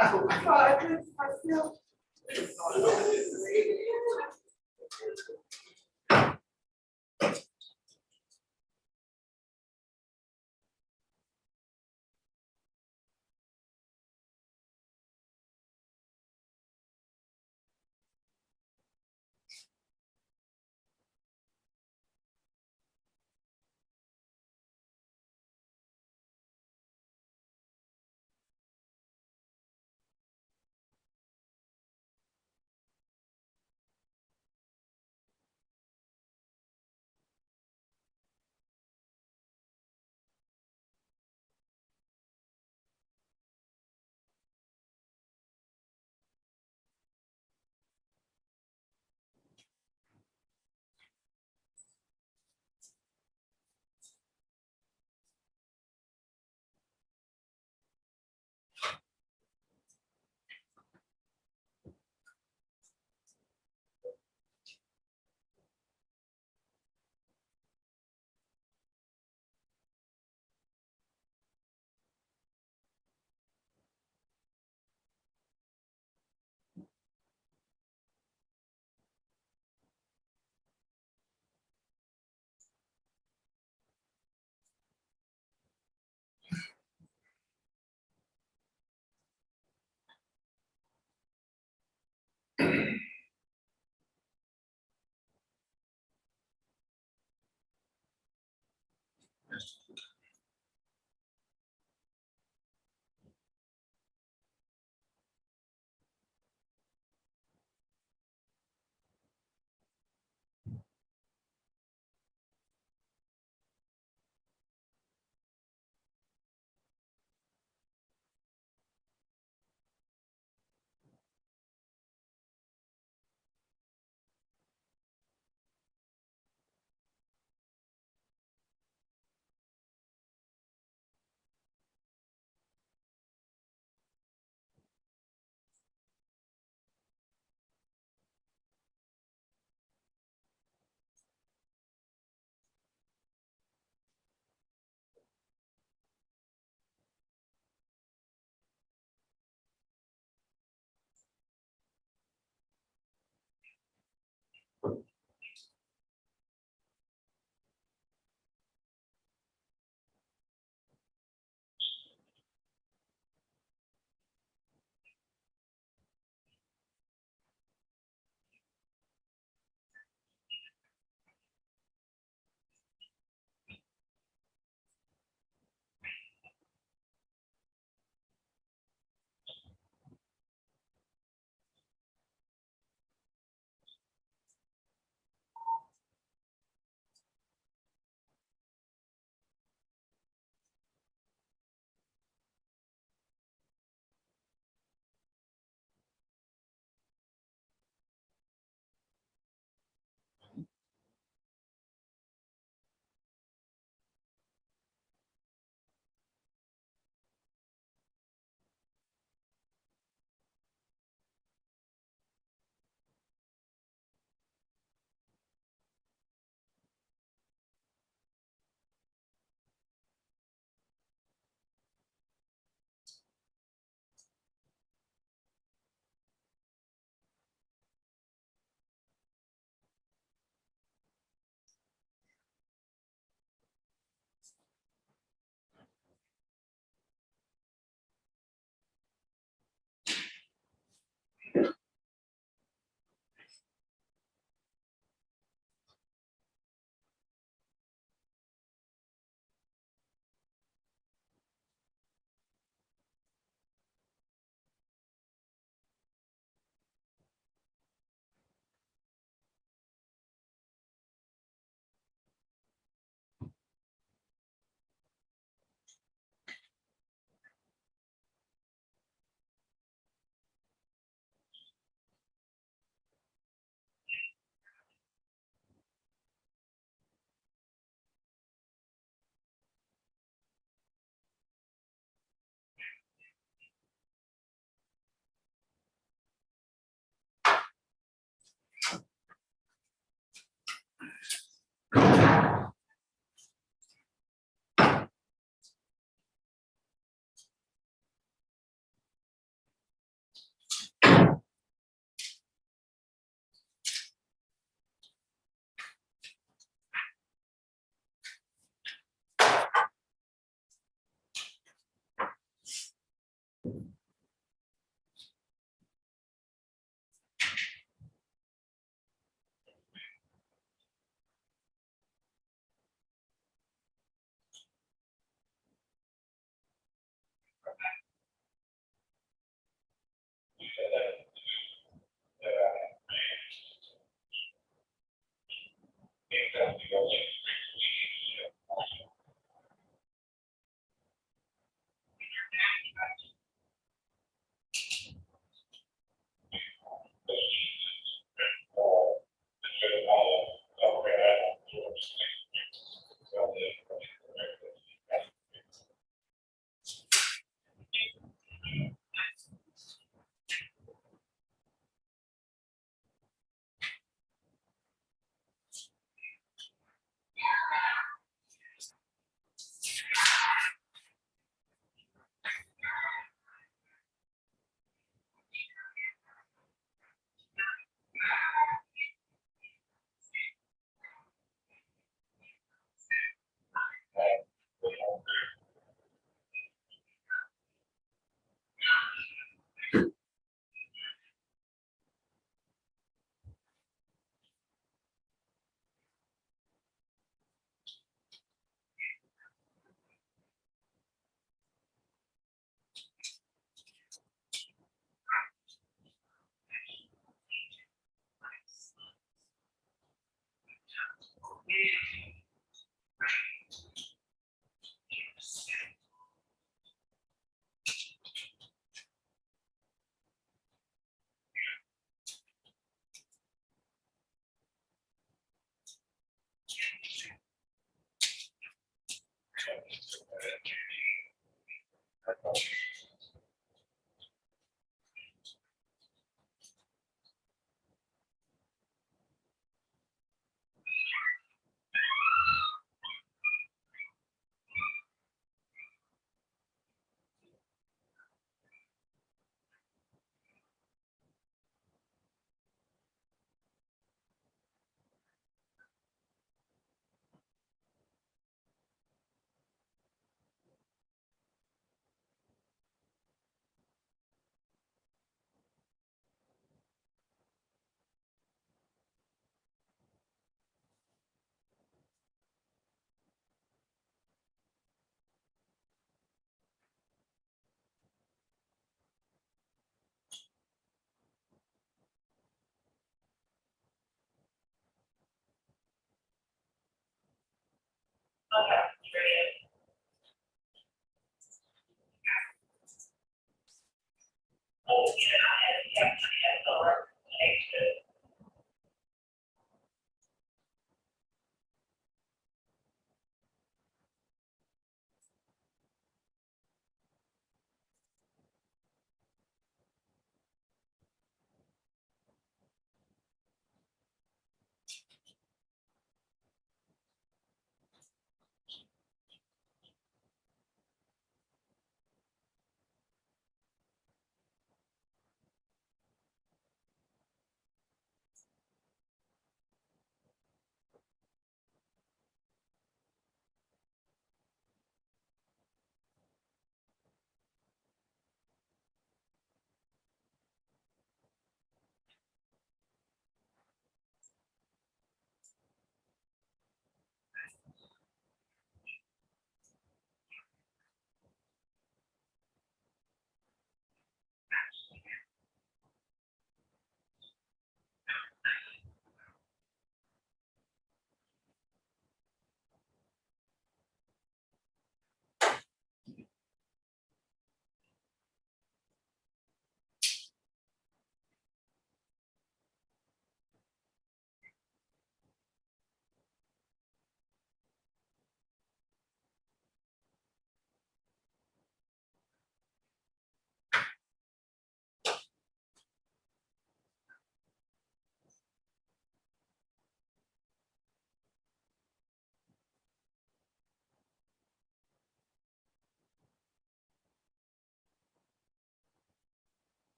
Oh my God, I couldn't myself.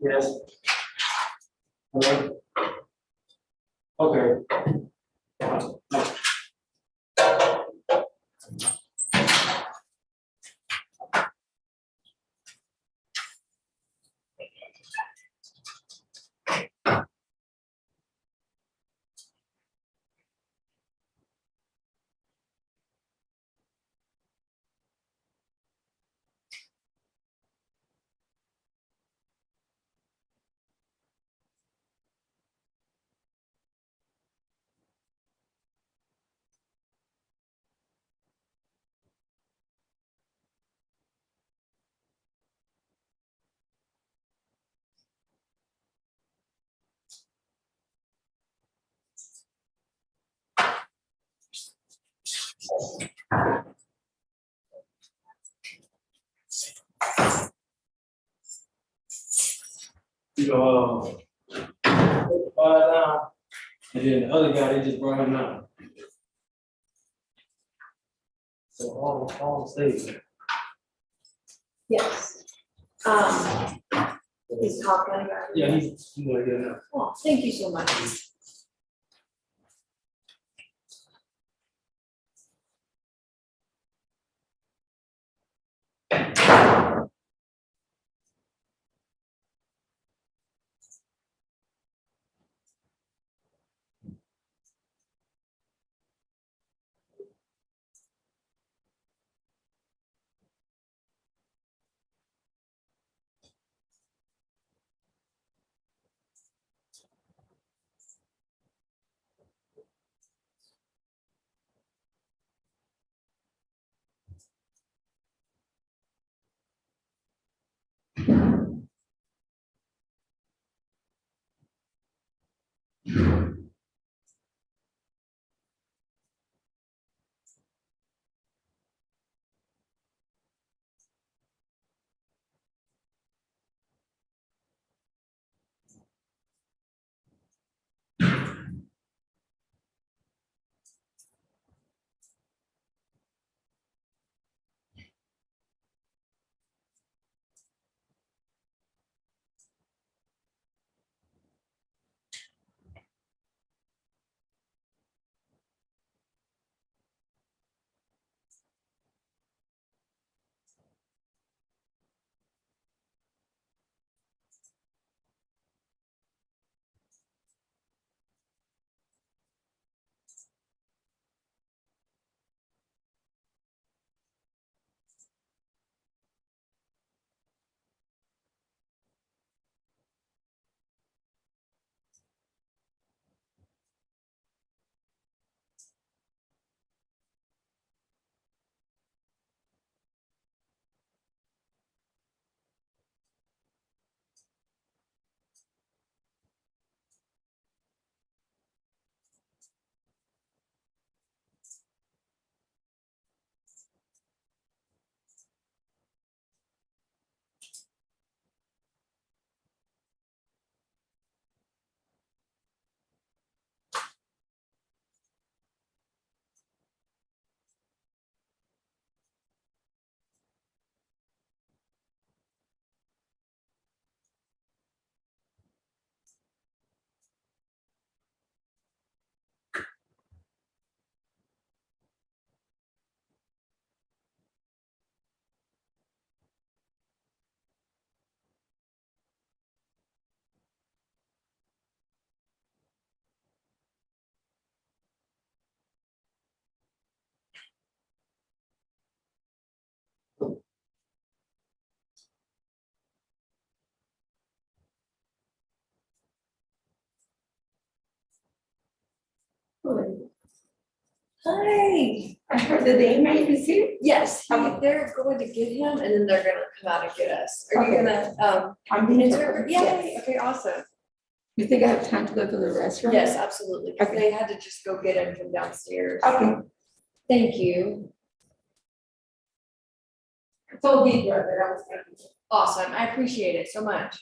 Yes. Hello? Okay. You know, down, and then the other guy, they just brought him out. So all stays. Yes. He's talking about. Yeah, he's gonna get it out. Oh, thank you so much. Hi. I heard that they may be here. Yes, Okay. they're going to get him and then they're gonna come out and get us. Are you Okay. gonna, I'm the interpret? Yay, Yes. okay, awesome. You think I have time to go to the restroom? Yes, absolutely, because Okay. they had to just go get him from downstairs. Okay. Thank you. So be brother, I was thinking. Awesome, I appreciate it so much.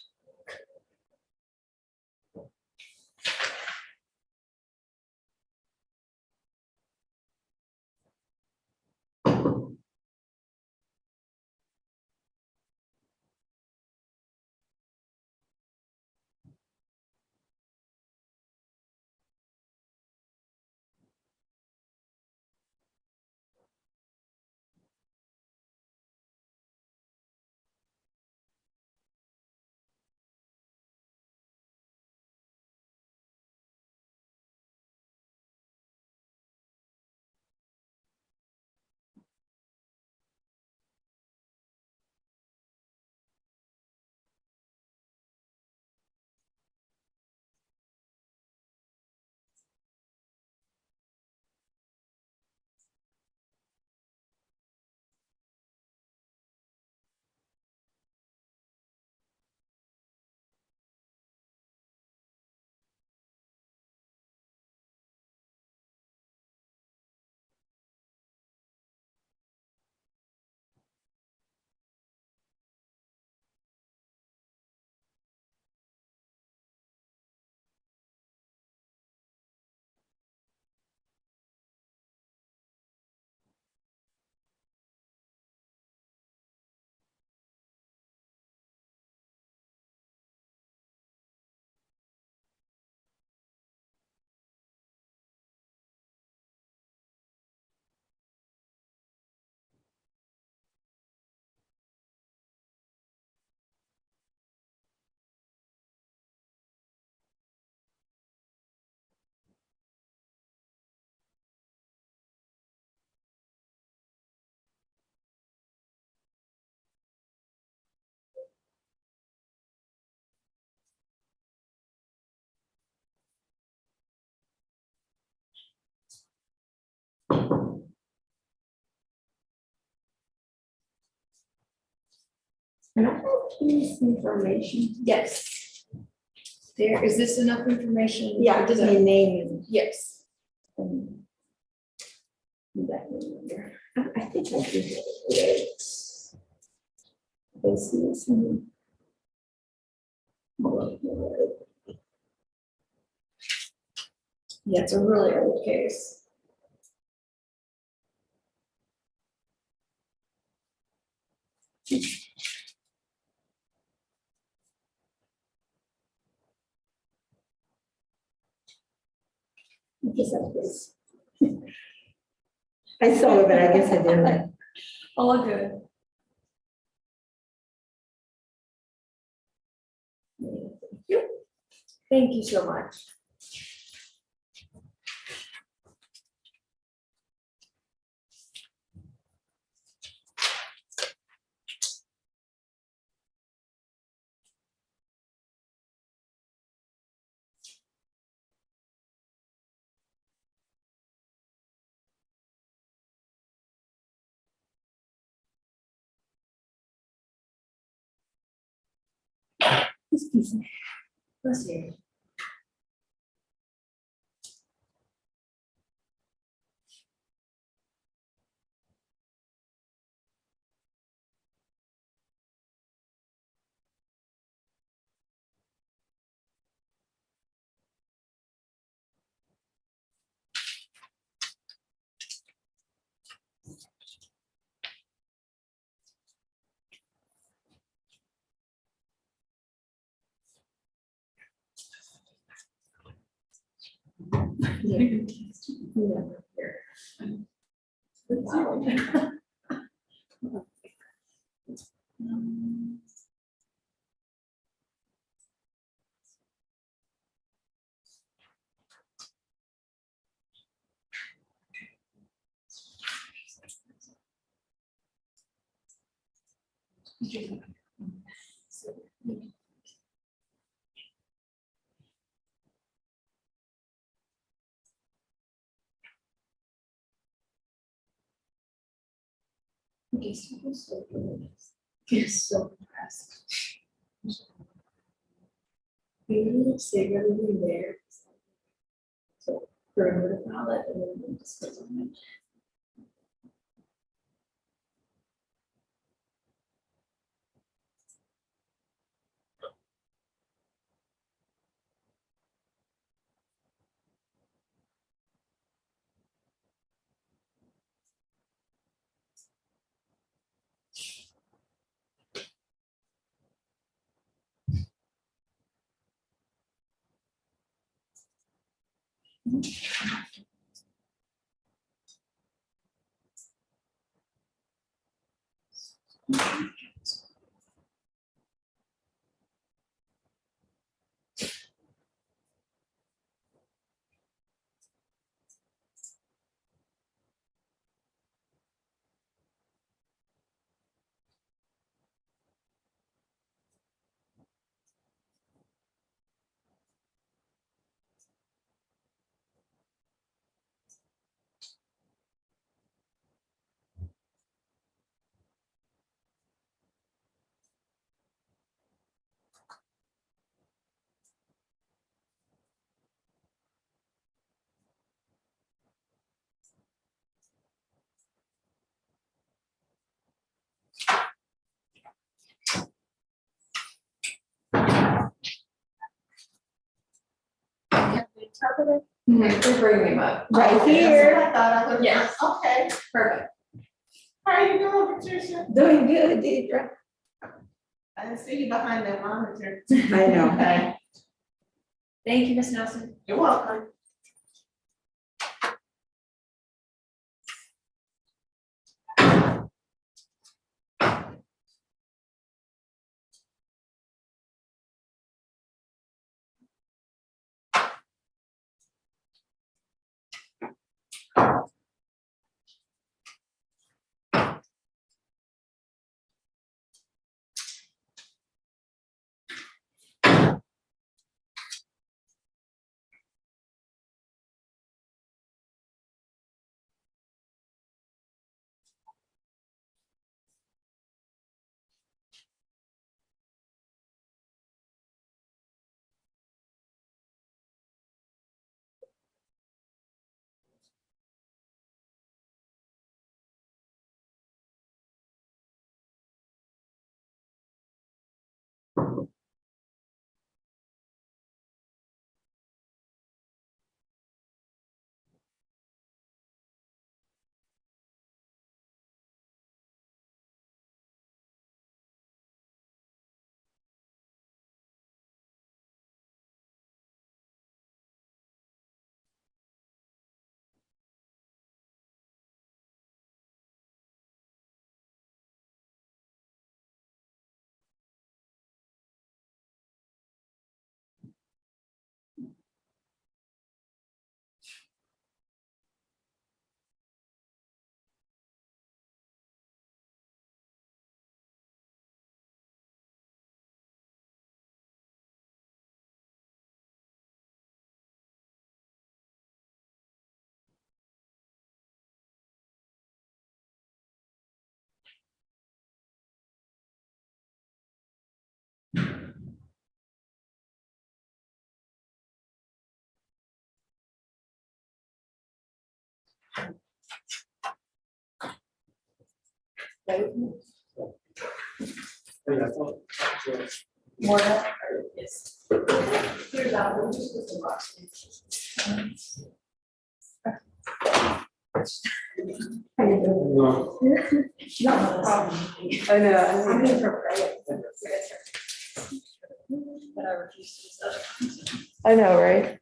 Can I have this information? Yes. There, is this enough information? Yeah, just my name Yes. and. That number. I think I did it. Business and. Yeah, it's a really old case. I guess I was. I saw it, but I guess I didn't. All good. Thank you so much. Excuse me. Let's see. It's so fast. Maybe say everything there. So, perimeter palette and then we'll just put on it. Interpreter? They're bringing him up. Right Okay, here. that's what I thought I was. Yes. Okay, perfect. How are you doing, Patricia? Doing good, Deidre. I didn't see you behind that monitor. I know. Okay. Thank you, Ms. Nelson. You're welcome. More. Yes. Here's that one, just put the box. How you doing? No, no problem. I know. I'm in for but I refuse to. I know, right?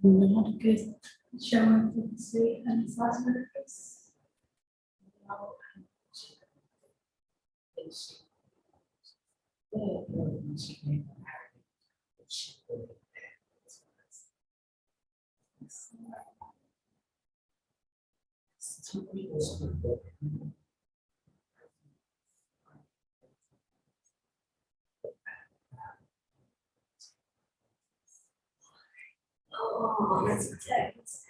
Not a good showing for the state and this last murder case. Oh, that's intense.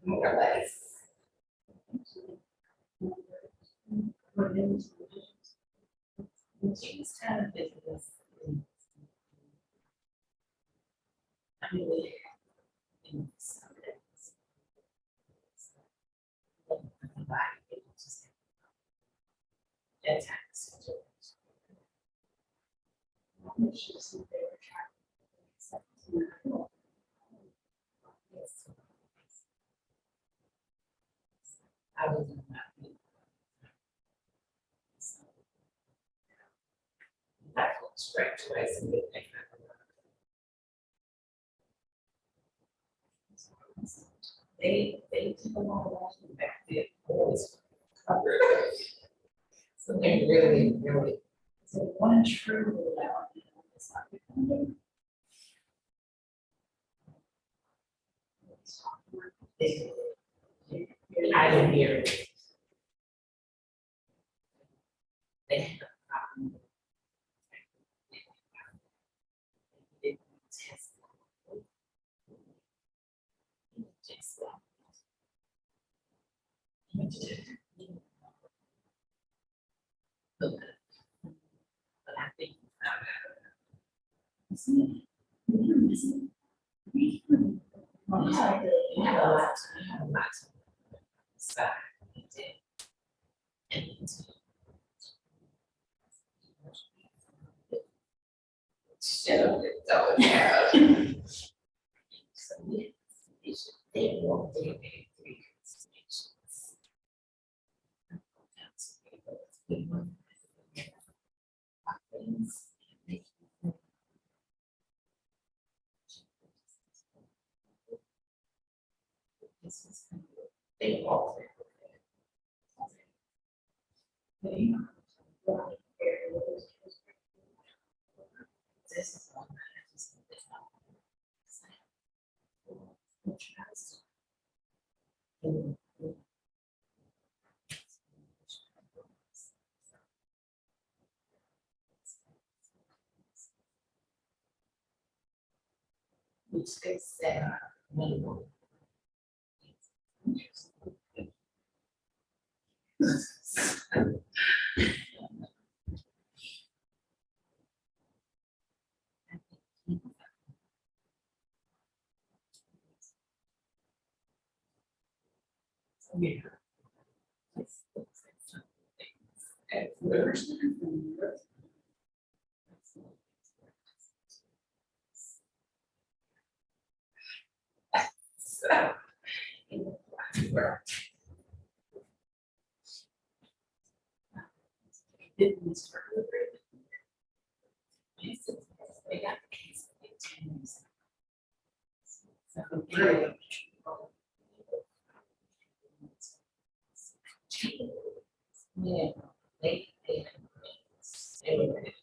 More or less. She's kind of business. I mean, in some days. That's how it's I was not. That goes straight to us and they took a lot of back then, always covered. So they really, so one true without, it's not becoming. I didn't hear it. They had a problem. They didn't test. Just but I think we had a lot. Side. And so yeah. So they won't do three constellations. They all. This is one that I just which they said minimum. Yeah. So, didn't start with it. They got the case in 10 years. So, yeah, they Anyway.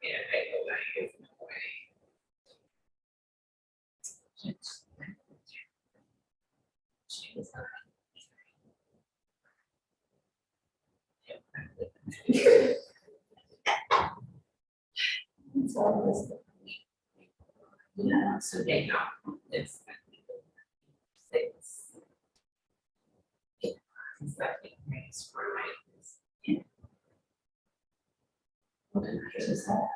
Yeah, I know that is no way. Yeah, so they know it's. Six. It's like it makes for like. What is that?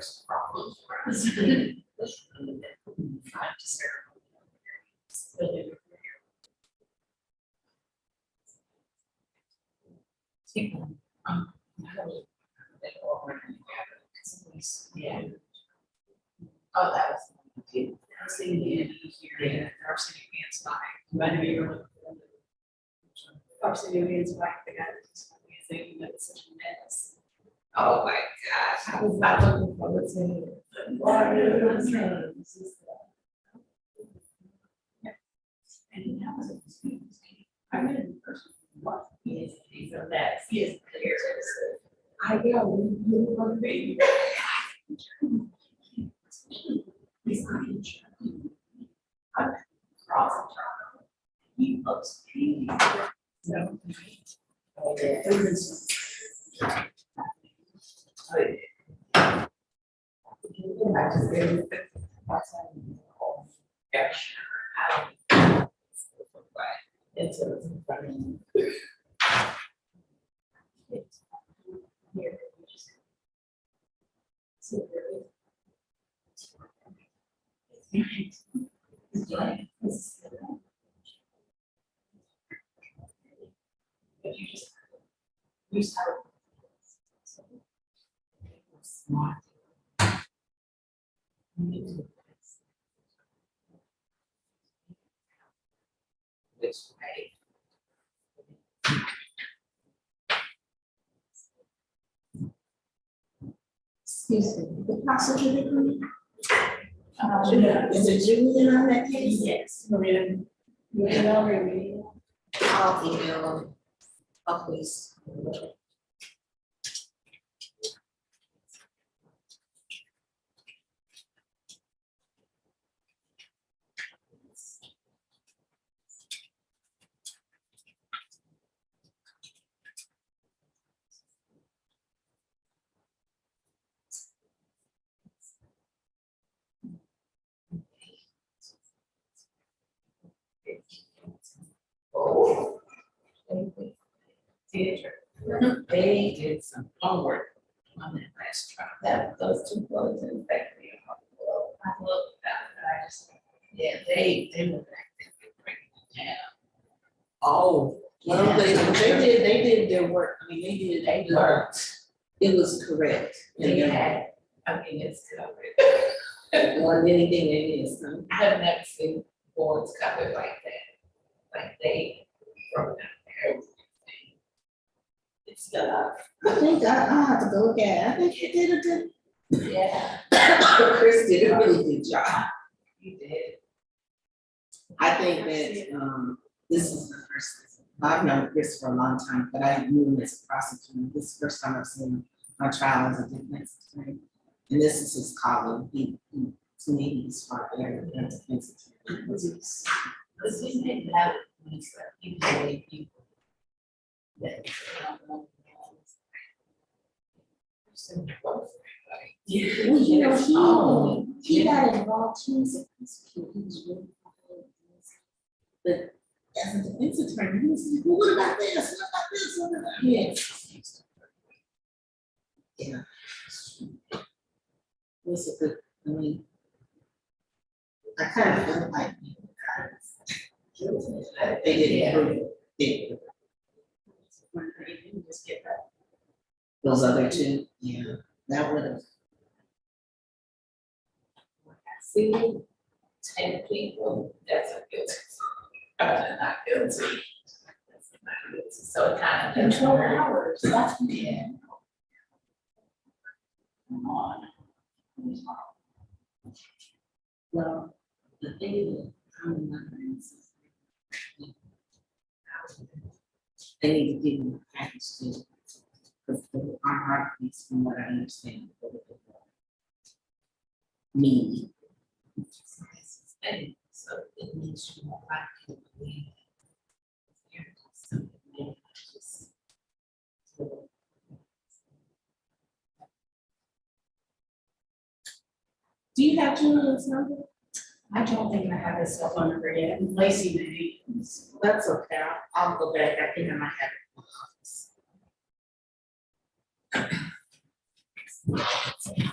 there's a problem. Yeah. Oh, that was. I was thinking here, our city fans by. Our city fans by the guy that's saying that it's such a mess. Oh my gosh, I was not looking forward to it. And that was I read in person. What is these are that he is clear. I know you want to be. He's not in trouble. I'm cross trouble. He looks pretty. So. Okay. I just gave you start smart. Which way? Excuse me, the prosecutor. Is it Julian on that case? Yes. Maria. I'll email them. Oh, please. Oh. They did some homework on that last trial. That those two bullets in fact, I looked at it, I just, yeah, they were back there breaking it down. Oh, well, they did their work. I mean, they worked. It was correct. They had, I mean, it's covered. More than anything it is. I have never seen boards covered like that. Like they broke down there. It's I think I have to go look at it. I think you did a good. Yeah. Chris did a really good job. You did. I think that this is the first. I've known Chris for a long time, but I knew him as a prosecutor. This is the first time I've seen my trial as a defense attorney. And this is his calling. He to me, he's far better than a defense attorney. Because he didn't have people that yeah, well, you know, he got involved too. He was really, but as a defense attorney, he was like, well, what about this? What about this? What about this? Yeah. It was a good, I mean, I kind of felt like they didn't prove it. They didn't just get that. Those other two, yeah, that would have. See, 10 people, that's a guilty. Not guilty. That's not guilty. So it kind of. 12 hours, that's yeah. Come on. Well, the thing is, I'm not going to. They need to give me a package too. Because our heartbeats, from what I understand, me. So it needs to be more likely to believe. Do you have Julian's number? I don't think I have his cell phone number yet. Lacey maybe. That's okay. I'll go back. I think I might have it in my office.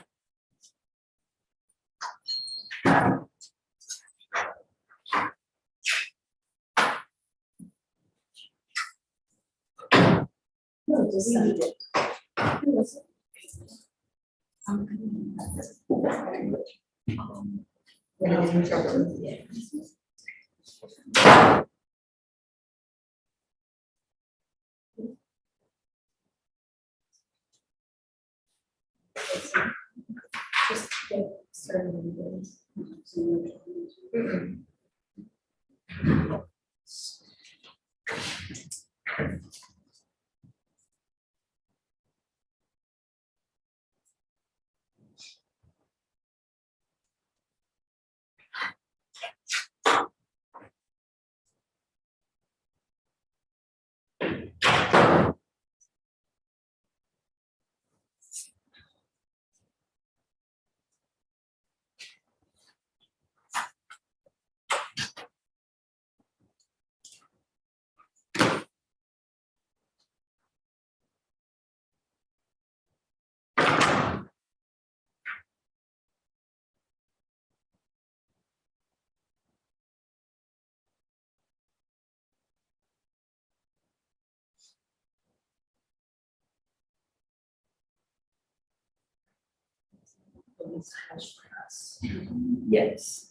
Yes.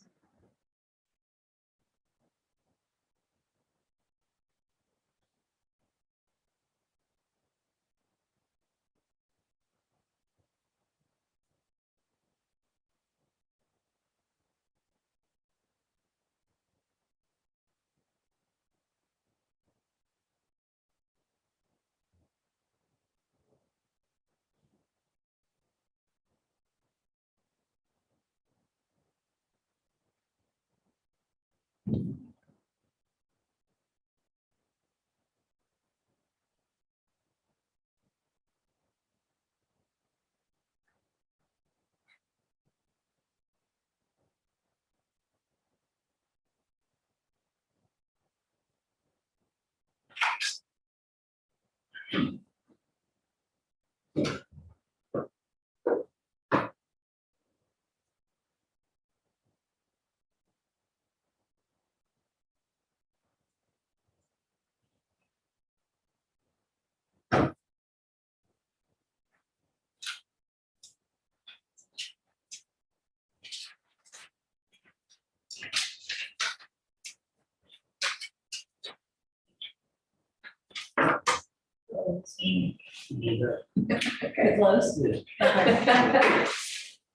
Okay, close.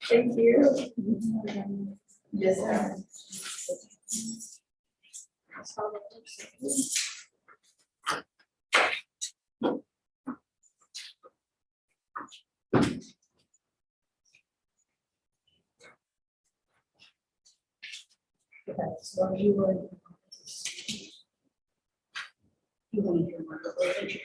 Thank you. Yes, sir. Okay, so you were. You want to hear more about the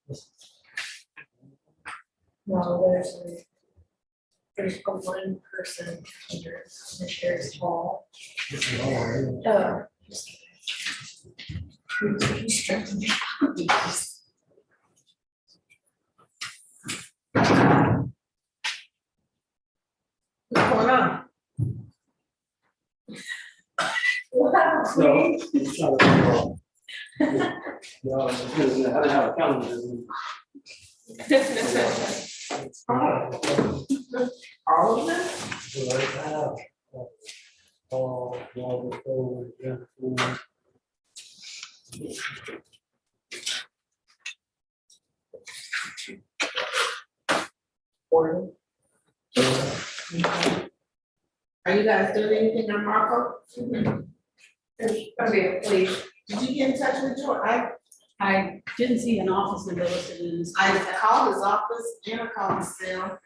No, there's a one person under the sheriff's hall. He's stressing me out. What's going on? Wow, No, it's not a- No, it's because I didn't have a calendar. All of them? Oh, Are you guys doing anything on Marco? Please. Did you get in touch with George? I didn't see an office number listed in this. I called his office and I called his cell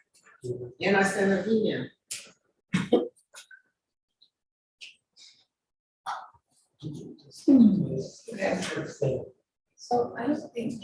and I sent an email. So I don't think.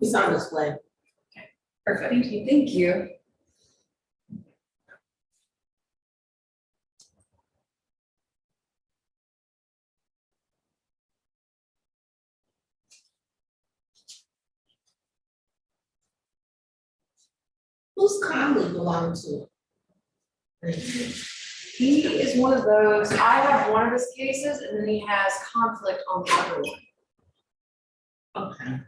It's on display. Perfect. Thank you. Who's Conley belong to? He is one of those, I have one of his cases and then he has conflict on the other one. Okay.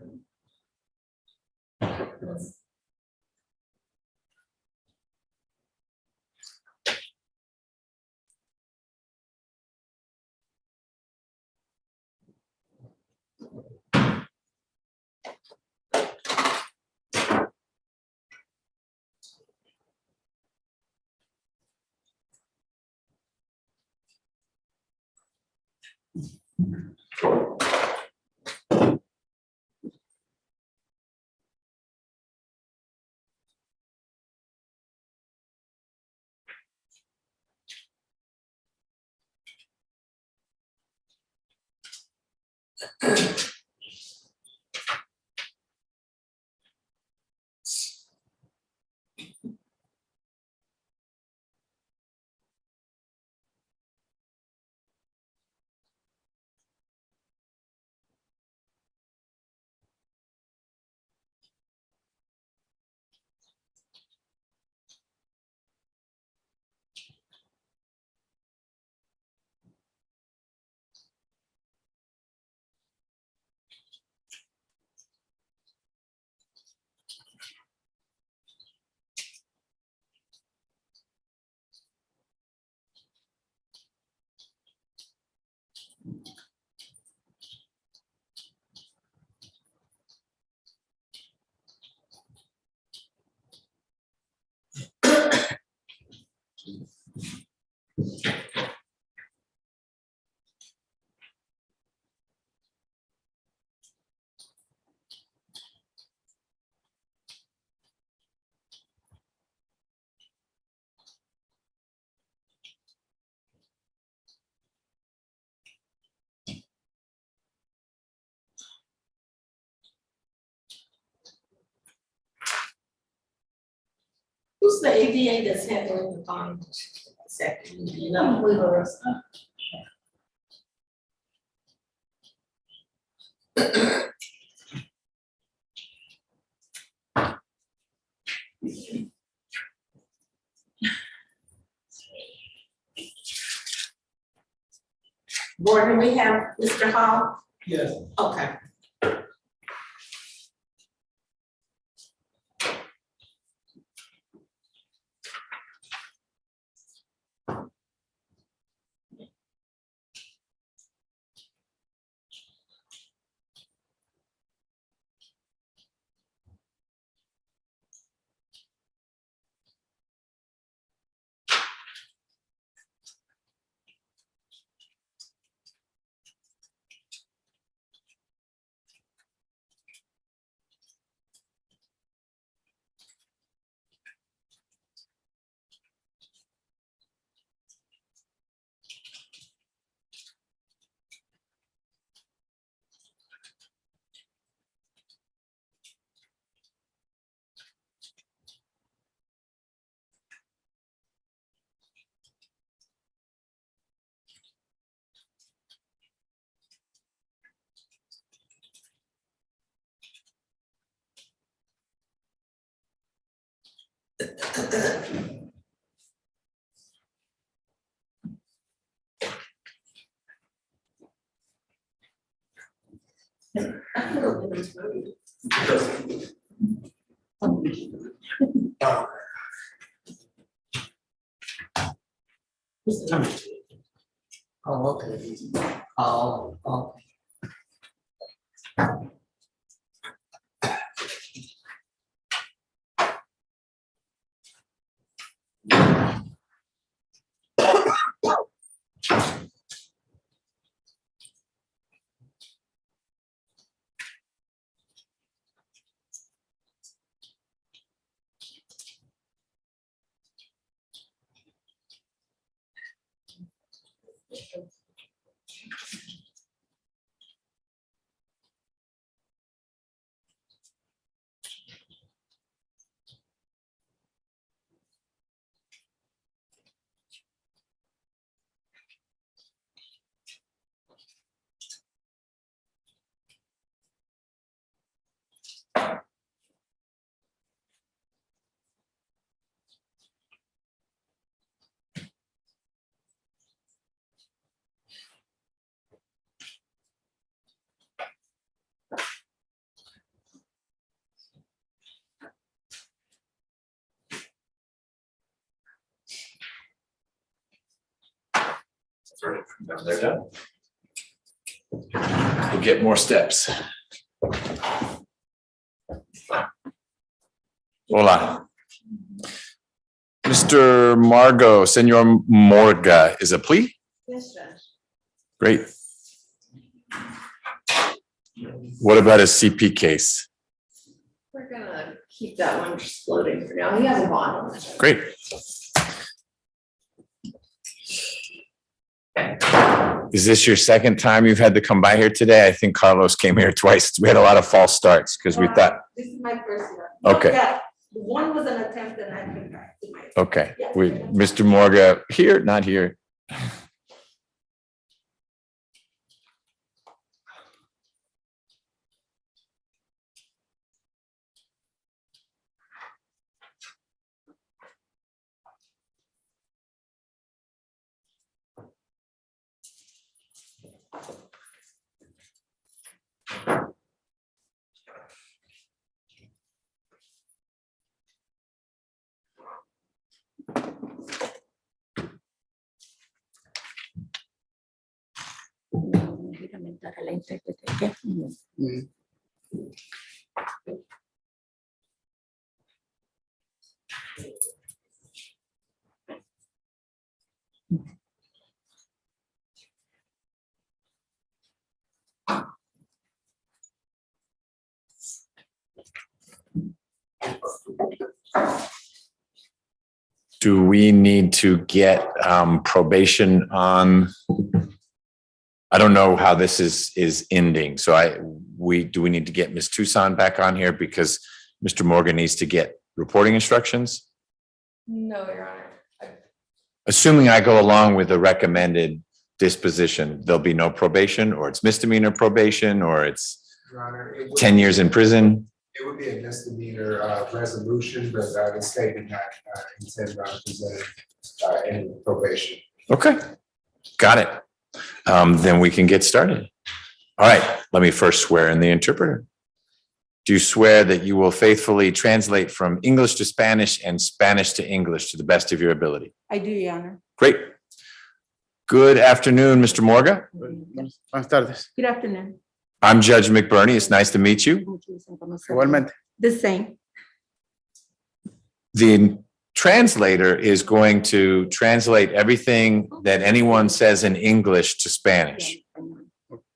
Who's the ADA that's handling the bond section? You know, Board, do we have Mr. Hall? Yes. Okay. Oh, okay. Oh, okay. Down there, done. We'll get more steps. Hola. Mr. Margot, Senor Morga, is a plea? Yes, Judge. Great. What about a CP case? We're gonna keep that one just floating for now. He has a bond on it. Great. Is this your second time you've had to come by here today? I think Carlos came here twice. We had a lot of false starts because we thought, This is my first one. Okay. Yeah, one was an attempt and I came back to my. okay, we, Mr. Morga, here, not here. Do we need to get probation on? I don't know how this is ending. So do we need to get Ms. Tucson back on here because Mr. Morgan needs to get reporting instructions? No, Your Honor. Assuming I go along with the recommended disposition, there'll be no probation, or it's misdemeanor probation, or it's Your Honor, it would. 10 years in prison? It would be a misdemeanor resolution, but the state did not intend on presenting any probation. Okay, got it. Then we can get started. All right, let me first swear in the interpreter. Do you swear that you will faithfully translate from English to Spanish and Spanish to English to the best of your ability? I do, Your Honor. Great. Good afternoon, Mr. Morga. Buenas tardes. Good afternoon. I'm Judge McBurney. It's nice to meet you. Igualmente. The same. The translator is going to translate everything that anyone says in English to Spanish.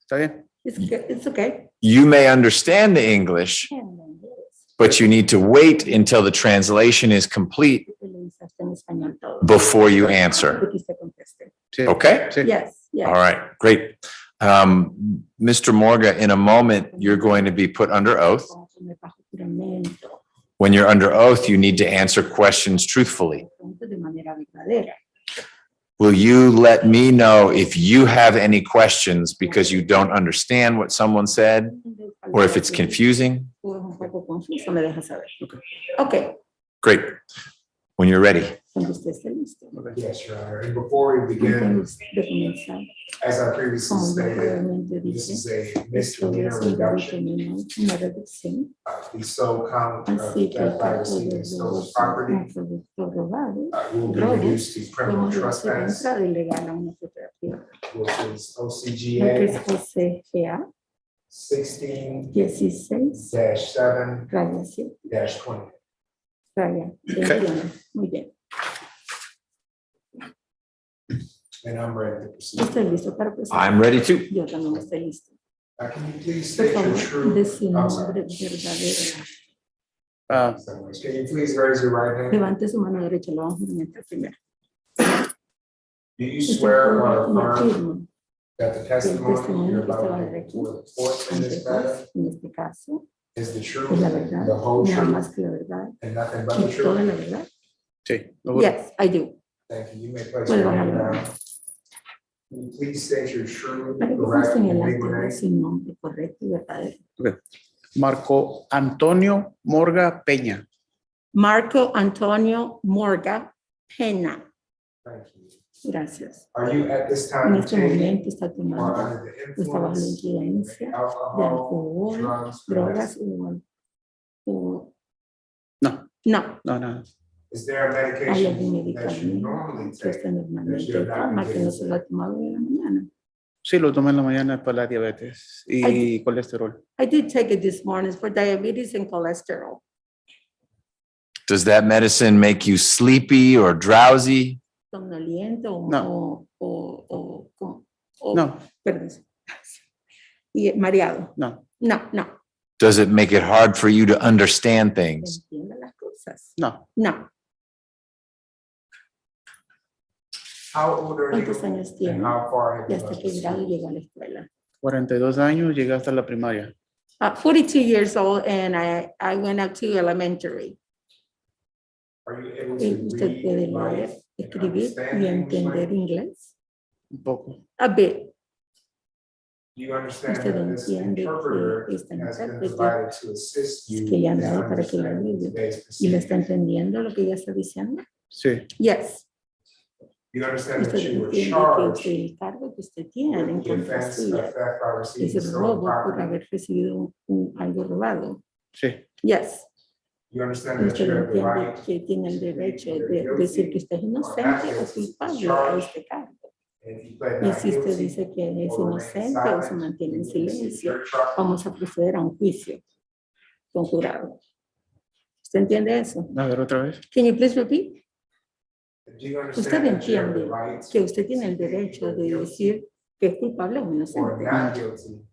¿Está bien? It's okay. You may understand the English, but you need to wait until the translation is complete before you answer. Okay? Yes, yes. All right, great. Mr. Morga, in a moment, you're going to be put under oath. When you're under oath, you need to answer questions truthfully. Will you let me know if you have any questions because you don't understand what someone said, or if it's confusing? Okay. Great. When you're ready. Yes, Your Honor. And before we begin, as I previously stated, this is a misdemeanor reduction. The sole count of theft by receiving stolen property will be reduced to criminal trespass, which is OCGA 16-7-20. Muy bien. And I'm ready to proceed. Estoy listo para proceder. I'm ready too. Yo también estoy listo. Can you please Por state your favor, true? de su I'm sorry. nombre verdadero. Can you please raise your right hand? Levante su mano derecha, lo vamos a aumentar primero. Do you swear or Me affirm afirmo that the que el testimony you're testimonio que se va a about dar to aquí, report in this matter en este caso, is the truth, es la verdad, the whole nada truth, más que la verdad, and nothing but y the toda truth? la verdad? Sí. Yes, I do. Thank you. You may place Puedo your hand bajarlo. down. Can you please state your true, Para que correct, conste en and el legal acta de name? su nombre correcto y verdadero. Marco Antonio Morga Peña. Marco Antonio Morga Pena. Thank you. Gracias. Are you at this En time este taking momento está or tomando under the o está bajo la influence influencia of de alcohol, alcohol, drugs, or drogas medicine? o No, no. no, no. Is there a Hay algún medication that you normally medicamento que take? usted normalmente toma que no se lo ha tomado en la mañana. Sí, lo tomé en la mañana para la diabetes y colesterol. I did take it this morning for diabetes and cholesterol. Does that medicine make you sleepy or drowsy? Somnoliento No. o No. perdón. Y mareado. No. No, no. Does it make it hard for you to understand things? Entiende las cosas. No. No. How old are ¿Cuántos you años and tiene? how far have ¿Y you hasta gone qué to grado school? llegó a la escuela? 42 años, llegué hasta la primaria. 42 years old and I went up to elementary. Are you able to ¿Usted puede read, leer, write, and escribir understand y English entender language? inglés? Un poco. A bit. Do you understand Usted that this entiende interpreter que esta has been intérprete provided to assist you que le han in dado para que le understanding ayude today's y le está proceedings? entendiendo lo que ella está diciendo? Sí. Yes. You understand that Usted you were entiende que charged usted, el cargo que usted tiene en with the contra offense suya of theft by receiving es el stolen robo por property? haber recibido algo robado. Sí. Yes. You understand that Usted you have the entiende right que tiene el derecho to de plead decir que guilty usted es or not inocente o guilty to culpable this a charge. este cargo. And if you plead Y not si usted guilty dice que es or remain inocente o se silent, mantiene en you will receive silencio, your trial. vamos a proceder a un juicio con jurado. ¿Usted entiende eso? A ver, otra vez. Can you please repeat? Do you Usted understand that you have the entiende right que usted tiene el to plead derecho de guilty decir que es culpable o or inocente not guilty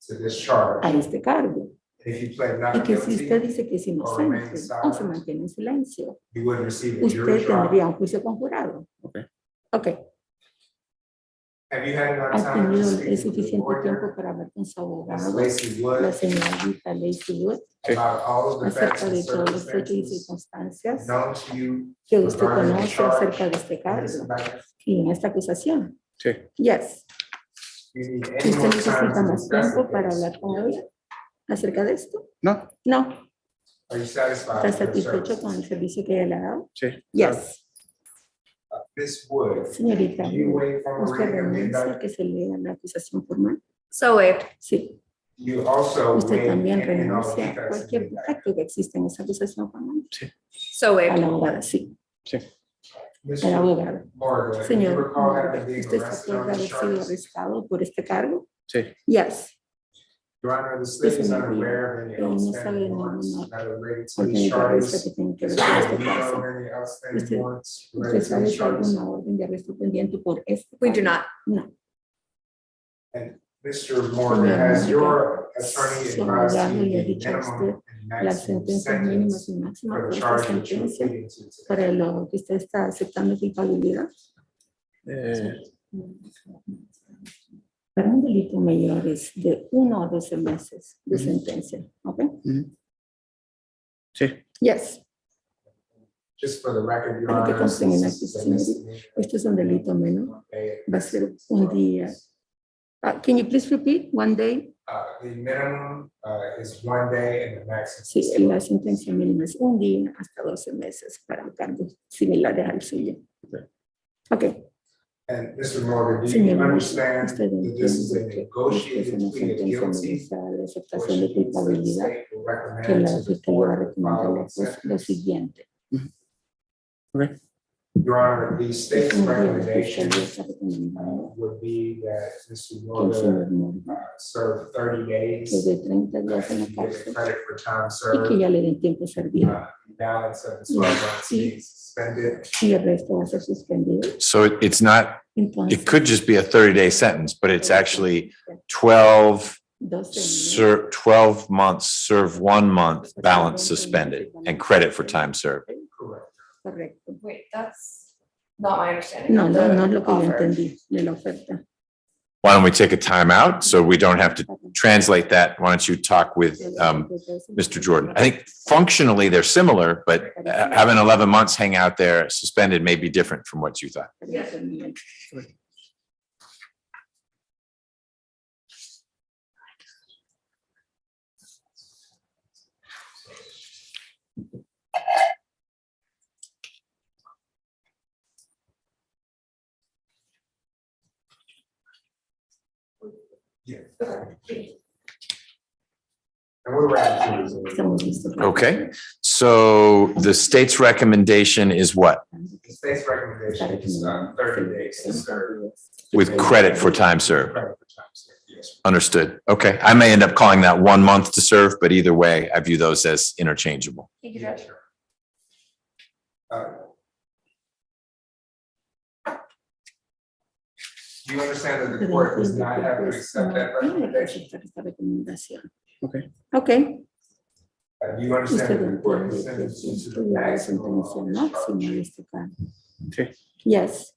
to this charge? a este cargo. If you plead Y not que si usted guilty, dice que es or remain inocente o se silent, mantiene en silencio, you would receive a jury usted trial. tendría un juicio con jurado. Ok. Ok. Have you had enough Ha time to tenido speak el with your suficiente lawyer, tiempo para hablar con su Ms. abogado, Lacy la Wood, señorita Lacey Wood, about all of the facts acerca and de todos los hechos y circumstances circunstancias known to you que usted regarding the conoce charge acerca de este in this cargo indictment? y en esta acusación? Sí. Yes. Do you need any ¿Usted more time necesita to más discuss the tiempo para case? hablar con ella acerca de esto? No. No. Are you satisfied ¿Está with your satisfecho con el services? servicio que ella le ha dado? Sí. Yes. Ms. Wood, Señorita, do you waive from a ¿usted reading of the renuncia a indictment? que se lea la acusación formal? So waived. Sí. You also ¿Usted waive también any and all renuncia a defects in the cualquier indictment. defecto que exista en esa acusación formal? So A waived. la abogada, sí. Sí. El abogado. Morgan, do you Señor, recall having been ¿usted se arrested on acuerda these haber sido charges? arrestado por este cargo? Sí. Yes. Your Honor, the Sí, state is señoría. unaware of any No sabe outstanding de warrants ninguna that are related to orden these de arresto charges. que tiene que ver Do con este you know caso. of any outstanding ¿Usted, warrants usted related to sabe these si hay charges? alguna orden de arresto pendiente por este We do cargo? not. No. And Mr. Morgan, Señor has your Morgan, attorney su advised abogado you le ha the dicho a minimum usted and las maximum sentencias mínimas sentence y máximas for por the esta charge which you're sentencia pleading to today? para lo que usted está aceptando culpabilidad? Para un delito mayor es de 1 a 12 meses de sentencia, ¿ok? Sí. Yes. Just for the record, Your Para que Honor, conste en since la this is a señorita, misdemeanor, esto es un delito menor, va a ser un uh, día. Can you please repeat? One day? the minimum is 1 day and the maximum. Sí, la sentencia mínima es un día hasta 12 meses para cargos similares al suyo. Ok. And Mr. Morgan, do you Señor, understand usted that this is a entiende que esta es negotiated una plea of sentencia guilty? negociada de Which aceptación de means that the culpabilidad state will que recommend la to the fiscalía va a court the recomendar a la following juez lo sentence. siguiente. Your Honor, the state's Un día la recommendation fiscalía está recomendando would be that Mr. que el Morgan señor Morgan serve 30 que days. de 30 días en la And get cárcel credit for time y que served. ya le den tiempo servido. The balance of the 12 months being suspended. Y el resto va a ser suspendido. So it's not, Entonces, it could just be a 30-day sentence, but it's actually 12 12 months, serve 1 month, balance suspended, and credit for time served. correcto. Wait, that's not my understanding. No, of no, the no es lo que yo offer. entendí de la oferta. Why don't we take a time out so we don't have to translate that? Why don't you talk with Mr. Jordan? I think functionally they're similar, but having 11 months hang out there suspended may be different from what you thought. And we're ready to resume. Okay, so the state's recommendation is what? The state's recommendation is 30 days to serve. With credit for time served. Credit for time served, yes. Understood. Okay, I may end up calling that 1 month to serve, but either way, I view those as interchangeable. Thank you, Judge. Do you understand that the court does not have to accept that recommendation? Okay. Okay. Do you understand that the Usted court entiende can que sentence you to si the la maximum sentencia of this máxima charge? de este cargo? Sí. Yes.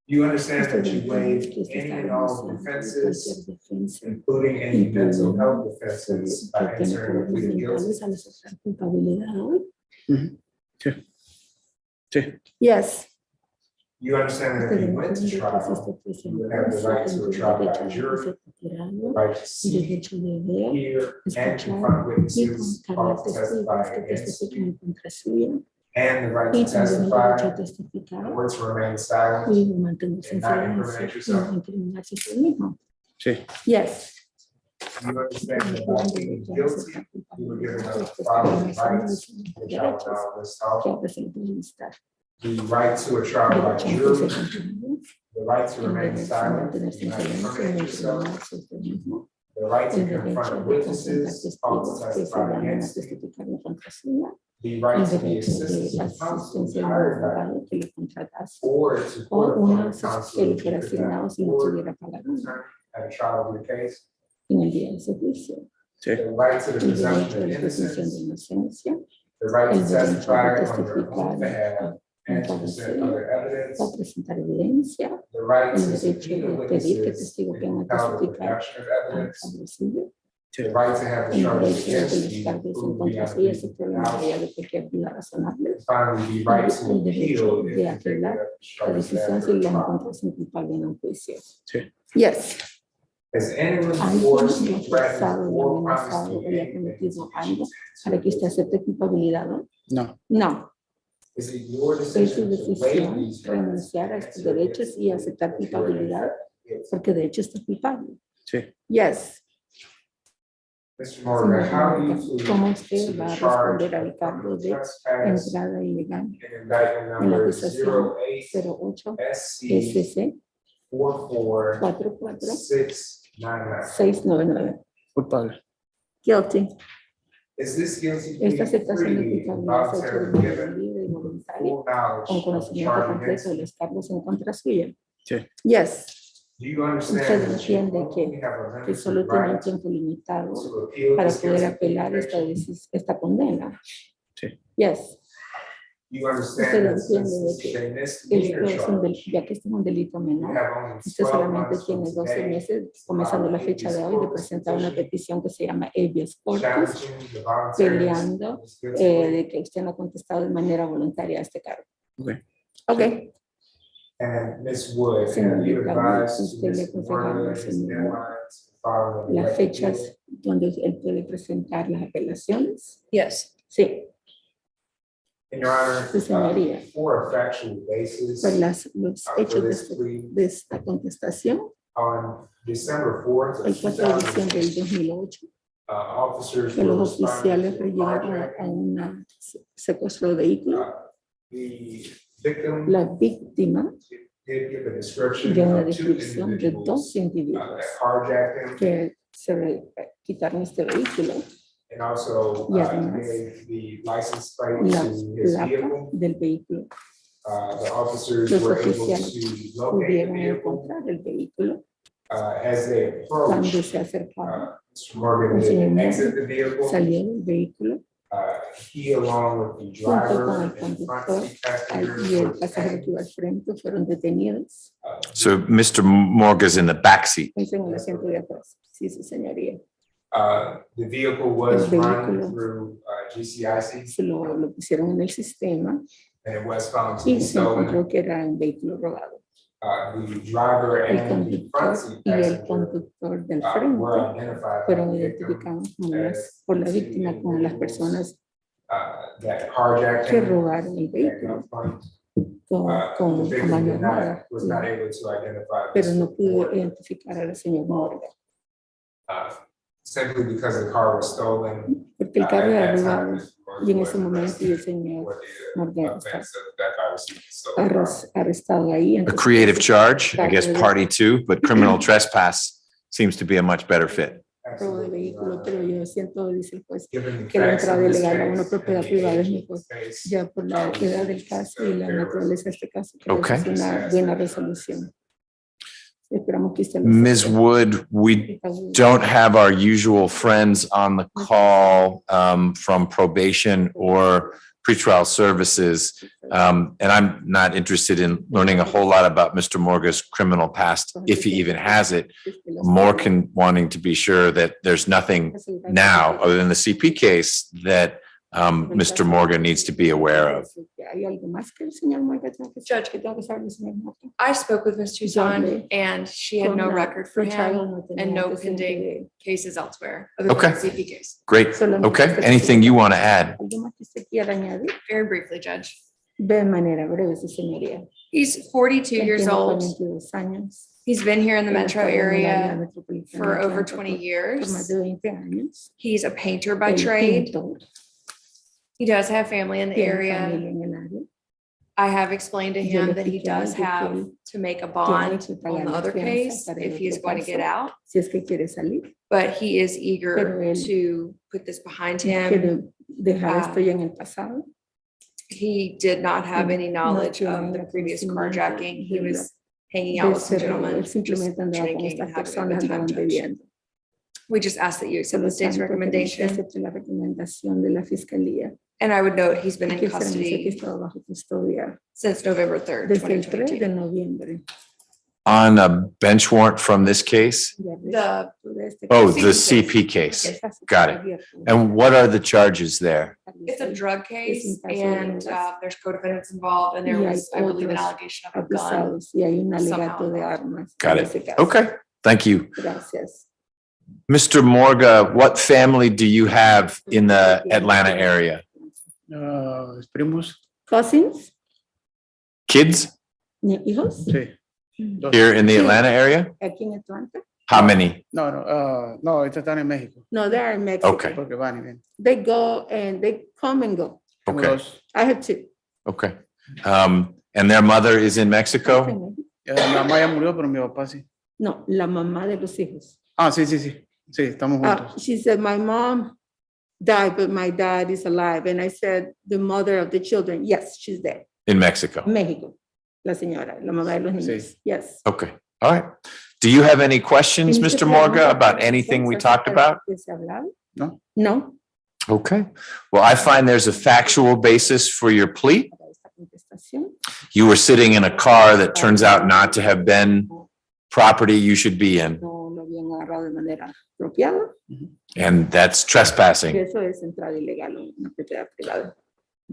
You understand Usted that you entiende waive que usted any está and all renunciando a cualquier defenses, defensa, including any mental health incluyendo defenses, que by tiene entering a problemas plea of guilty. mentales al aceptar culpabilidad hoy. Sí. Sí. Yes. You understand that Usted if you went to entiende que si trial, usted you would have the presenta, right to a tendría trial derecho by a jury, ser retirado, the right to see, derecho de ver, hear, and escuchar confront y witnesses contar called to testify testigos que against testifiquen you, en contra suya, and the right y to también el testify, derecho a testificar or to remain silent, y mantenerse en and not silencio incriminate y yourself. no incriminarse a sí mismo. Sí. Yes. You understand that by pleading guilty, you were given the following rights, which I will now list off. Que representa el Estado. The right to a trial by Derecho a jury, juicio continuo, the right to el remain derecho a silent, mantenerse en and not silencio y no incriminate yourself, incriminarse a usted mismo, the right to el derecho confront de confrontar witnesses called to testigos que se testify llaman a against you, testificar en contra suya, the right el to the derecho de assistance of counsel asistencia de un hired by abogado que le contratase or to o court un appointed asesor counsel que le if fuera you could not asignado si no afford tuviera pagado attorney at a trial of your case, en el día de su juicio, Sí. the right to the el presumption derecho of de la presunción de innocence, inocencia, the right el to derecho testify de on your own testificar behalf en and to favor present suyo, other evidence, a presentar evidencia, the right el to derecho subpoena de pedir que witnesses testigos and vengan a compel the testificar production of a evidence, favor suyo, the right to have the el charges derecho de que against los you cargos en proved contra beyond a suya se reasonable prueben más doubt. allá de cualquier duda razonable. And finally, the Y right to el derecho appeal if de convicted apelar of la charges decisión si after los trial. encontrasen culpable en un juicio. Sí. Yes. Has anyone ¿Alguien forced, le ha threatened, forzado, le ha or promised amenazado you o le ha anything prometido to algo para que usted acepte culpabilidad? No. No. Is it your Es su decision to waive decisión these rights renunciar a and estos to derechos y admit aceptar that you are in culpabilidad fact guilty? porque de hecho está culpable. Sí. Yes. Mr. Morgan, how do you plead ¿Cómo to usted the va a charge responder al of cargo criminal de trespass entrada ilegal in indictment en la number acusación 08 08 SC SC 44 699? 699? Culpable. Guilty. Is this guilty Esta plea aceptación de freely and culpabilidad se ha hecho de voluntarily manera given libre y voluntaria full knowledge con of the conocimiento charge completo against de you? los cargos en contra suya. Sí. Yes. Do you Usted understand that you entiende only have a que limited solo tiene un right tiempo limitado to appeal para this poder guilty plea apelar conviction? esta condena. Sí. Yes. You Usted understand that since entiende de this is que a misdemeanor esto es un charge, ya que este es un delito you menor, have only usted 12 solamente months from tiene 12 today meses, to comenzando file la a fecha de habeas hoy, de corpus presentar una petition petición que se llama habeas corpus, challenging the voluntariness peleando of this guilty plea. de que usted no ha contestado de manera voluntaria a este cargo. Okay. Ok. And Ms. Wood, have you Señorita Wood, advised to usted le Mr. aconsejaron Morgan al his señor deadlines for filing a las direct fechas appeal? donde él puede presentar las apelaciones. Yes. Sí. In your honor, Sí, señoría. for a factual basis, Por los for hechos this plea, de esta contestación, on December 4th of el 4 de diciembre del 2008, 2008, officers que were los responding oficiales to a llegaron a carjacking. un secuestro de vehículo. The victim La víctima did give a description dio una of two descripción de dos individuals individuos that carjacked him, que se quitaron este vehículo and also y además gave the license plate la to his placa vehicle. del vehículo. The officers Los were able oficiales to locate the pudieron vehicle encontrar el vehículo as they cuando approached. se acercaron. Mr. Morgan El señor did exit the Morgan vehicle. salió del vehículo He along with the junto con driver el and front conductor seat passenger y el were pasajero que detained. iba al frente fueron detenidos. So Mr. Morgan's in the back seat. En el asiento de atrás. Sí, su señoría. The vehicle was El run vehículo through GCIC se lo pusieron en el sistema and it was found to y be se stolen. encontró que era un vehículo robado. The driver El and the front conductor seat y el passenger conductor del were frente identified by fueron the victim identificados como por la víctima como las personas that carjacked que him robaron el at vehículo gunpoint. con The victim mano did not, armada, was not able to identify pero Mr. no pudo Morgan, identificar al señor Morgan simply because the car was stolen. porque el carro At era that robado time, Mr. y en Morgan ese was momento arrested el señor for the Morgan está offense of that by receiving stolen car. arrestado ahí. A Entonces, creative charge, I cargo guess de- party two, but criminal trespass seems to be a much better fit. robo de vehículo, pero yo siento, dice el juez, Given the que la facts of entrada this ilegal a case una and propiedad the privada es age of mejor. this case, Ya por la edad del caso y la naturaleza de este caso, creo que Okay. es una buena resolución. Esperamos que usted lo Ms. acepte. Wood, we don't have our usual friends on the call from probation or pretrial services. And I'm not interested in learning a whole lot about Mr. Morgan's criminal past, if he even has it. More wanting to be sure that there's nothing now, other than the CP case, that Mr. Morgan needs to be aware of. ¿Hay algo más que el señor Morgan tenga que Judge, que tenga que saber el señor Morgan? I spoke with Ms. Toussaint and she had no record for him and no pending cases elsewhere. other than Okay. the CP case. Great. Okay. Anything you want to add? ¿Algo más que usted quiera añadir? Very briefly, Judge. De manera breve, su señoría. He's 42 Él years tiene old. 42 años. He's been here in the Él ha metro estado en el área area metropolitana for de over Atlanta 20 por más years. de 20 años. He's a painter by Él trade. pintor, He does have family in the tiene area. familia en el área. I have explained to Yo him le that he expliqué a does él que have él to make a tiene bond que on pagar the la other fianza case para if el he is otro going to get caso, out. si es que quiere salir. But he is Pero eager él to put this behind Quiere him. dejar esto ya en el pasado. He did not have any No knowledge tiene of the previous carjacking. He de was hanging de out with some ese robo. gentlemen, Él just simplemente andaba con drinking estas and having a personas, good time, andaban Judge. bebiendo. We just ask that you accept Por lo the state's tanto, queremos que recommendation acepte la recomendación de la fiscalía And I would note he's been in Que se dice que custody estaba bajo custodia since November 3rd, desde el 3 de 2022. noviembre. On a bench warrant from this case? The Oh, CP the case. CP case. Got it. And what are the charges there? It's a drug case and there's co-defendants involved and there was, I believe, an allegation of a gun. Acusados y hay un somehow alegato de armas. Got en it. ese caso. Okay, thank you. Gracias. Mr. Morga, what family do you have in the Atlanta area? Primos. Cousins, Kids hijos. Sí. here in the Atlanta area? Aquí en Atlanta. How many? No, estos están en México. No, they are in Mexico. Okay. Porque van y vienen. They go and they come and go. Okay, I have two. okay. And their mother is in Mexico? Mi mamá ya murió, pero mi papá sí. No, la mamá de los hijos. Ah, sí, sí, sí. Sí, estamos juntos. She said, my mom died, but my dad is alive. And I said, the mother of the children, yes, she's dead. In Mexico? México, la señora, la mamá de los niños. Yes. Okay, all right. Do you have any questions, Mr. Morga, about anything we talked about? No. No. Okay, well, I find there's a factual basis for your plea. You were sitting in a car that turns out not to have been property you should be in, No lo habían agarrado de manera apropiada. and that's trespassing. Eso es entrada ilegal en una propiedad privada.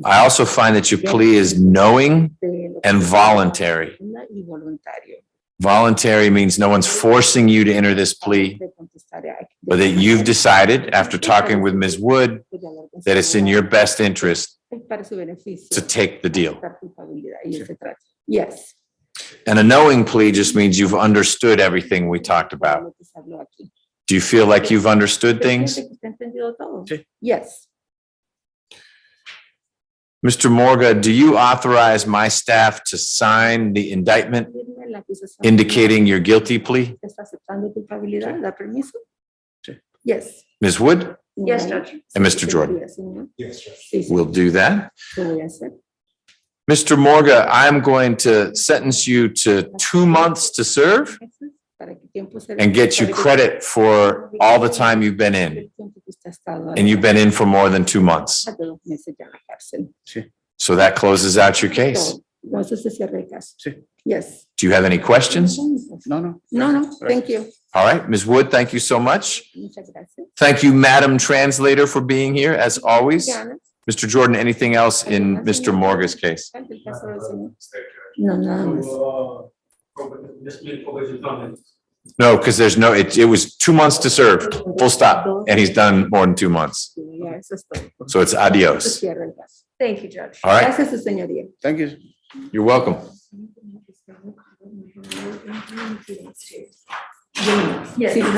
I also find that your plea is knowing and voluntary. Y voluntario. Voluntary means no one's forcing you to enter this plea, but that you've decided, after talking with Ms. Wood, that it's in your best interest Para su beneficio. to take the deal. Yes. And a knowing plea just means you've understood everything we talked about. Do you feel like you've understood things? Yes. Mr. Morga, do you authorize my staff to sign the indictment indicating your guilty plea? ¿Está aceptando culpabilidad? ¿Da permiso? Yes. Ms. Wood Yes, Judge. and Mr. Jordan? Yes, Judge. We'll do that. Lo voy a hacer. Mr. Morga, I'm going to sentence you to 2 months to serve Para que tiempo se and get you credit for all the time you've been in. And you've been in for more than 2 months. Dos meses ya en la cárcel. So that closes out your case. No, eso se cierra el caso. Yes. Do you have any questions? No. No, thank you. All right, Ms. Wood, thank you so much. Muchas gracias. Thank you, Madam Translator, for being here as always. Mr. Jordan, anything else in Mr. Morga's case? No, nada más. No, because there's no, it was 2 months to serve, full stop, and he's done more than 2 months. Ya, eso es todo. So it's Se adios. cierra el caso. Thank you, Judge. All right, Gracias, su señoría. Thank you. you're welcome.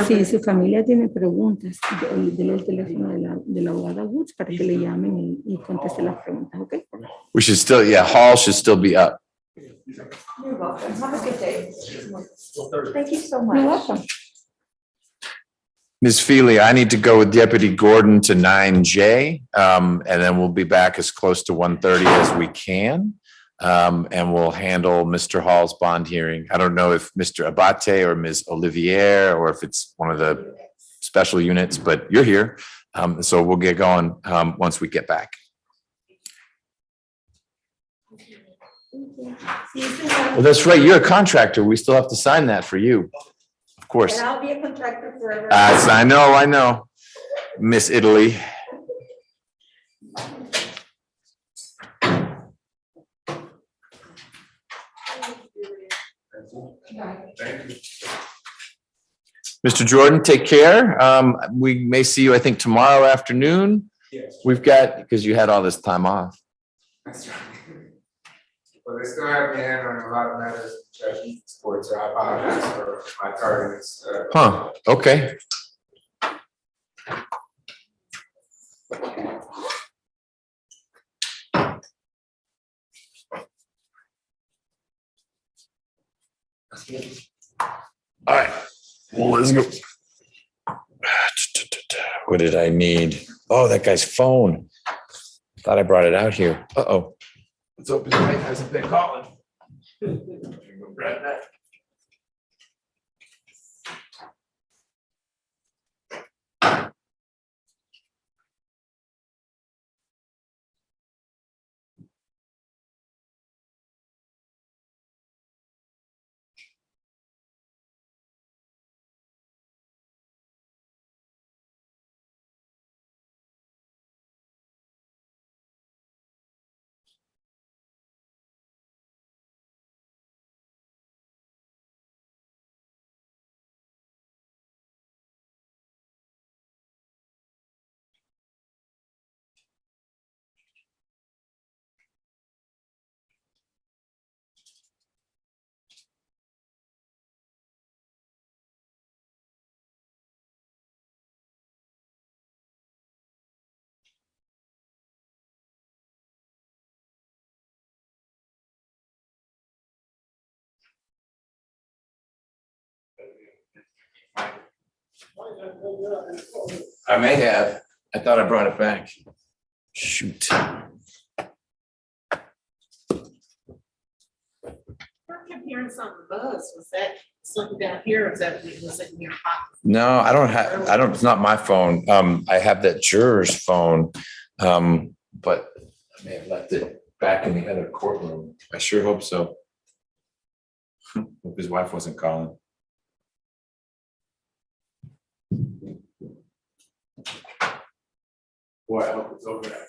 Si su familia tiene preguntas, denle el teléfono de la abogada Woods para que le llamen y conteste las preguntas, ¿ok? We should still, yeah, Hall should still be up. You're welcome. Have a good day. Thank you so You're much. welcome. Ms. Feely, I need to go with Deputy Gordon to 9J, and then we'll be back as close to 1:30 as we can. And we'll handle Mr. Hall's bond hearing. I don't know if Mr. Abate or Ms. Olivier, or if it's one of the special units, but you're here. So we'll get going once we get back. Well, that's right. You're a contractor. We still have to sign that for you. Of course. And I'll be a contractor forever. I know. Miss Italy. Mr. Jordan, take care. We may see you, I think, tomorrow afternoon. Yes. We've got, because you had all this time off. That's right. But they still have me in on a lot of matters, judgment support, so I apologize for my tardiness. Huh, okay. All right, well, let's go. What did I need? Oh, that guy's phone. Thought I brought it out here. Uh-oh. Let's hope his wife hasn't been calling. Grab that. I may have. I thought I brought it back. Shoot. I kept hearing something buzz. Was that something down here or was that was it in your pocket? No, I don't, it's not my phone. I have that juror's phone. But I may have left it back in the other courtroom. I sure hope so. Hope his wife wasn't calling. Boy, I hope it's over there.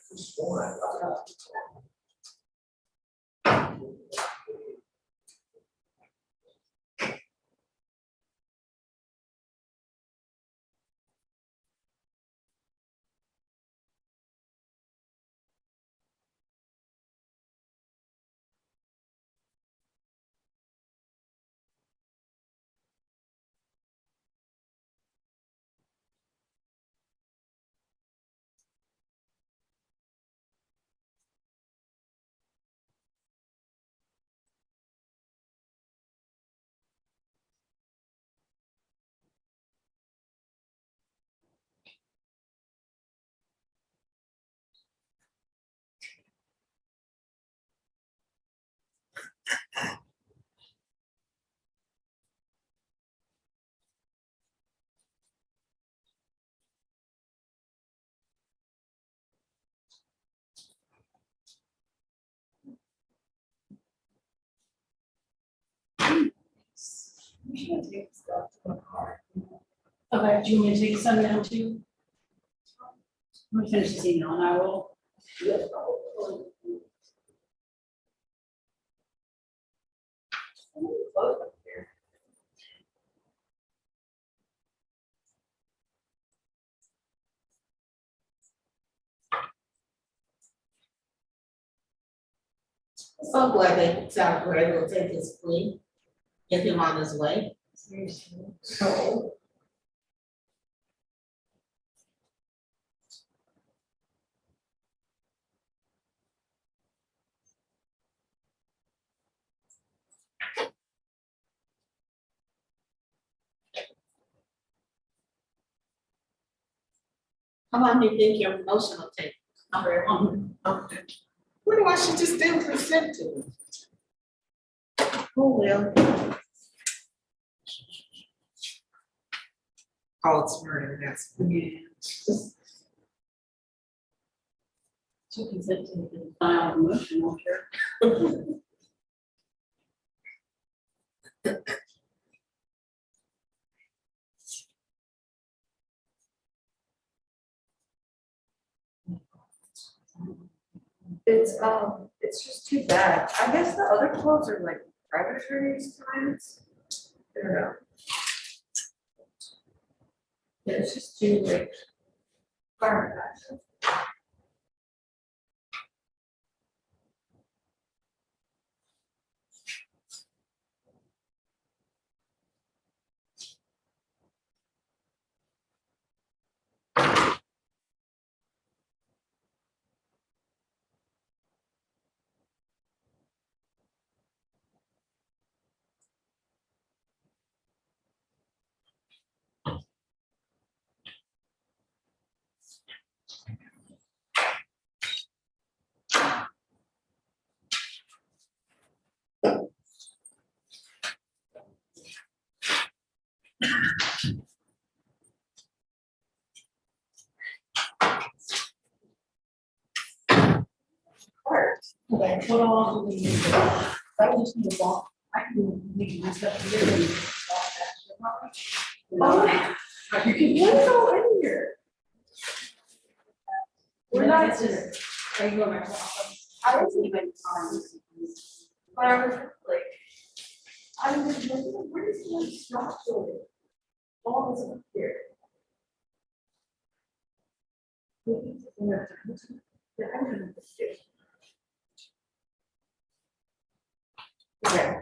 Okay, do you want me to take some down too? Let me finish this email and I will. So glad that South Korea will take his plea, get him on his way. So. How long do you think your promotion will take? Okay. What do I should just do consent to? Oh, well. Oh, it's murder, that's. Yeah. To consent to the file of motion, I'm sure. It's just too bad. I guess the other quotes are like private attorneys clients. I don't know. Yeah, it's just too like. Far back. Okay, what all do we need? I just need to walk. I can leave my stuff here and walk back to the house. You can go in here. We're not. Are you going back to the office? I was even on. But I was like. I was like, where is the stop going? All this up here. Yeah, I don't know. Okay.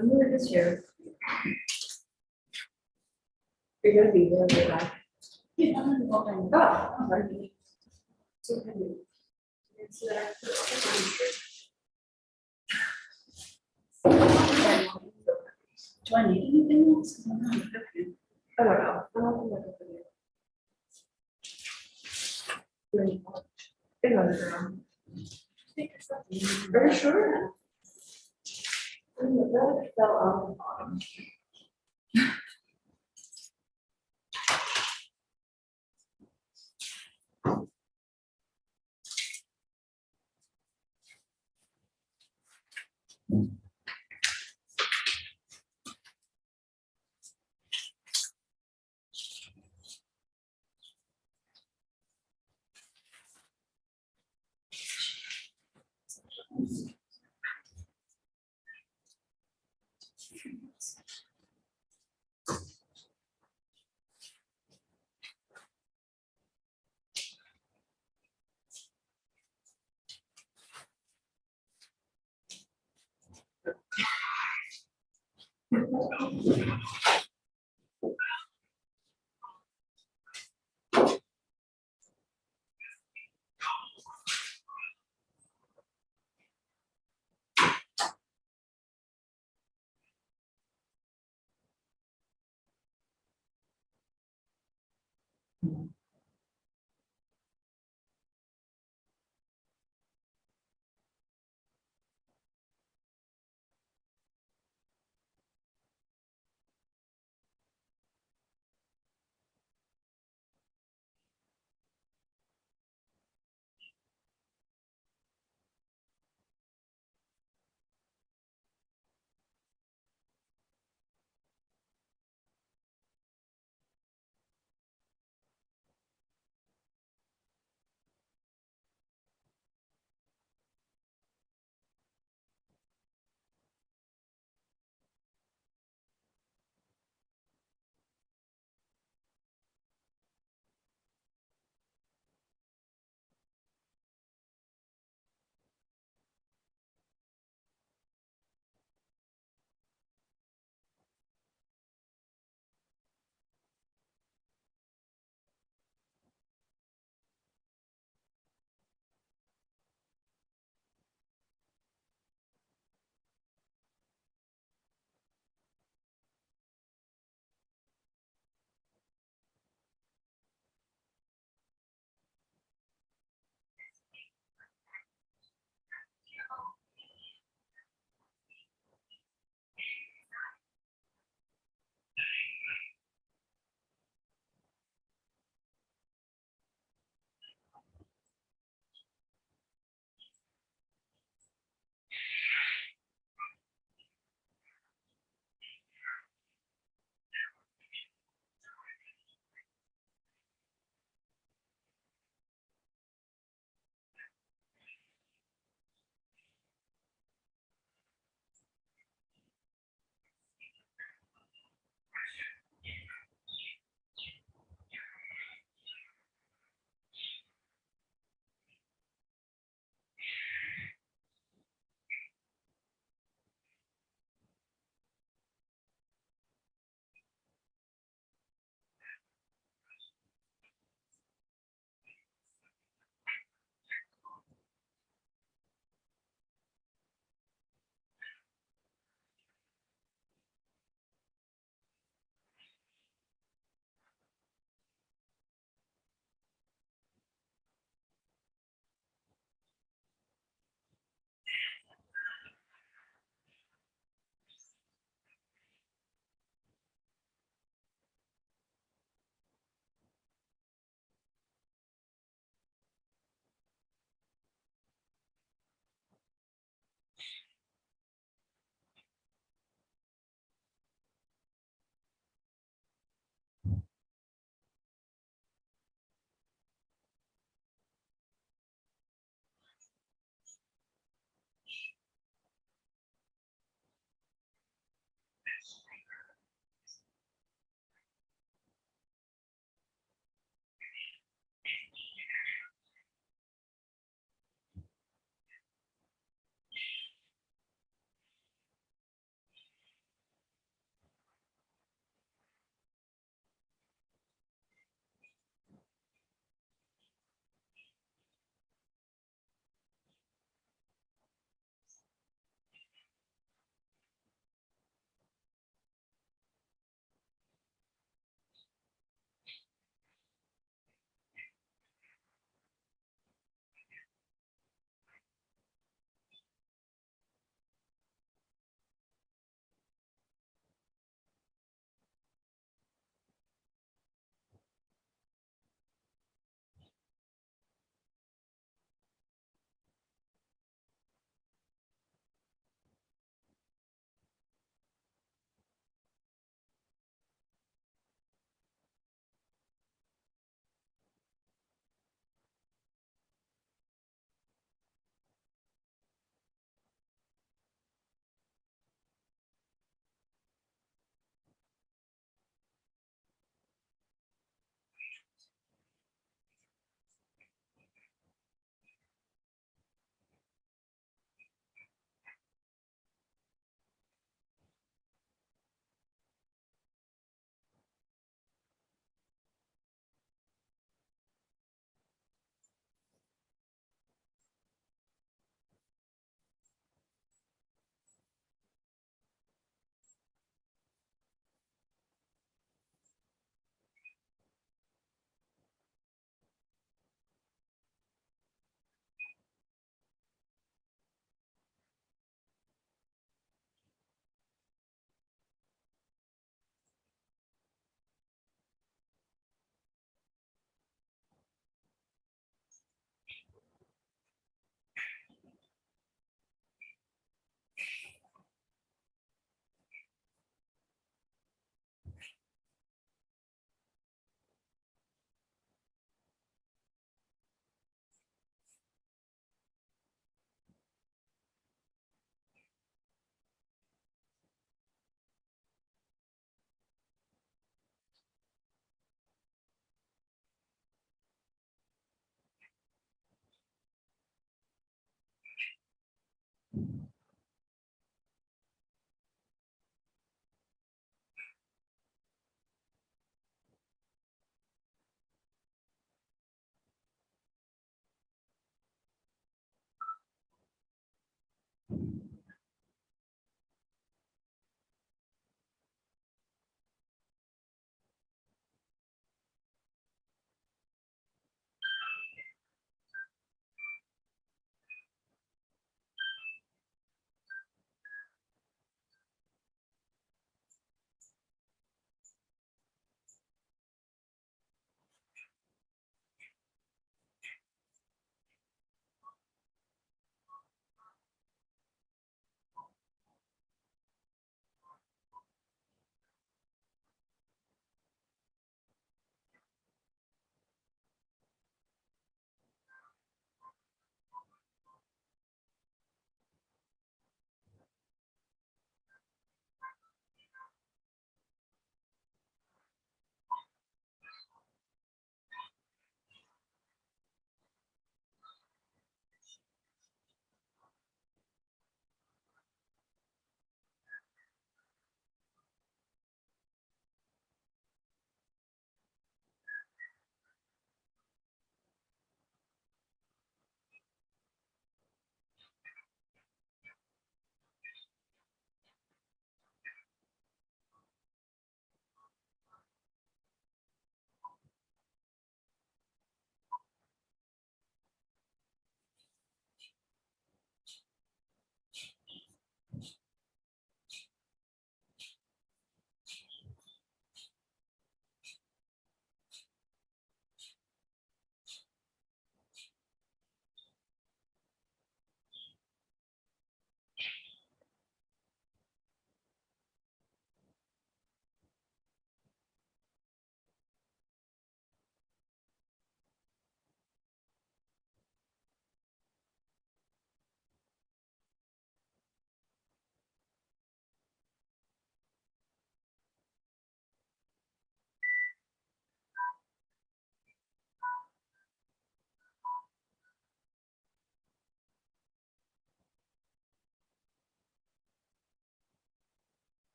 I'm moving this year. You're gonna be really good at. Yeah, I'm gonna go and- Oh, I'm ready. So good. It's, Do I need anything else? 'Cause I'm not cooking. I don't know. I don't think I can do it. Good one, girl. Very sure. That fell off the bottom.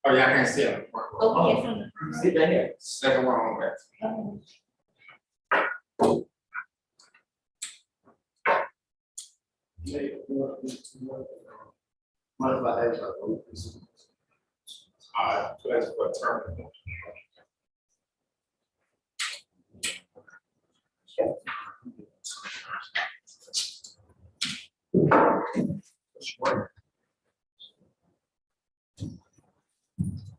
Oh, yeah, I can't see it. Oh, yes. See right here, second one on that. What about that? That's what term.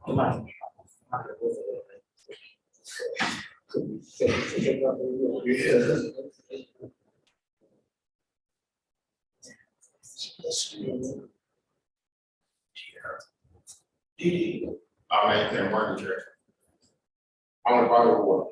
Come on. I make them one here. I want to buy the water.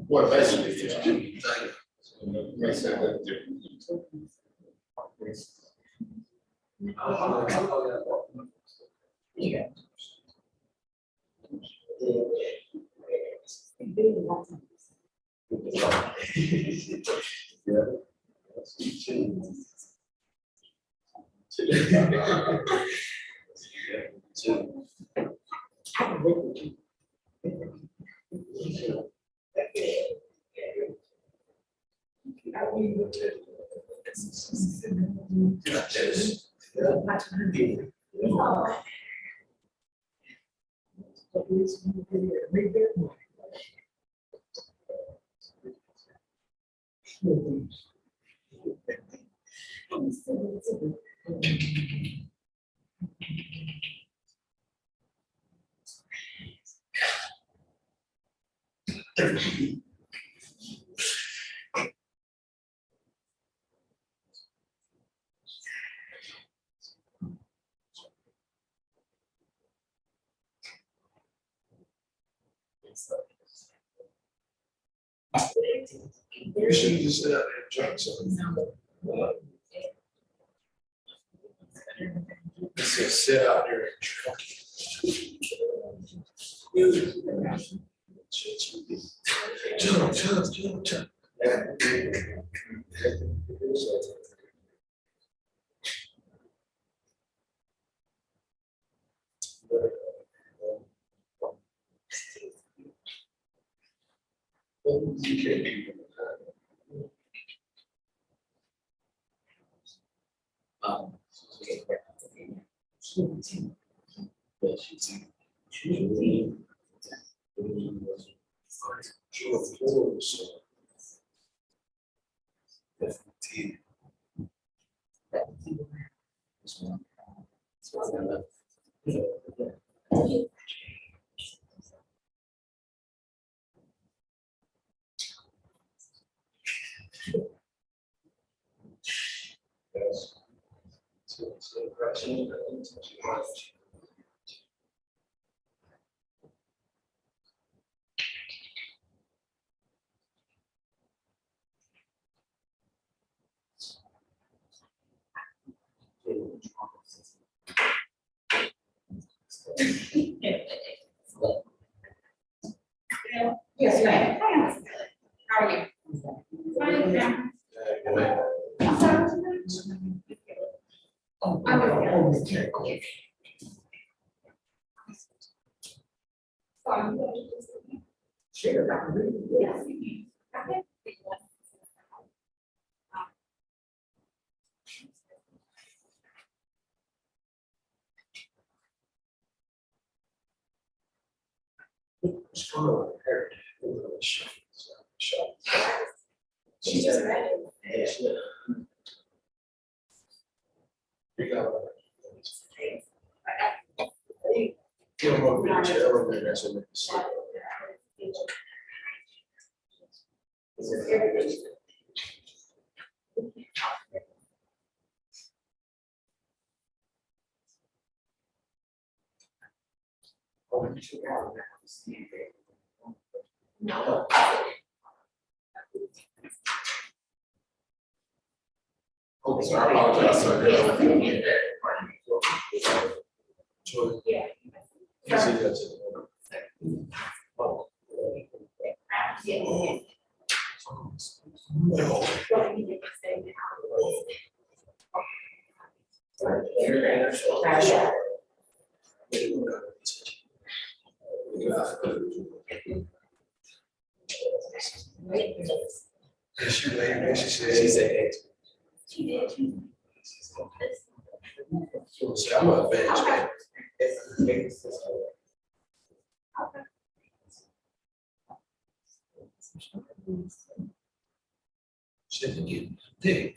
What basically? Makes sense. Yeah. You should just sit out there and drink something. Just sit out there and drink. Jump. Yes, ma'am. How are you? She just read it. Oh, so I apologize, sir. Yeah. You see that Yeah. She said. She did. So I'm a fan. Shouldn't get big.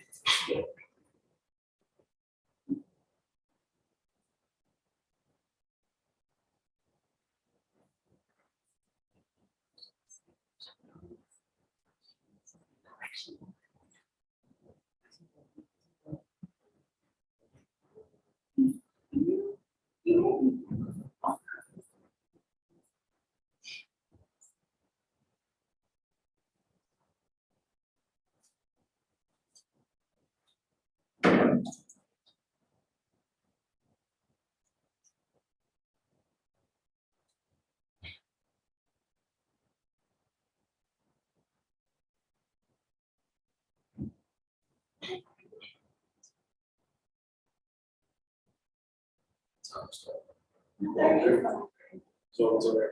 So it's already.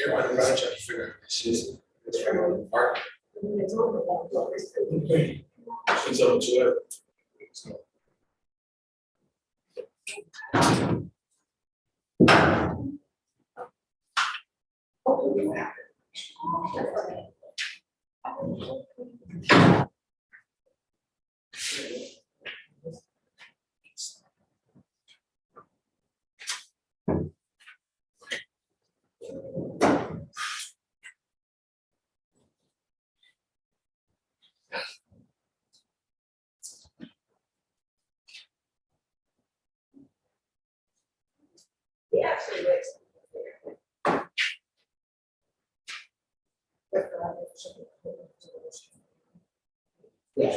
Everybody was trying to figure out this shit. It's art. It's up to it. Yeah, actually, wait. Yeah.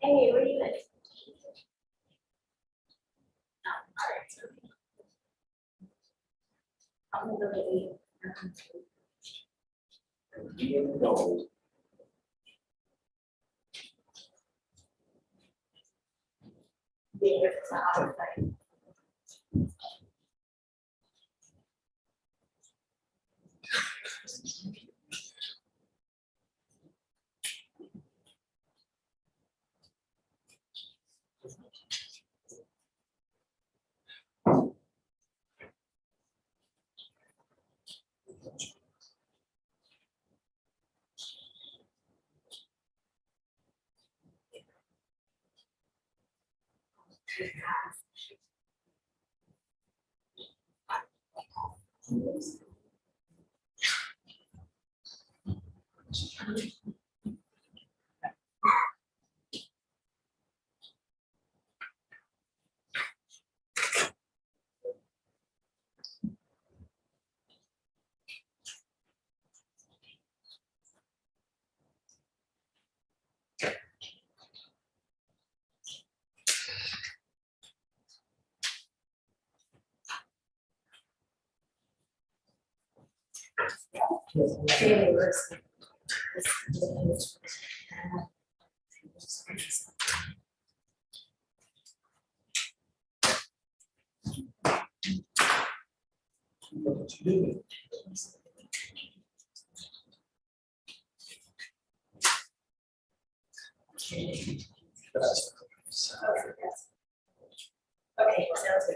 Hey, where are you at? I'm gonna go to eat. Yeah, it's not outside. Okay, sounds good.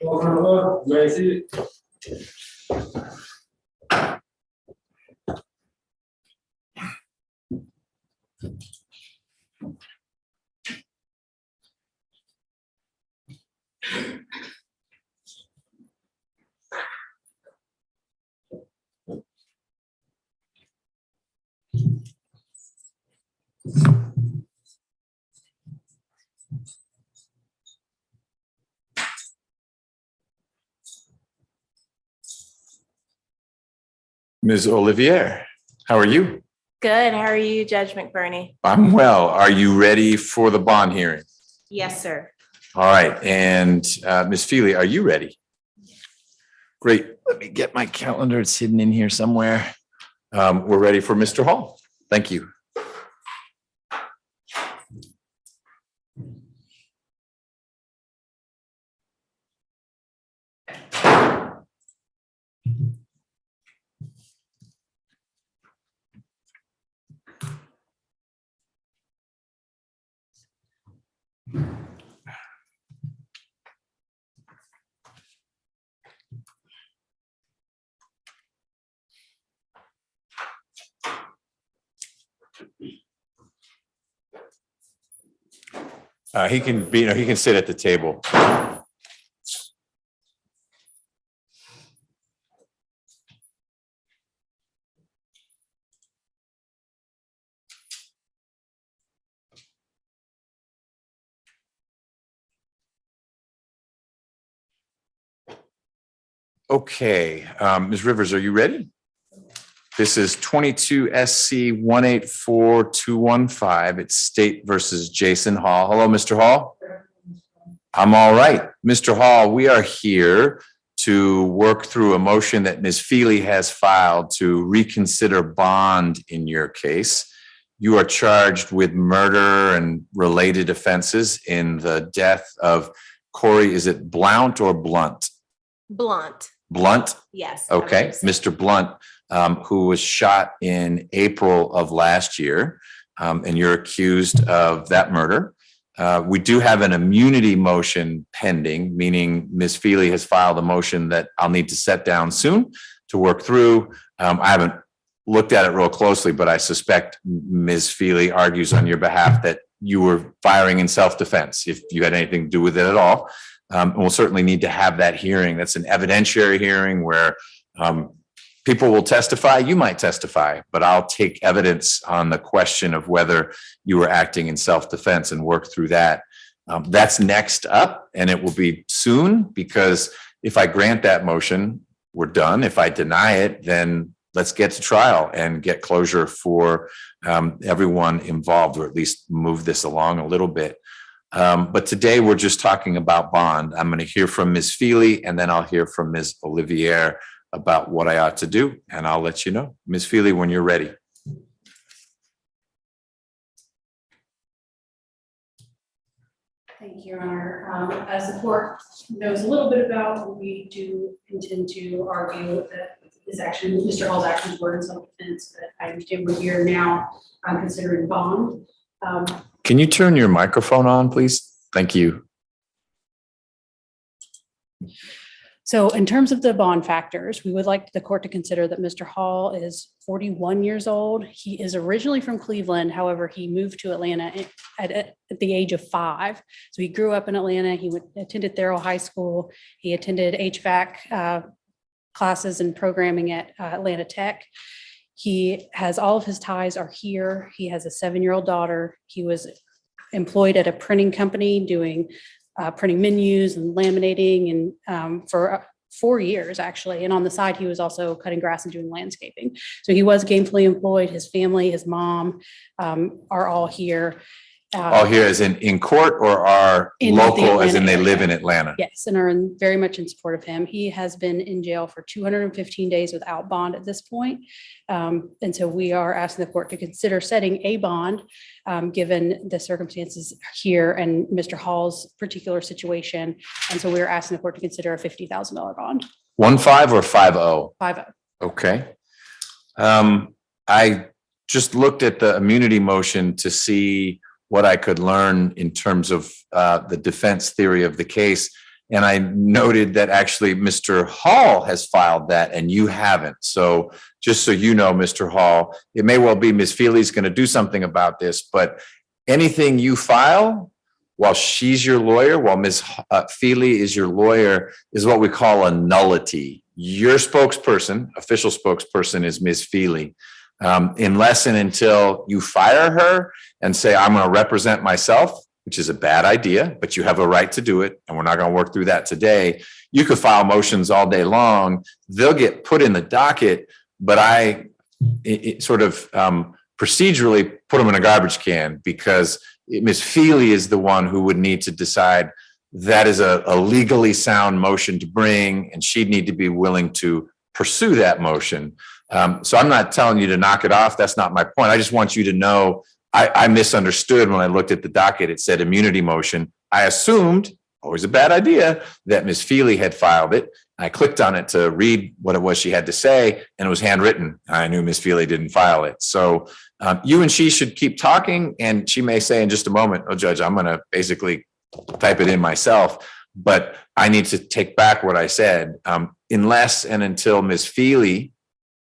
Open the floor, you may see it. Ms. Olivier, how are you? Good. How are you, Judge McBurney? I'm well. Are you ready for the bond hearing? Yes, sir. All right, and Ms. Feely, are you ready? Great. Let me get my calendar. It's hidden in here somewhere. We're ready for Mr. Hall. Thank you. He can be, he can sit at the table. Okay, Ms. Rivers, are you ready? This is 22 SC 184215. It's State versus Jason Hall. Hello, Mr. Hall. I'm all right. Mr. Hall, we are here to work through a motion that Ms. Feely has filed to reconsider bond in your case. You are charged with murder and related offenses in the death of Corey, is it Blount or Blunt? Blunt. Blunt? Yes. Okay, Mr. Blunt, who was shot in April of last year, and you're accused of that murder. We do have an immunity motion pending, meaning Ms. Feely has filed a motion that I'll need to set down soon to work through. I haven't looked at it real closely, but I suspect Ms. Feely argues on your behalf that you were firing in self-defense, if you had anything to do with it at all. And we'll certainly need to have that hearing. That's an evidentiary hearing where people will testify, you might testify, but I'll take evidence on the question of whether you were acting in self-defense and work through that. That's next up, and it will be soon, because if I grant that motion, we're done. If I deny it, then let's get to trial and get closure for everyone involved, or at least move this along a little bit. But today we're just talking about bond. I'm going to hear from Ms. Feely, and then I'll hear from Ms. Olivier about what I ought to do, and I'll let you know. Ms. Feely, when you're ready. Thank you, Your Honor. As the court knows a little bit about, we do intend to argue that his action, Mr. Hall's actions were in self-defense, but I understand we're here now considering bond. Can you turn your microphone on, please? Thank you. So in terms of the bond factors, we would like the court to consider that Mr. Hall is 41 years old. He is originally from Cleveland. However, he moved to Atlanta at the age of 5. So he grew up in Atlanta. He attended Therrell High School. He attended HVAC classes and programming at Atlanta Tech. He has all of his ties are here. He has a 7-year-old daughter. He was employed at a printing company doing printing menus and laminating and for 4 years actually. And on the side, he was also cutting grass and doing landscaping. So he was gainfully employed. His family, his mom are all here. All here as in court, or are local as in they live in Atlanta? Yes, and are very much in support of him. He has been in jail for 215 days without bond at this point. And so we are asking the court to consider setting a bond given the circumstances here and Mr. Hall's particular situation. And so we're asking the court to consider a $50,000 bond. 1-5 or 5-0? 5-0. Okay. I just looked at the immunity motion to see what I could learn in terms of the defense theory of the case. And I noted that actually Mr. Hall has filed that and you haven't. So just so you know, Mr. Hall, it may well be Ms. Feely's going to do something about this, but anything you file while she's your lawyer, while Ms. Feely is your lawyer, is what we call a nullity. Your spokesperson, official spokesperson, is Ms. Feely. Unless and until you fire her and say, I'm going to represent myself, which is a bad idea, but you have a right to do it, and we're not going to work through that today. You could file motions all day long. They'll get put in the docket, but I sort of procedurally put them in a garbage can because Ms. Feely is the one who would need to decide that is a legally sound motion to bring, and she'd need to be willing to pursue that motion. So I'm not telling you to knock it off. That's not my point. I just want you to know I misunderstood when I looked at the docket. It said immunity motion. I assumed, always a bad idea, that Ms. Feely had filed it. I clicked on it to read what it was she had to say, and it was handwritten. I knew Ms. Feely didn't file it. So you and she should keep talking, and she may say in just a moment, oh, Judge, I'm going to basically type it in myself, but I need to take back what I said. Unless and until Ms. Feely,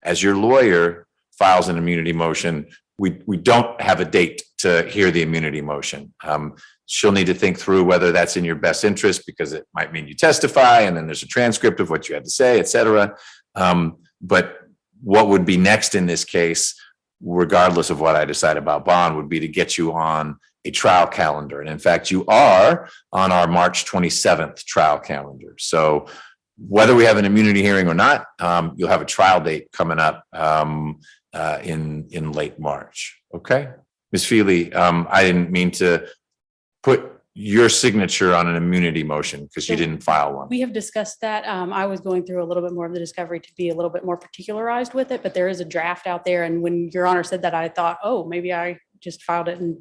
as your lawyer, files an immunity motion, we don't have a date to hear the immunity motion. She'll need to think through whether that's in your best interest, because it might mean you testify and then there's a transcript of what you had to say, et cetera. But what would be next in this case, regardless of what I decide about bond, would be to get you on a trial calendar. And in fact, you are on our March 27th trial calendar. So whether we have an immunity hearing or not, you'll have a trial date coming up in late March. Okay, Ms. Feely, I didn't mean to put your signature on an immunity motion because you didn't file one. We have discussed that. I was going through a little bit more of the discovery to be a little bit more particularized with it, but there is a draft out there. And when Your Honor said that, I thought, oh, maybe I just filed it, and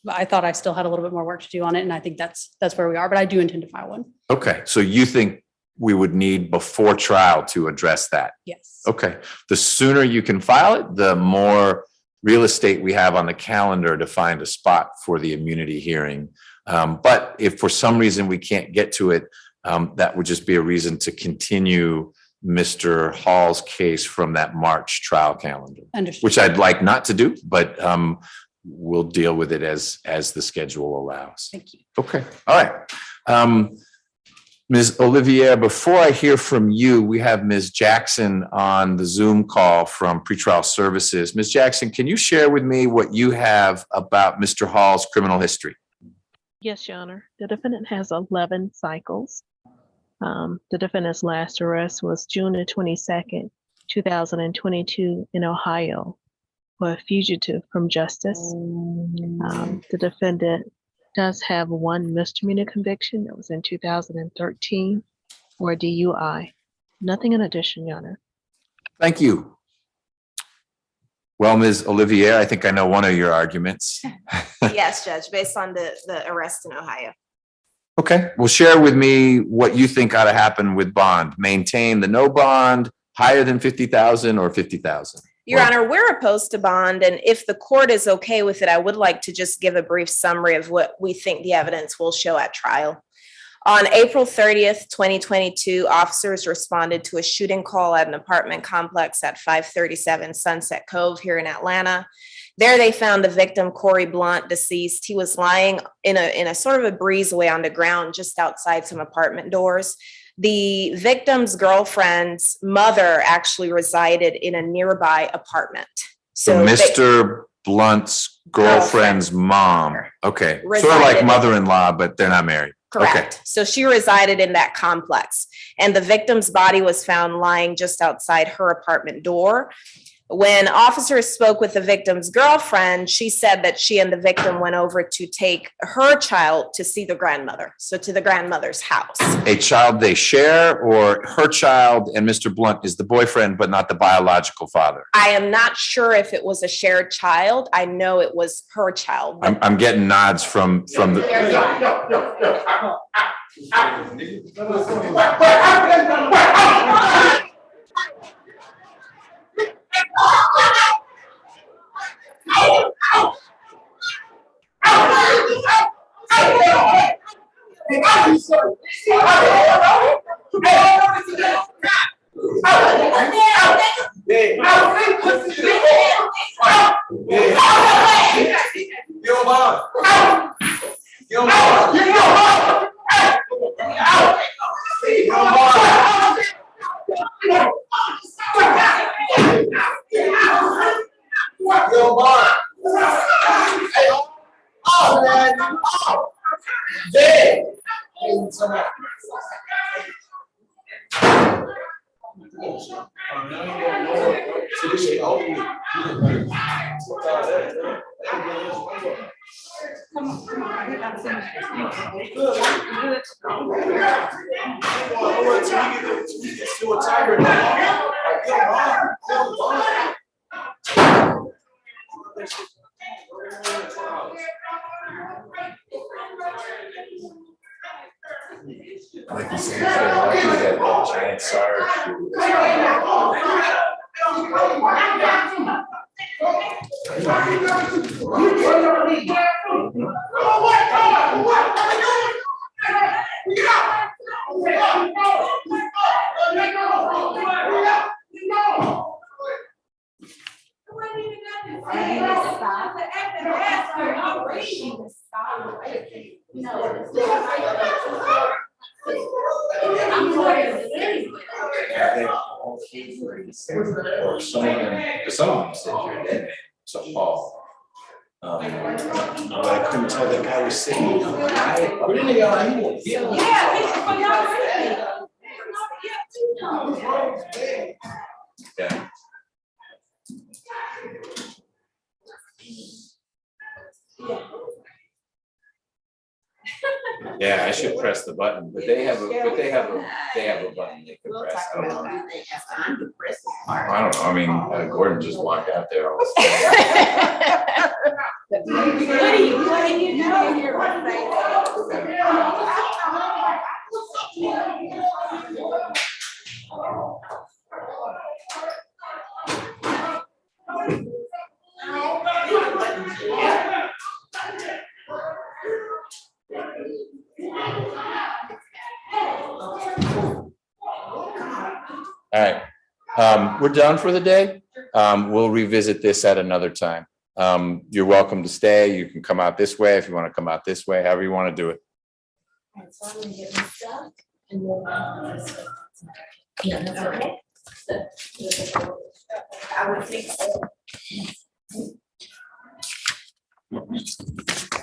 I thought I still had a little bit more work to do on it. And I think that's where we are, but I do intend to file one. Okay, so you think we would need before trial to address that? Yes. Okay, the sooner you can file it, the more real estate we have on the calendar to find a spot for the immunity hearing. But if for some reason we can't get to it, that would just be a reason to continue Mr. Hall's case from that March trial calendar. Understood. Which I'd like not to do, but we'll deal with it as the schedule allows. Thank you. Okay, all right. Ms. Olivier, before I hear from you, we have Ms. Jackson on the Zoom call from Pretrial Services. Ms. Jackson, can you share with me what you have about Mr. Hall's criminal history? Yes, Your Honor. The defendant has 11 cycles. The defendant's last arrest was June the 22nd, 2022 in Ohio for a fugitive from justice. The defendant does have one misdemeanor conviction that was in 2013 for a DUI. Nothing in addition, Your Honor. Thank you. Well, Ms. Olivier, I think I know one of your arguments. Yes, Judge, based on the arrest in Ohio. Okay, well, share with me what you think ought to happen with bond. Maintain the no bond, higher than 50,000 or 50,000? Your Honor, we're opposed to bond, and if the court is okay with it, I would like to just give a brief summary of what we think the evidence will show at trial. On April 30th, 2022, officers responded to a shooting call at an apartment complex at 537 Sunset Cove here in Atlanta. There they found the victim, Corey Blunt, deceased. He was lying in a sort of a breezeway on the ground just outside some apartment doors. The victim's girlfriend's mother actually resided in a nearby apartment. So Mr. Blunt's girlfriend's mom. Okay, sort of like mother-in-law, but they're not married. Correct. Okay. So she resided in that complex, and the victim's body was found lying just outside her apartment door. When officers spoke with the victim's girlfriend, she said that she and the victim went over to take her child to see the grandmother, so to the grandmother's house. A child they share, or her child and Mr. Blunt is the boyfriend, but not the biological father? I am not sure if it was a shared child. I know it was her child. I'm getting nods from the. Like you said, lucky that giant SARS. Or some of them said you're dead. So Paul. But I couldn't tell that guy was sitting. Yeah. Yeah, I should press the button, but they have a button they can press. I don't know. I don't know. I mean, Gordon just walked out there. What do you know here? All right, we're done for the day. We'll revisit this at another time. You're welcome to stay. You can come out this way if you want to come out this way, however you want to do it. So I'm gonna get my stuff and then. Yeah, that's okay. I would think so.